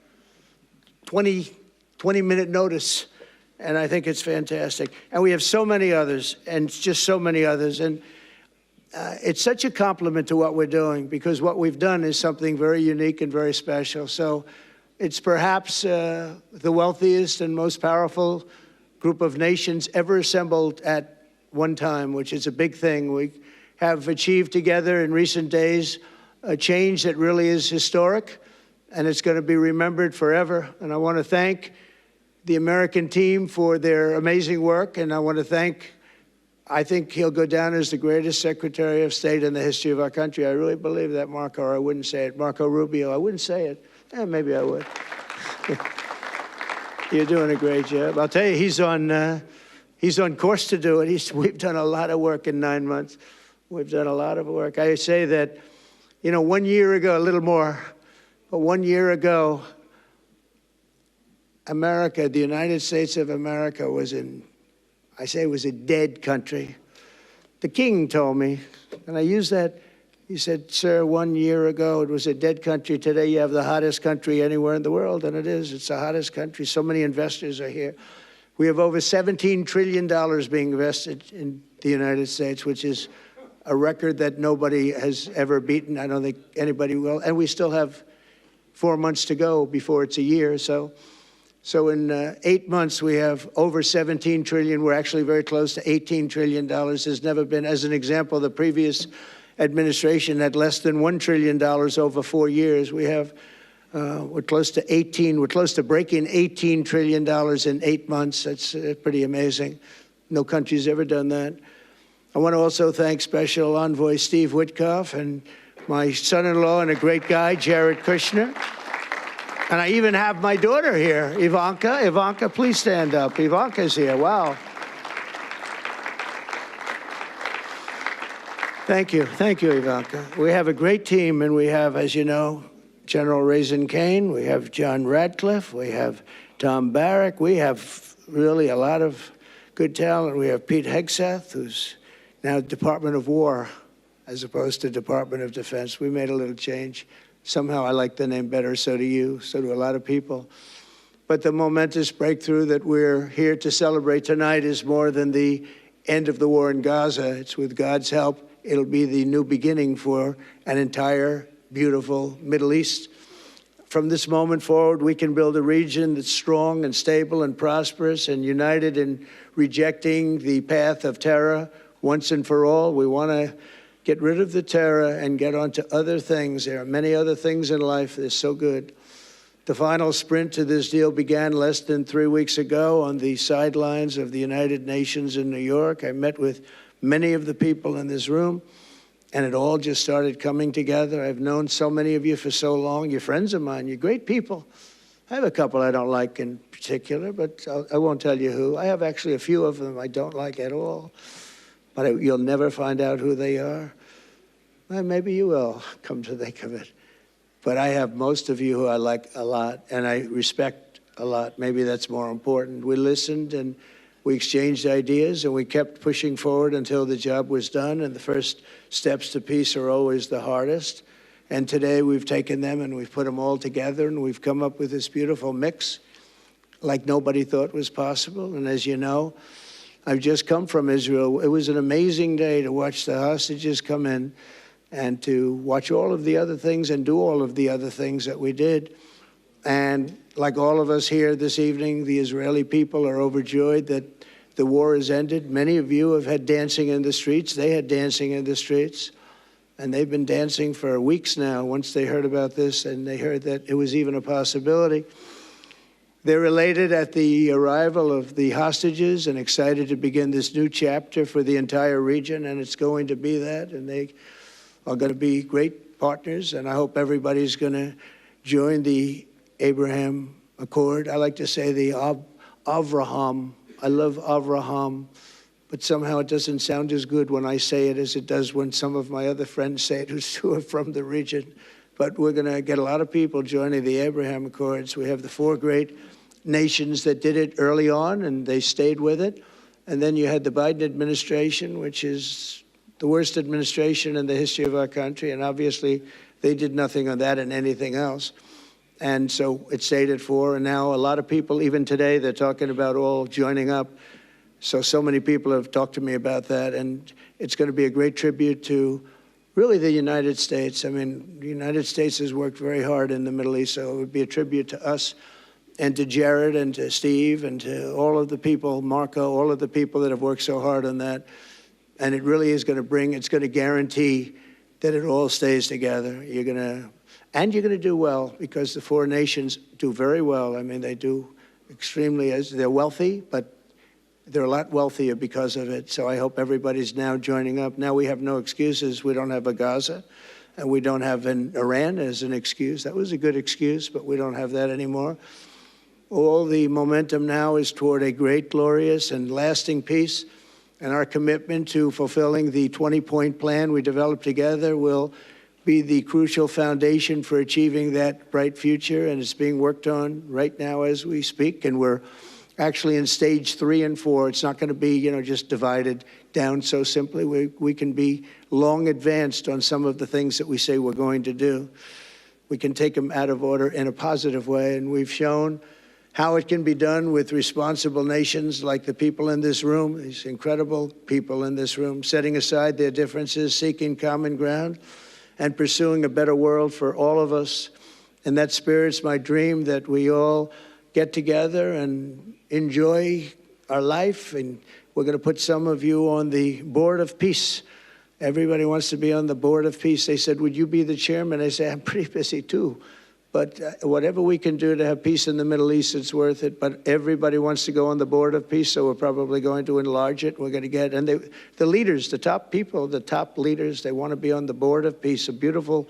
20-minute notice. And I think it's fantastic. And we have so many others, and just so many others. And it's such a compliment to what we're doing, because what we've done is something very unique and very special. So it's perhaps the wealthiest and most powerful group of nations ever assembled at one time, which is a big thing. We have achieved together in recent days a change that really is historic, and it's going to be remembered forever. And I want to thank the American team for their amazing work, and I want to thank, I think he'll go down as the greatest Secretary of State in the history of our country. I really believe that, Marco, or I wouldn't say it. Marco Rubio, I wouldn't say it. Maybe I would. You're doing a great job. I'll tell you, he's on course to do it. We've done a lot of work in 9 months. We've done a lot of work. I say that, 1 year ago, a little more, but 1 year ago, America, the United States of America was was a dead country. The king told me, and I use that, he said, sir, 1 year ago it was a dead country. Today you have the hottest country anywhere in the world, and it is. It's the hottest country. So many investors are here. We have over $17 trillion being invested in the United States, which is a record that nobody has ever beaten. I don't think anybody will. And we still have 4 months to go before it's a year. So in 8 months, we have over 17 trillion. We're actually very close to $18 trillion. There's never been, as an example, the previous administration had less than $1 trillion over 4 years. We have, we're close to breaking $18 trillion in 8 months. That's pretty amazing. No country's ever done that. I want to also thank Special Envoy Steve Witkoff and my son-in-law and a great guy, Jared Kushner. And I even have my daughter here, Ivanka. Ivanka, please stand up. Ivanka's here. Wow. Thank you. Thank you, Ivanka. We have a great team, and we have, as you know, General Raisin Kane. We have John Radcliffe. We have Tom Barrack. We have really a lot of good talent. We have Pete Hegseth, who's now Department of War as opposed to Department of Defense. We made a little change. Somehow I like the name better, so do you, so do a lot of people. But the momentous breakthrough that we're here to celebrate tonight is more than the end of the war in Gaza. It's with God's help, it'll be the new beginning for an entire beautiful Middle East. From this moment forward, we can build a region that's strong and stable and prosperous and united in rejecting the path of terror once and for all. We want to get rid of the terror and get on to other things. There are many other things in life that are so good. The final sprint to this deal began less than 3 weeks ago on the sidelines of the United Nations in New York. I met with many of the people in this room, and it all just started coming together. I've known so many of you for so long. You're friends of mine. You're great people. I have a couple I don't like in particular, but I won't tell you who. I have actually a few of them I don't like at all, but you'll never find out who they are. Well, maybe you will, come to think of it. But I have most of you who I like a lot, and I respect a lot. Maybe that's more important. We listened, and we exchanged ideas, and we kept pushing forward until the job was done, and the first steps to peace are always the hardest. And today we've taken them and we've put them all together, and we've come up with this beautiful mix like nobody thought was possible. And as you know, I've just come from Israel. It was an amazing day to watch the hostages come in and to watch all of the other things and do all of the other things that we did. And like all of us here this evening, the Israeli people are overjoyed that the war has ended. Many of you have had dancing in the streets. They had dancing in the streets. And they've been dancing for weeks now once they heard about this and they heard that it was even a possibility. They're elated at the arrival of the hostages and excited to begin this new chapter for the entire region, and it's going to be that, and they are going to be great partners, and I hope everybody's going to join the Abraham Accord. I like to say the Avraham. I love Avraham, but somehow it doesn't sound as good when I say it as it does when some of my other friends say it who are from the region. But we're going to get a lot of people joining the Abraham Accords. We have the 4 great nations that did it early on, and they stayed with it. And then you had the Biden administration, which is the worst administration in the history of our country, and obviously they did nothing on that and anything else. And so it stayed at 4, and now a lot of people, even today, they're talking about all joining up. So many people have talked to me about that, and it's going to be a great tribute to really the United States. I mean, the United States has worked very hard in the Middle East, so it would be a tribute to us and to Jared and to Steve and to all of the people, Marco, all of the people that have worked so hard on that. And it really is going to bring, it's going to guarantee that it all stays together. You're going to do well, because the 4 nations do very well. I mean, they do extremely, they're wealthy, but they're a lot wealthier because of it. So I hope everybody's now joining up. Now we have no excuses. We don't have a Gaza, and we don't have an Iran as an excuse. That was a good excuse, but we don't have that anymore. All the momentum now is toward a great, glorious, and lasting peace. And our commitment to fulfilling the 20-point plan we developed together will be the crucial foundation for achieving that bright future. And it's being worked on right now as we speak. And we're actually in stage 3 and 4. It's not going to be, just divided down so simply. We can be long advanced on some of the things that we say we're going to do. We can take them out of order in a positive way. And we've shown how it can be done with responsible nations like the people in this room, these incredible people in this room, setting aside their differences, seeking common ground, and pursuing a better world for all of us. In that spirit, it's my dream that we all get together and enjoy our life. And we're going to put some of you on the Board of Peace. Everybody wants to be on the Board of Peace. They said, would you be the chairman? I say, I'm pretty busy too. But whatever we can do to have peace in the Middle East, it's worth it. But everybody wants to go on the Board of Peace, so we're probably going to enlarge it. We're going to get, and the leaders, the top people, the top leaders, they want to be on the Board of Peace. A beautiful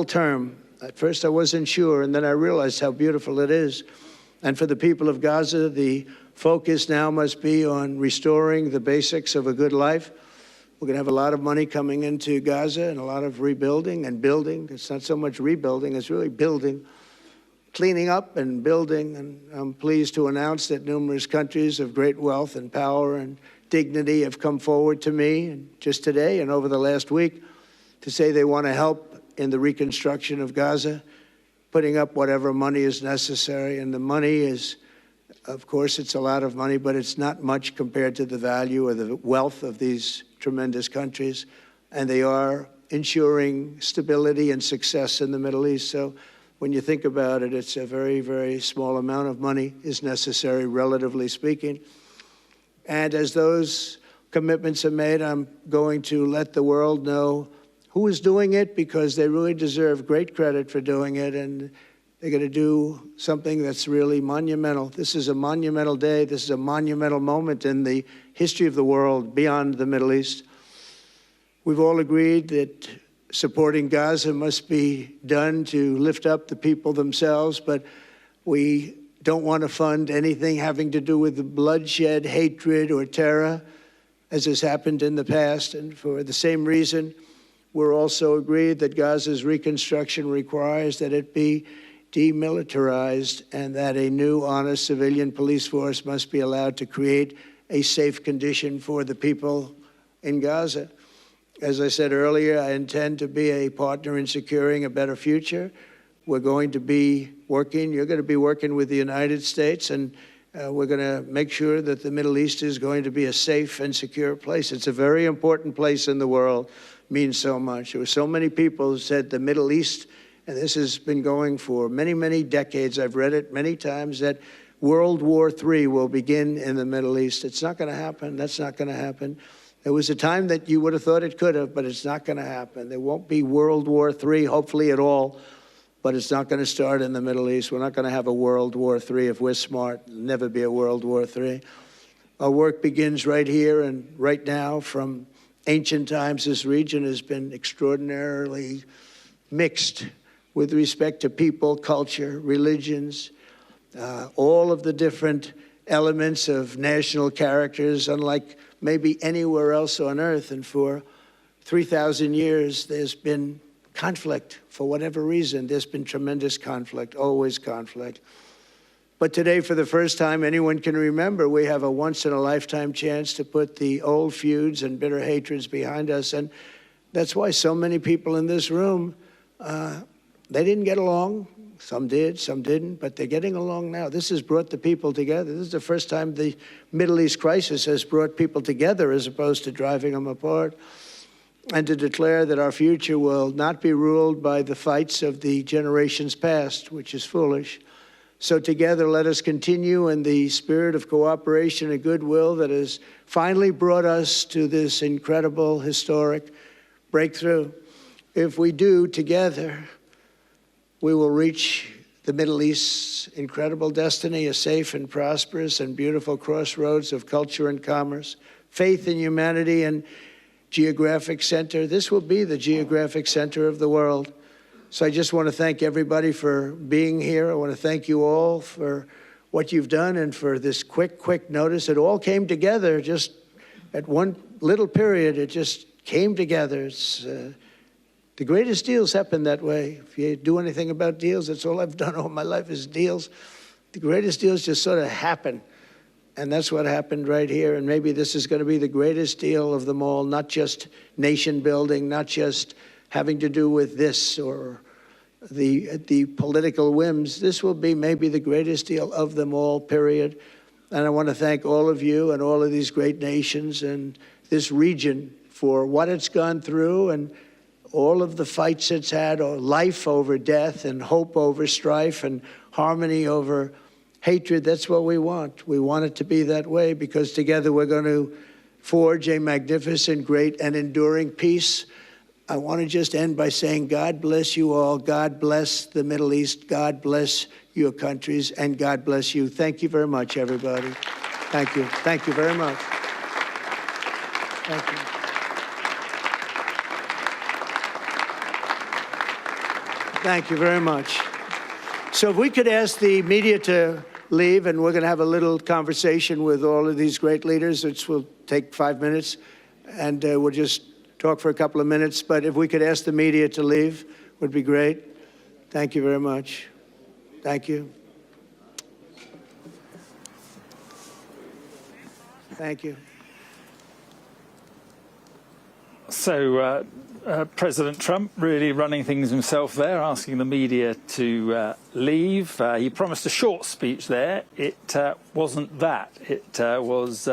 term. At first I wasn't sure, and then I realized how beautiful it is. And for the people of Gaza, the focus now must be on restoring the basics of a good life. We're going to have a lot of money coming into Gaza and a lot of rebuilding and building. It's not so much rebuilding, it's really building. cleaning up and building, and I'm pleased to announce that numerous countries of great wealth and power and dignity have come forward to me just today and over the last week to say they want to help in the reconstruction of Gaza, putting up whatever money is necessary. And the money is, of course, it's a lot of money, but it's not much compared to the value or the wealth of these tremendous countries. And they are ensuring stability and success in the Middle East. So when you think about it, it's a very, very small amount of money is necessary, relatively speaking. And as those commitments are made, I'm going to let the world know who is doing it, because they really deserve great credit for doing it, and they're going to do something that's really monumental. This is a monumental day. This is a monumental moment in the history of the world beyond the Middle East. We've all agreed that supporting Gaza must be done to lift up the people themselves, but we don't want to fund anything having to do with the bloodshed, hatred, or terror, as has happened in the past. And for the same reason, we're also agreed that Gaza's reconstruction requires that it be demilitarized and that a new, honest civilian police force must be allowed to create a safe condition for the people in Gaza. As I said earlier, I intend to be a partner in securing a better future. We're going to be working, you're going to be working with the United States, and we're going to make sure that the Middle East is going to be a safe and secure place. It's a very important place in the world, means so much. There were so many people who said the Middle East, and this has been going for many, many decades, I've read it many times, that World War III will begin in the Middle East. It's not going to happen. That's not going to happen. There was a time that you would have thought it could have, but it's not going to happen. There won't be World War III, hopefully at all, but it's not going to start in the Middle East. We're not going to have a World War III if we're smart. There'll never be a World War III. Our work begins right here and right now. From ancient times, this region has been extraordinarily mixed with respect to people, culture, religions, all of the different elements of national characters, unlike maybe anywhere else on earth. And for 3,000 years, there's been conflict. For whatever reason, there's been tremendous conflict, always conflict. But today, for the first time anyone can remember, we have a once-in-a-lifetime chance to put the old feuds and bitter hatreds behind us. And that's why so many people in this room, they didn't get along. Some did, some didn't, but they're getting along now. This has brought the people together. This is the first time the Middle East crisis has brought people together as opposed to driving them apart. And to declare that our future will not be ruled by the fights of the generations past, which is foolish. So together, let us continue in the spirit of cooperation and goodwill that has finally brought us to this incredible, historic breakthrough. If we do together, we will reach the Middle East's incredible destiny, a safe and prosperous and beautiful crossroads of culture and commerce, faith and humanity and geographic center. This will be the geographic center of the world. So I just want to thank everybody for being here. I want to thank you all for what you've done and for this quick notice. It all came together just at one little period. It just came together. It's the greatest deals happen that way. If you do anything about deals, that's all I've done all my life is deals. The greatest deals just sort of happen. And that's what happened right here. And maybe this is going to be the greatest deal of them all, not just nation building, not just having to do with this or the political whims. This will be maybe the greatest deal of them all, period. And I want to thank all of you and all of these great nations and this region for what it's gone through and all of the fights it's had, or life over death and hope over strife and harmony over hatred. That's what we want. We want it to be that way because together we're going to forge a magnificent, great, and enduring peace. I want to just end by saying God bless you all. God bless the Middle East. God bless your countries. And God bless you. Thank you very much, everybody. Thank you. Thank you very much. Thank you. Thank you very much. So if we could ask the media to leave, and we're going to have a little conversation with all of these great leaders, which will take 5 minutes, and we'll just talk for a couple of minutes. But if we could ask the media to leave, would be great. Thank you very much. Thank Thank you. Thank you. So President Trump really running things himself there, asking the media to leave. He promised a short speech there. It wasn't that. It was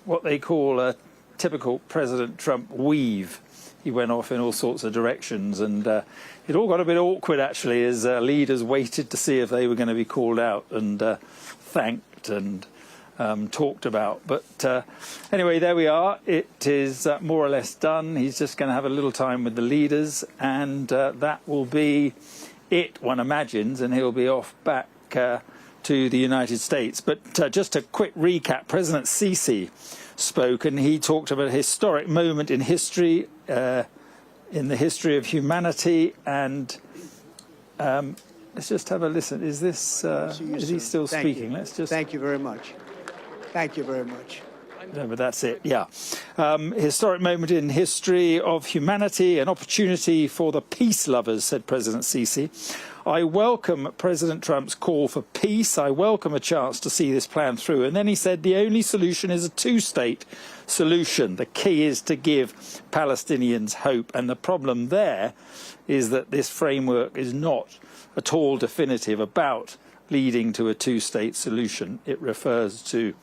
what they call a typical President Trump weave. He went off in all sorts of directions, and it all got a bit awkward, actually, as leaders waited to see if they were going to be called out and thanked and talked about. But anyway, there we are. It is more or less done. He's just going to have a little time with the leaders, and that will be it, one imagines, and he'll be off back to the United States. But just a quick recap, President Sisi spoke, and he talked about a historic moment in history, in the history of humanity, and let's just have a listen. Is this, is he still speaking? Let's just... Thank you very much. Thank you very much. No, but that's it, yeah. Historic moment in history of humanity, an opportunity for the peace lovers, said President Sisi. I welcome President Trump's call for peace. I welcome a chance to see this plan through. And then he said the only solution is a two-state solution. The key is to give Palestinians hope. And the problem there is that this framework is not at all definitive about leading to a two-state solution. It refers to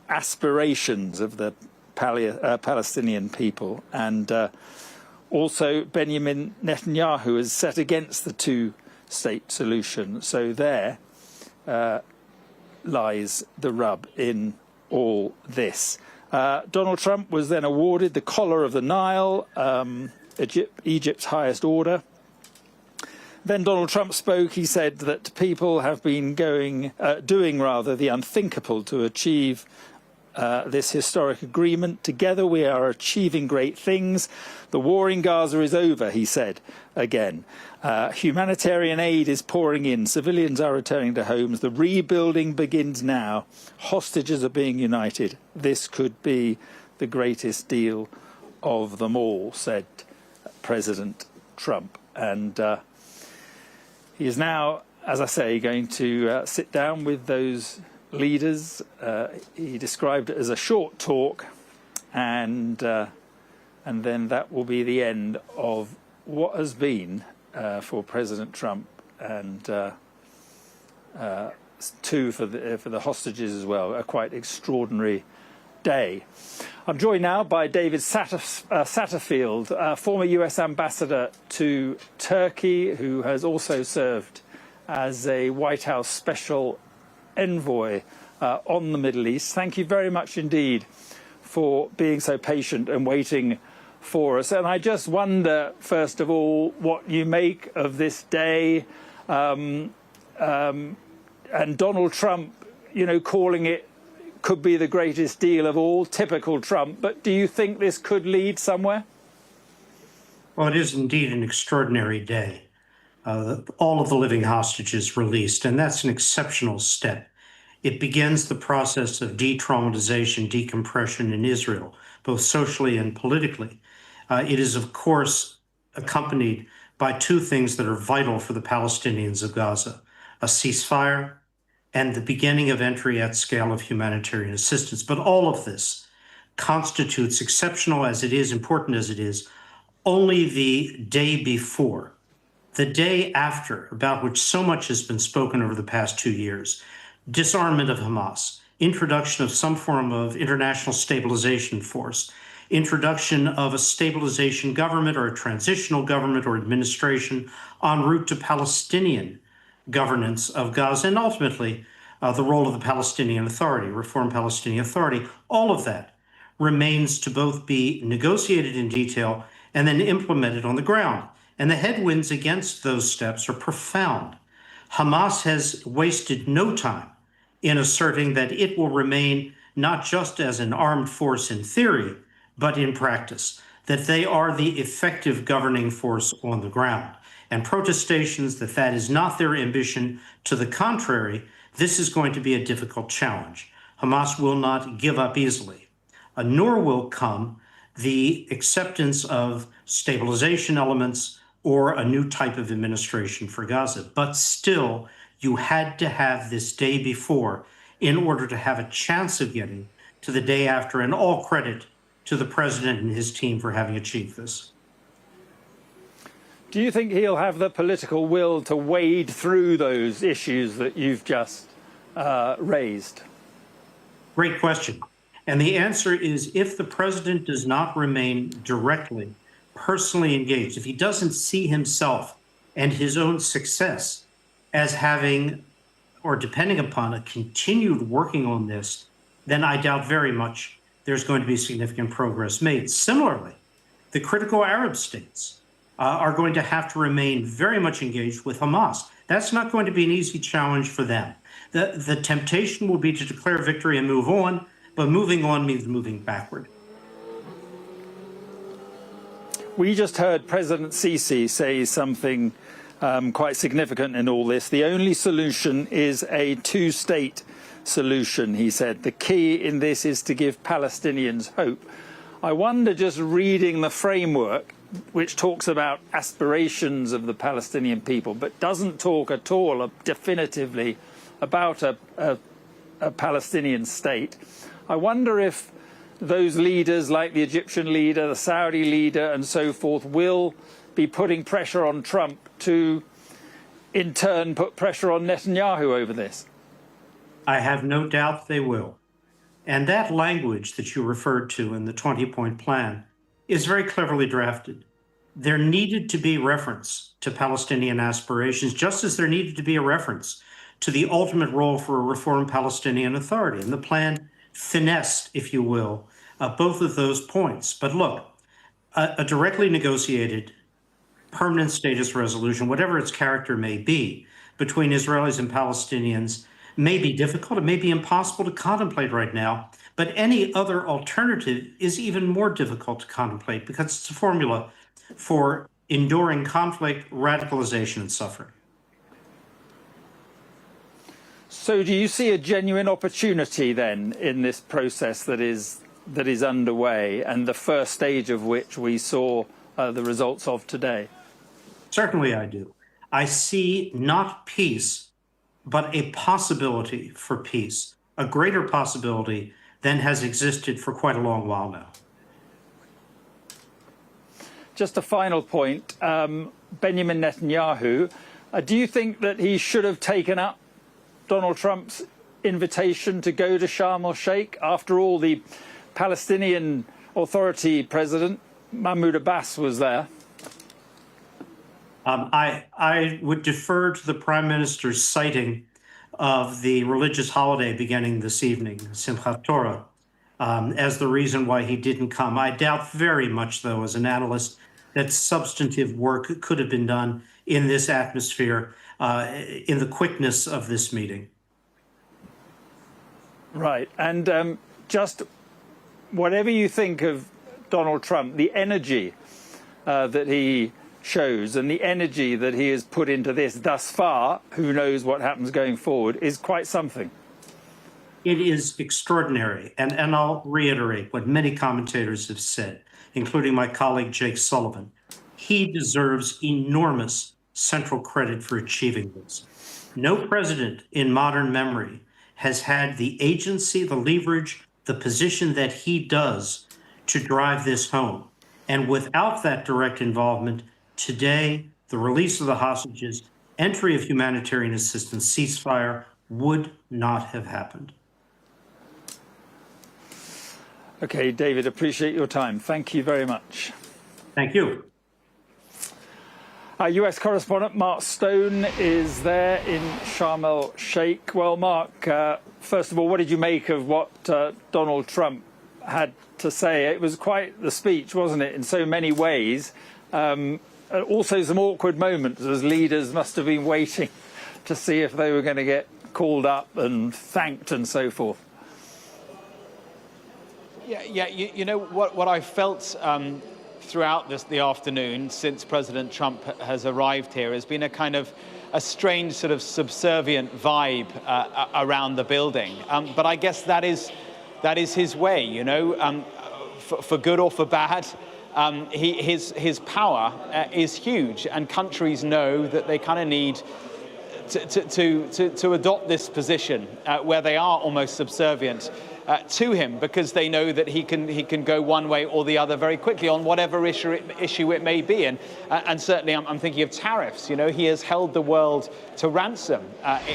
aspirations of the Palestinian people. And also Benjamin Netanyahu is set against the two-state solution. So there lies the rub in all this. Donald Trump was then awarded the Collar of the Nile, Egypt's highest order. Then Donald Trump spoke. He said that people have been doing the unthinkable to achieve this historic agreement. Together we are achieving great things. The war in Gaza is over, he said again. Humanitarian aid is pouring in. Civilians are returning to homes. The rebuilding begins now. Hostages are being united. This could be the greatest deal of them all, said President Trump. And he is now, as I say, going to sit down with those leaders. He described it as a short talk, and then that will be the end of what has been for President Trump, and two for the hostages as well. A quite extraordinary day. I'm joined now by David Satterfield, former US ambassador to Turkey, who has also served as a White House special envoy on the Middle East. Thank you very much indeed for being so patient and waiting for us. And I just wonder, first of all, what you make of this day, and Donald Trump, you know, calling it could be the greatest deal of all, typical Trump. But do you think this could lead somewhere? Well, it is indeed an extraordinary day. All of the living hostages released, and that's an exceptional step. It begins the process of de-traumatization, decompression in Israel, both socially and politically. It is, of course, accompanied by two things that are vital for the Palestinians of Gaza: a ceasefire and the beginning of entry at scale of humanitarian assistance. But all of this constitutes, exceptional as it is, important as it is, only the day before, the day after, about which so much has been spoken over the past 2 years: disarmament of Hamas, introduction of some form of international stabilization force, introduction of a stabilization government or a transitional government or administration en route to Palestinian governance of Gaza, and ultimately the role of the Palestinian Authority, reformed Palestinian Authority. All of that remains to both be negotiated in detail and then implemented on the ground. And the headwinds against those steps are profound. Hamas has wasted no time in asserting that it will remain not just as an armed force in theory, but in practice, that they are the effective governing force on the ground. And protestations that that is not their ambition. To the contrary, this is going to be a difficult challenge. Hamas will not give up easily, nor will come the acceptance of stabilization elements or a new type of administration for Gaza. But still, You had to have this day before in order to have a chance of getting to the day after, and all credit to the president and his team for having achieved this. Do you think he'll have the political will to wade through those issues that you've just raised? Great question. And the answer is, if the president does not remain directly, personally engaged, if he doesn't see himself and his own success as having or depending upon a continued working on this, then I doubt very much there's going to be significant progress made. Similarly, the critical Arab states are going to have to remain very much engaged with Hamas. That's not going to be an easy challenge for them. The temptation will be to declare victory and move on, but moving on means moving backward. We just heard President Sisi say something quite significant in all this. The only solution is a two-state solution, he said. The key in this is to give Palestinians hope. I wonder, just reading the framework, which talks about aspirations of the Palestinian people, but doesn't talk at all definitively about a Palestinian state. I wonder if those leaders, like the Egyptian leader, the Saudi leader, and so forth, will be putting pressure on Trump to, in turn, put pressure on Netanyahu over this. I have no doubt they will. And that language that you referred to in the 20-point plan is very cleverly drafted. There needed to be reference to Palestinian aspirations, just as there needed to be a reference to the ultimate role for a reformed Palestinian Authority. And the plan finessed, if you will, both of those points. But look, a directly negotiated permanent status resolution, whatever its character may be, between Israelis and Palestinians may be difficult, it may be impossible to contemplate right now, but any other alternative is even more difficult to contemplate because it's a formula for enduring conflict, radicalization, and suffering. So do you see a genuine opportunity then in this process that is underway, and the first stage of which we saw the results of today? Certainly I do. I see not peace, but a possibility for peace, a greater possibility than has existed for quite a long while now. Just a final point, Benjamin Netanyahu, do you think that he should have taken up Donald Trump's invitation to go to Sharm el-Sheikh? After all, the Palestinian Authority president, Mahmoud Abbas, was there. I would defer to the Prime Minister's citing of the religious holiday beginning this evening, Simchat Torah, as the reason why he didn't come. I doubt very much, though, as an analyst, that substantive work could have been done in this atmosphere, in the quickness of this meeting. Right. And just whatever you think of Donald Trump, the energy that he shows and the energy that he has put into this thus far, who knows what happens going forward, is quite something. It is extraordinary. And I'll reiterate what many commentators have said, including my colleague Jake Sullivan. He deserves enormous central credit for achieving this. No president in modern memory has had the agency, the leverage, the position that he does to drive this home. And without that direct involvement, today, the release of the hostages, entry of humanitarian assistance, ceasefire would not have happened. Okay, David, appreciate your time. Thank you very much. Thank you. Our US correspondent Mark Stone is there in Sharm el-Sheikh. Well, Mark, first of all, what did you make of what Donald Trump had to say? It was quite the speech, wasn't it, in so many ways. Also some awkward moments, as leaders must have been waiting to see if they were going to get called up and thanked and so forth. Yeah. You know what I felt throughout the afternoon since President Trump has arrived here has been a kind of a strange sort of subservient vibe around the building. But I guess that is his way, you know, for good or for bad. His power is huge, and countries know that they kind of need to adopt this position where they are almost subservient to him, because they know that he can go one way or the other very quickly on whatever issue it may be. And certainly I'm thinking of tariffs. You know, he has held the world to ransom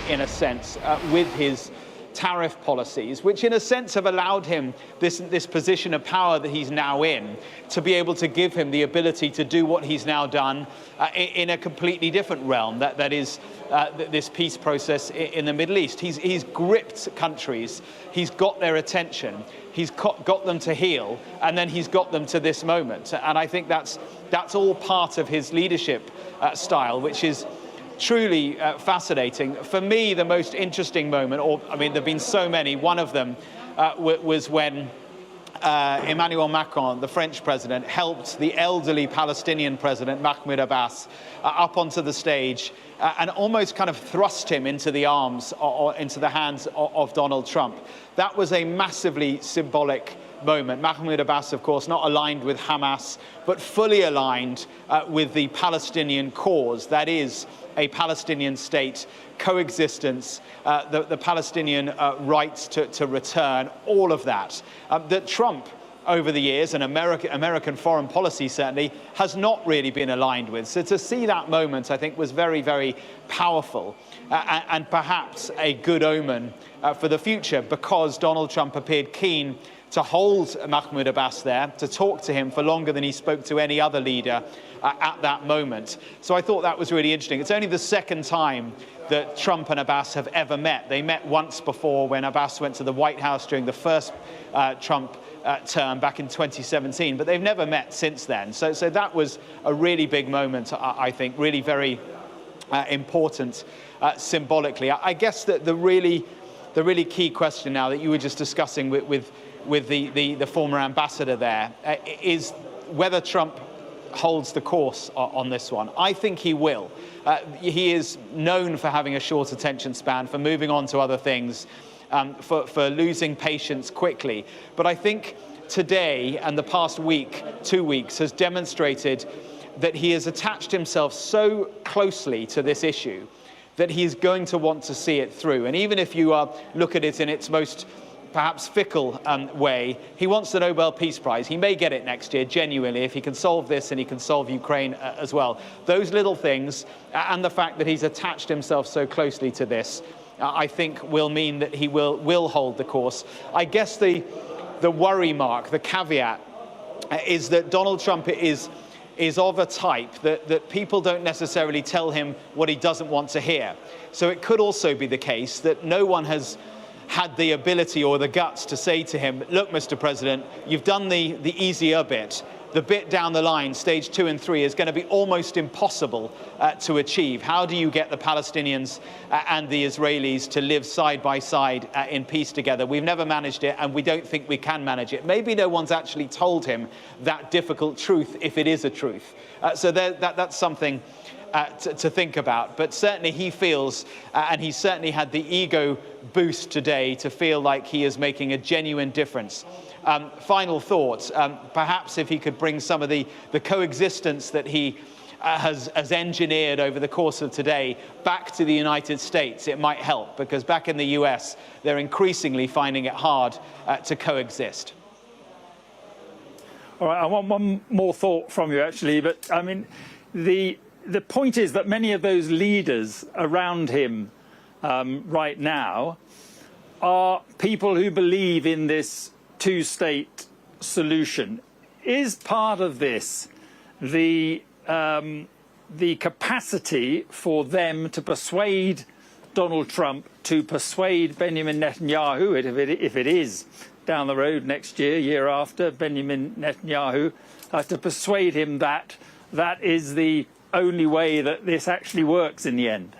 in a sense with his tariff policies, which in a sense have allowed him this position of power that he's now in, to be able to give him the ability to do what he's now done in a completely different realm, that is this peace process in the Middle East. He's gripped countries, he's got their attention, he's got them to heal, and then he's got them to this moment. And I think that's all part of his leadership style, which is truly fascinating. For me, the most interesting moment, I mean, there have been so many. One of them was when Emmanuel Macron, the French president, helped the elderly Palestinian president, Mahmoud Abbas, up onto the stage and almost kind of thrust him into the arms or into the hands of Donald Trump. That was a massively symbolic moment. Mahmoud Abbas, of course, not aligned with Hamas, but fully aligned with the Palestinian cause. That is a Palestinian state, coexistence, the Palestinian rights to return, all of that. That Trump, over the years, and American foreign policy certainly, has not really been aligned with. So to see that moment, I think, was very, very powerful and perhaps a good omen for the future, because Donald Trump appeared keen to hold Mahmoud Abbas there, to talk to him for longer than he spoke to any other leader at that moment. So I thought that was really interesting. It's only the second time that Trump and Abbas have ever met. They met once before when Abbas went to the White House during the first Trump term back in 2017, but they've never met since then. So that was a really big moment, I think, really very important symbolically. I guess that the really key question now that you were just discussing with the former ambassador there is whether Trump holds the course on this one. I think he will. He is known for having a short attention span, for moving on to other things, for losing patience quickly. But I think today and the past week, 2 weeks, has demonstrated that he has attached himself so closely to this issue that he is going to want to see it through. And even if you look at it in its most perhaps fickle way, he wants the Nobel Peace Prize. He may get it next year, genuinely, if he can solve this and he can solve Ukraine as well. Those little things and the fact that he's attached himself so closely to this, I think will mean that he will hold the course. I guess the worry mark, the caveat, is that Donald Trump is of a type that people don't necessarily tell him what he doesn't want to hear. So it could also be the case that no one has had the ability or the guts to say to him, look, Mr. President, you've done the easier bit. The bit down the line, stage 2 and 3, is going to be almost impossible to achieve. How do you get the Palestinians and the Israelis to live side by side in peace together? We've never managed it, and we don't think we can manage it. Maybe no one's actually told him that difficult truth, if it is a truth. So that's something to think about. But certainly he feels, and he certainly had the ego boost today to feel like he is making a genuine difference. Final thoughts, perhaps if he could bring some of the coexistence that he has engineered over the course of today back to the United States, it might help, because back in the US, they're increasingly finding it hard to coexist. All right, I want one more thought from you, actually, but I mean, the point is that many of those leaders around him right now are people who believe in this two-state solution. Is part of this the capacity for them to persuade Donald Trump, to persuade Benjamin Netanyahu, if it is down the road next year, year after, Benjamin Netanyahu, to persuade him that that is the only way that this actually works in the end?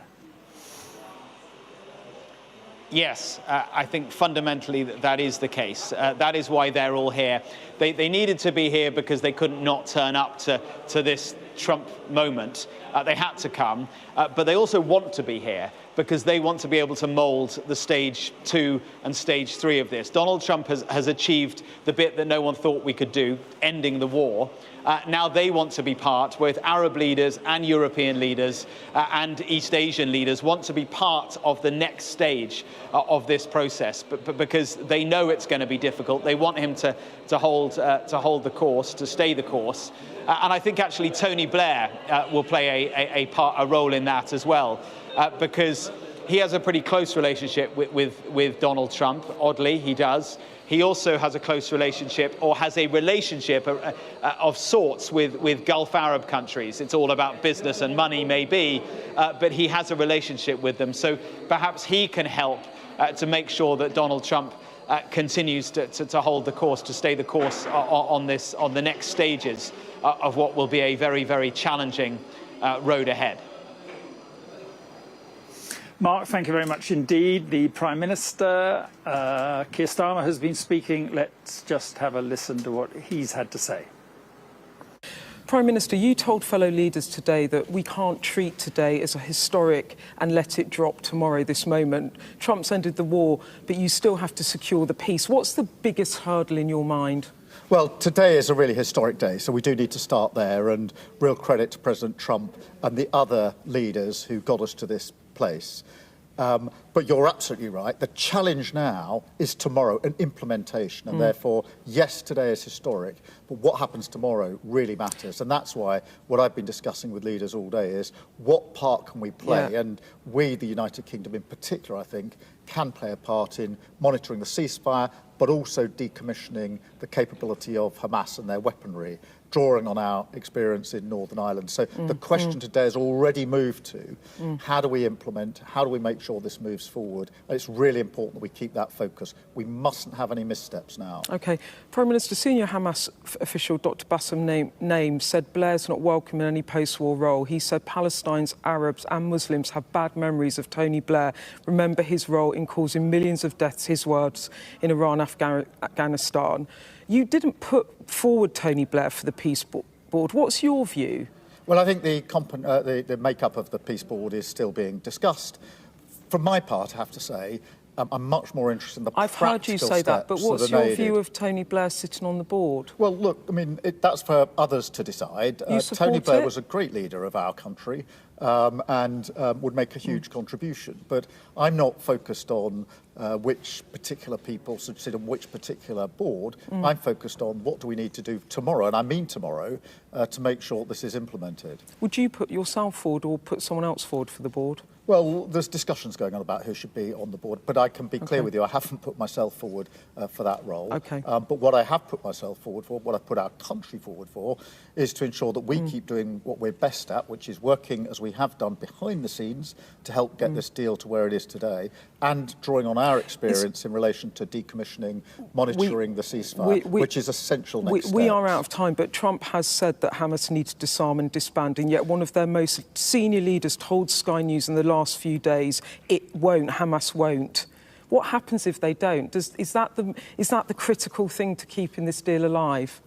Yes, I think fundamentally that is the case. That is why they're all here. They needed to be here because they couldn't not turn up to this Trump moment. They had to come, but they also want to be here because they want to be able to mould the stage 2 and stage 3 of this. Donald Trump has achieved the bit that no one thought we could do, ending the war. Now they want to be part, both Arab leaders and European leaders and East Asian leaders want to be part of the next stage of this process, but because they know it's going to be difficult. They want him to hold the course, to stay the course. And I think actually Tony Blair will play a role in that as well, because he has a pretty close relationship with Donald Trump. Oddly, he does. He also has a close relationship, or has a relationship of sorts with Gulf Arab countries. It's all about business and money, maybe, but he has a relationship with them. So perhaps he can help to make sure that Donald Trump continues to hold the course, to stay the course on the next stages of what will be a very, very challenging road ahead. Mark, thank you very much indeed. The Prime Minister, Keir Starmer, has been speaking. Let's just have a listen to what he's had to say. Prime Minister, you told fellow leaders today that we can't treat today as a historic and let it drop tomorrow, this moment. Trump's ended the war, but you still have to secure the peace. What's the biggest hurdle in your mind? Well, today is a really historic day, so we do need to start there, and real credit to President Trump and the other leaders who got us to this place. But you're absolutely right. The challenge now is tomorrow, an implementation, and therefore, yes, today is historic, but what happens tomorrow really matters. And that's why what I've been discussing with leaders all day is what part can we play? Yeah. And we, the United Kingdom in particular, I think, can play a part in monitoring the ceasefire, but also decommissioning the capability of Hamas and their weaponry, drawing on our experience in Northern Ireland. So the question today has already moved to how do we implement, how do we make sure this moves forward? And it's really important that we keep that focus. We mustn't have any missteps now. OK. Prime Minister, senior Hamas official Dr. Bassem Naim said Blair's not welcome in any post-war role. He said Palestinians, Arabs and Muslims have bad memories of Tony Blair. Remember his role in causing millions of deaths, his words, in Iran, Afghanistan. You didn't put forward Tony Blair for the Peace Board. What's your view? Well, I think the makeup of the Peace Board is still being discussed. From my part, I have to say, I'm much more interested in the practical steps. I've heard you say that, but what's your view of Tony Blair sitting on the board? Well, look, I mean, that's for others to decide. Tony Blair was a great leader of our country and would make a huge contribution. But I'm not focused on which particular people should sit on which particular board. I'm focused on what do we need to do tomorrow, and I mean tomorrow, to make sure this is implemented. Would you put yourself forward or put someone else forward for the board? Well, there's discussions going on about who should be on the board, but I can be clear with you, I haven't put myself forward for that role. Okay. But what I have put myself forward for, what I've put our country forward for, is to ensure that we keep doing what we're best at, which is working as we have done behind the scenes to help get this deal to where it is today, and drawing on our experience in relation to decommissioning, monitoring the ceasefire, which is essential next step. We are out of time, but Trump has said that Hamas needs to disarm and disband, and yet one of their most senior leaders told Sky News in the last few days it won't, Hamas won't. What happens if they don't? Is that the critical thing to keeping this deal alive?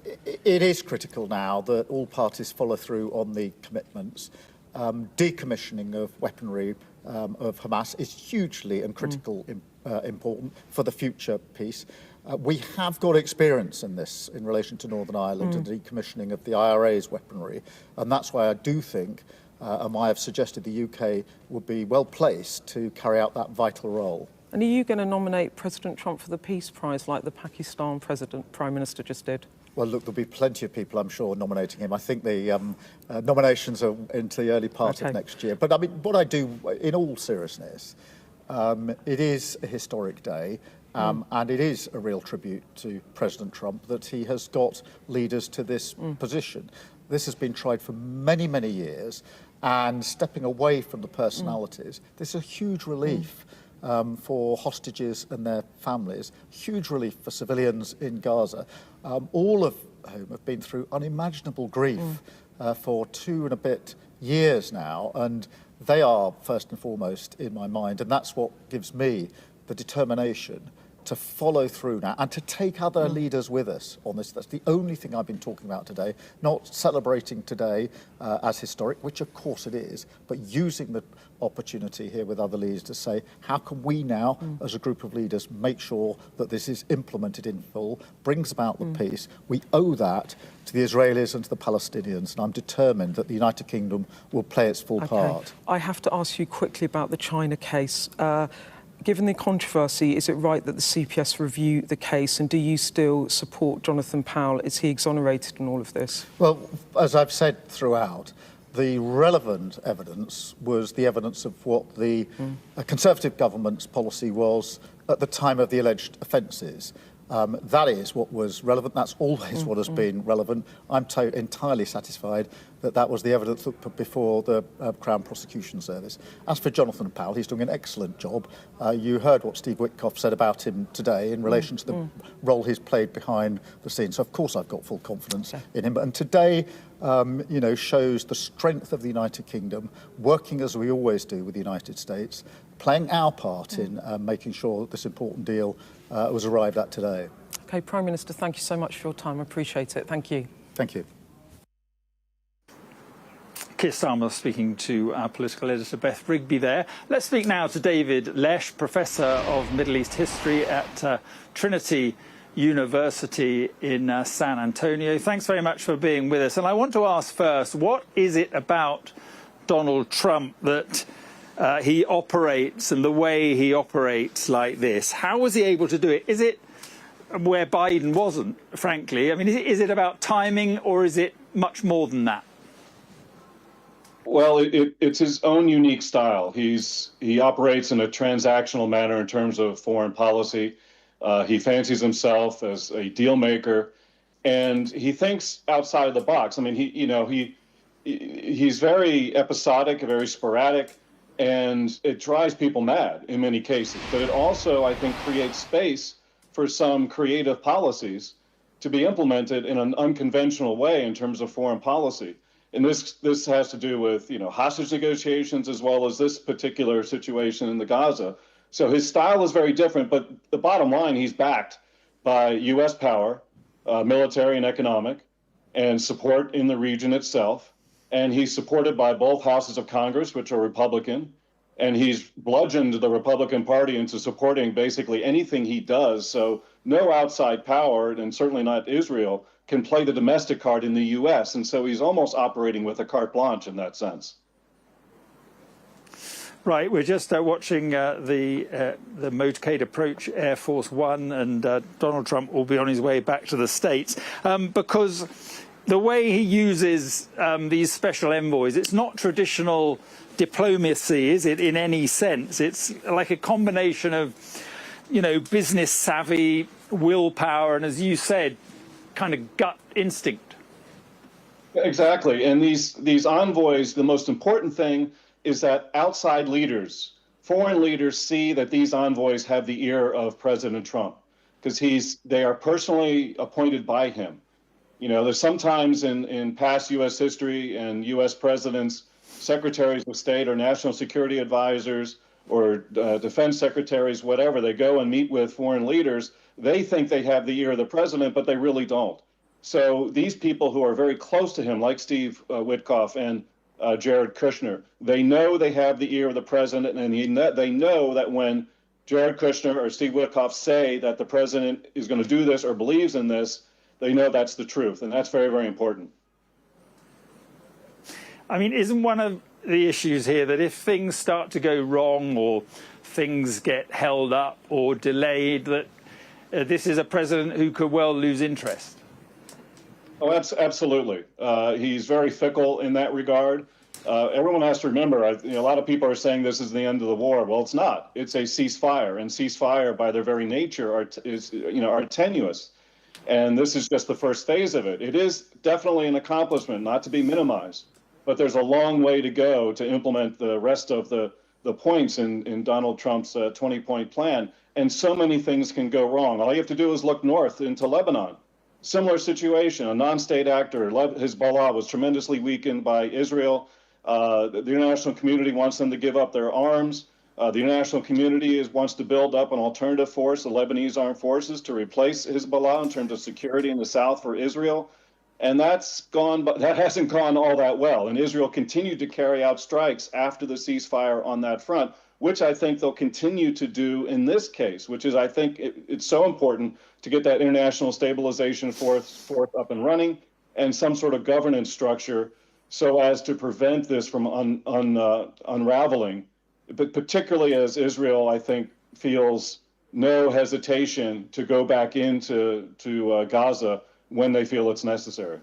It is critical now that all parties follow through on the commitments. Decommissioning of weaponry of Hamas is hugely and critically important for the future peace. We have got experience in this in relation to Northern Ireland and the decommissioning of the IRA's weaponry, and that's why I do think and I have suggested the UK would be well placed to carry out that vital role. And are you going to nominate President Trump for the Peace Prize like the Pakistan Prime Minister just did? Well, look, there'll be plenty of people, I'm sure, nominating him. I think the nominations are into the early part of next year. But I mean, what I do, in all seriousness, it is a historic day. And it is a real tribute to President Trump that he has got leaders to this position. This has been tried for many, many years, and stepping away from the personalities, this is a huge relief for hostages and their families, huge relief for civilians in Gaza, all of whom have been through unimaginable grief for 2 and a bit years now, and they are first and foremost in my mind, and that's what gives me the determination to follow through now and to take other leaders with us on this. That's the only thing I've been talking about today, not celebrating today as historic, which of course it is, but using the opportunity here with other leaders to say, how can we now, as a group of leaders, make sure that this is implemented in full, brings about the peace. We owe that to the Israelis and to the Palestinians, and I'm determined that the United Kingdom will play its full part. I have to ask you quickly about the China case. Given the controversy, is it right that the CPS review the case, and do you still support Jonathan Powell? Is he exonerated in all of this? Well, as I've said throughout, the relevant evidence was the evidence of what the Conservative government's policy was at the time of the alleged offences. That is what was relevant. That's always what has been relevant. I'm entirely satisfied that that was the evidence that put before the Crown Prosecution Service. As for Jonathan Powell, he's doing an excellent job. You heard what Steve Witkoff said about him today in relation to the role he's played behind the scenes. So, of course, I've got full confidence in him. And today, shows the strength of the United Kingdom, working as we always do with the United States, playing our part in making sure that this important deal was arrived at today. OK, Prime Minister, thank you so much for your time. I appreciate it. Thank you. Thank you. Keir Starmer speaking to our political editor Beth Rigby there. Let's speak now to David Lesh, Professor of Middle East History at Trinity University in San Antonio. Thanks very much for being with us. And I want to ask first, what is it about Donald Trump that he operates and the way he operates like this? How was he able to do it? Is it where Biden wasn't, frankly? I mean, is it about timing or is it much more than that? Well, it's his own unique style. He operates in a transactional manner in terms of foreign policy. He fancies himself as a deal maker, and he thinks outside the box. I mean, he's very episodic, very sporadic, and it drives people mad in many cases. But it also, I think, creates space for some creative policies to be implemented in an unconventional way in terms of foreign policy. And this has to do with, hostage negotiations as well as this particular situation in the Gaza. So his style is very different, but the bottom line, he's backed by U.S. power, military and economic, and support in the region itself. And he's supported by both houses of Congress, which are Republican, and he's bludgeoned the Republican Party into supporting basically anything he does. So no outside power, and certainly not Israel, can play the domestic card in the U.S. And so he's almost operating with a carte blanche in that sense. Right, we're just watching the motorcade approach Air Force One, and Donald Trump will be on his way back to the States because the way he uses these special envoys, it's not traditional diplomacy, is it, in any sense? It's like a combination of, business savvy, willpower, and as you said, kind of gut instinct. Exactly. And these envoys, the most important thing is that outside leaders, foreign leaders, see that these envoys have the ear of President Trump because they are personally appointed by him. There's sometimes in past U.S. history and U.S. presidents, secretaries of state or national security advisors or defense secretaries, whatever, they go and meet with foreign leaders. They think they have the ear of the president, but they really don't. So these people who are very close to him, like Steve Witkoff and Jared Kushner, they know they have the ear of the president, and they know that when Jared Kushner or Steve Witkoff say that the president is going to do this or believes in this, they know that's the truth, and that's very, very important. I mean, isn't one of the issues here that if things start to go wrong or things get held up or delayed, that this is a president who could well lose interest? Oh, absolutely. He's very fickle in that regard. Everyone has to remember, a lot of people are saying this is the end of the war. Well, it's not. It's a ceasefire, and ceasefire by their very nature are tenuous. And this is just the first phase of it. It is definitely an accomplishment, not to be minimized, but there's a long way to go to implement the rest of the points in Donald Trump's 20-point plan. And so many things can go wrong. All you have to do is look north into Lebanon. Similar situation, a non-state actor, Hezbollah, was tremendously weakened by Israel. The international community wants them to give up their arms. The international community wants to build up an alternative force, the Lebanese armed forces, to replace Hezbollah in terms of security in the south for Israel. And that hasn't gone all that well. And Israel continued to carry out strikes after the ceasefire on that front, which I think they'll continue to do in this case, which is, I think, it's so important to get that international stabilization force up and running and some sort of governance structure so as to prevent this from unraveling, but particularly as Israel, I think, feels no hesitation to go back into Gaza when they feel it's necessary.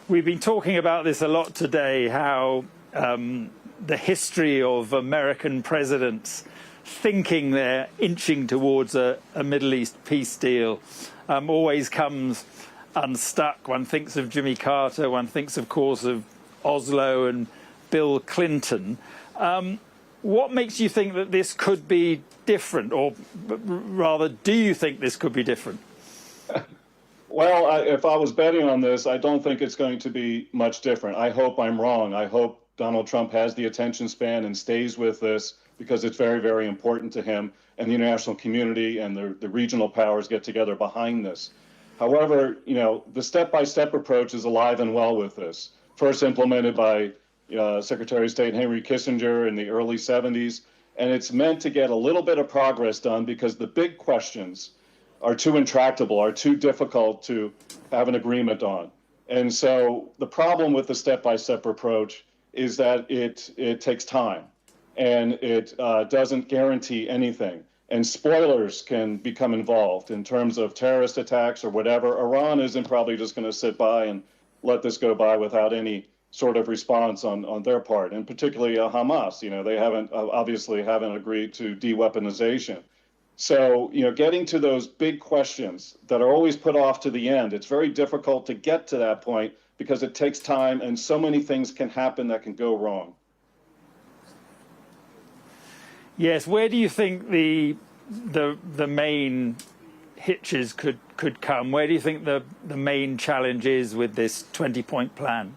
We've been talking about this a lot today, how the history of American presidents thinking they're inching towards a Middle East peace deal always comes unstuck. One thinks of Jimmy Carter, one thinks, of course, of Oslo and Bill Clinton. What makes you think that this could be different, or rather, do you think this could be different? Well, if I was betting on this, I don't think it's going to be much different. I hope I'm wrong. I hope Donald Trump has the attention span and stays with this because it's very, very important to him, and the international community and the regional powers get together behind this. However, you know, the step-by-step approach is alive and well with this. First implemented by Secretary of State Henry Kissinger in the early 70s, and it's meant to get a little bit of progress done because the big questions are too intractable, are too difficult to have an agreement on. And so the problem with the step-by-step approach is that it takes time, and it doesn't guarantee anything. And spoilers can become involved in terms of terrorist attacks or whatever. Iran isn't probably just going to sit by and let this go by without any sort of response on their part, and particularly Hamas. You know, they obviously haven't agreed to de-weaponization. So, you know, getting to those big questions that are always put off to the end, it's very difficult to get to that point because it takes time and so many things can happen that can go wrong. Yes, where do you think the main hitches could come? Where do you think the main challenge is with this 20-point plan?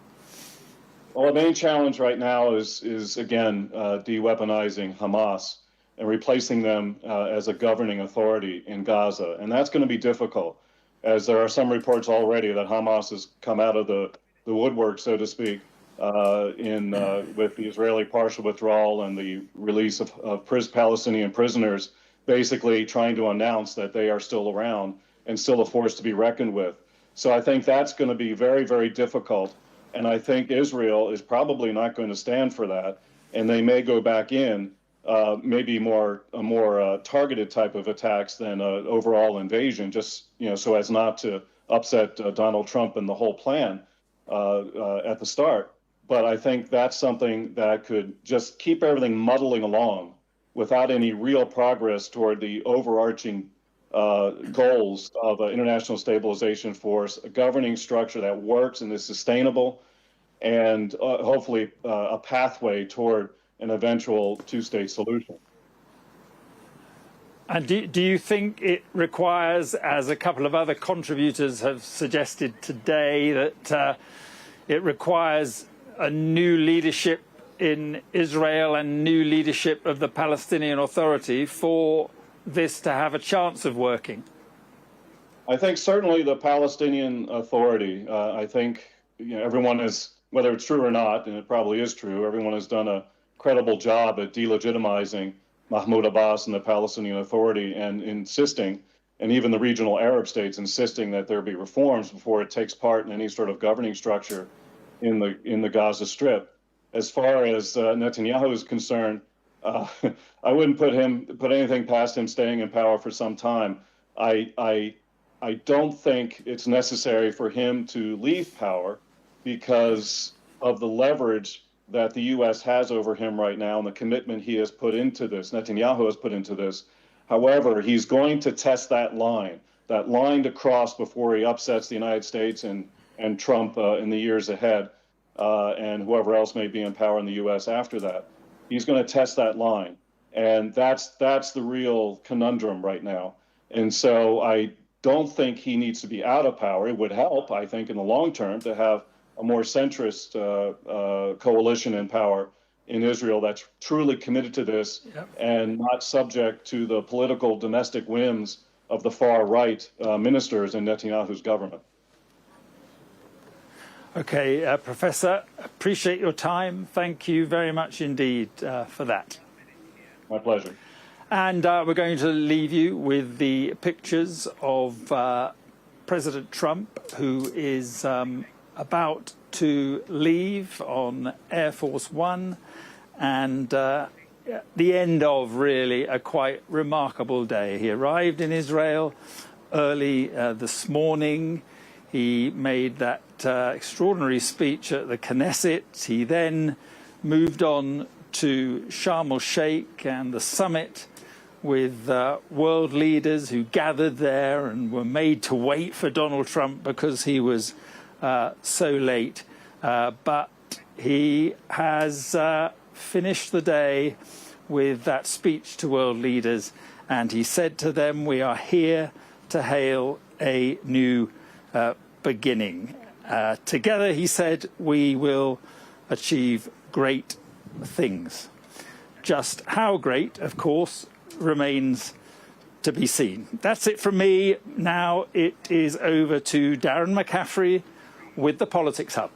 Well, the main challenge right now is again, de-weaponizing Hamas and replacing them as a governing authority in Gaza. And that's going to be difficult, as there are some reports already that Hamas has come out of the woodwork, so to speak, with the Israeli partial withdrawal and the release of Palestinian prisoners, basically trying to announce that they are still around and still a force to be reckoned with. So I think that's going to be very, very difficult. And I think Israel is probably not going to stand for that. And they may go back in, maybe a more targeted type of attacks than an overall invasion, just, you know, so as not to upset Donald Trump and the whole plan at the start. But I think that's something that could just keep everything muddling along without any real progress toward the overarching goals of an international stabilization force, a governing structure that works and is sustainable, and hopefully a pathway toward an eventual two-state solution. And do you think it requires, as a couple of other contributors have suggested today, that it requires a new leadership in Israel and new leadership of the Palestinian Authority for this to have a chance of working? I think certainly the Palestinian Authority, I think, you know, everyone is, whether it's true or not, and it probably is true, everyone has done a credible job at delegitimizing Mahmoud Abbas and the Palestinian Authority and insisting, and even the regional Arab states insisting, that there be reforms before it takes part in any sort of governing structure in the Gaza Strip. As far as Netanyahu is concerned, I wouldn't put anything past him staying in power for some time. I don't think it's necessary for him to leave power because of the leverage that the U.S. has over him right now and the commitment he has put into this, Netanyahu has put into this. However, he's going to test that line to cross before he upsets the United States and Trump in the years ahead, and whoever else may be in power in the U.S. after that. He's going to test that line, and that's the real conundrum right now. And so I don't think he needs to be out of power. It would help, I think, in the long term to have a more centrist coalition in power in Israel that's truly committed to this and not subject to the political domestic whims of the far right ministers in Netanyahu's government. Okay, Professor, appreciate your time. Thank you very much indeed for that. My pleasure. And we're going to leave you with the pictures of President Trump, who is about to leave on Air Force One, and the end of really a quite remarkable day. He arrived in Israel early this morning. He made that extraordinary speech at the Knesset. He then moved on to Sharm el-Sheikh and the summit with world leaders who gathered there and were made to wait for Donald Trump because he was so late. But he has finished the day with that speech to world leaders, and he said to them, "We are here to hail a new beginning. Together," he said, "we will achieve great things." Just how great, of course, remains to be seen. That's it from me. Now it is over to Darren McCaffrey with the Politics Hub.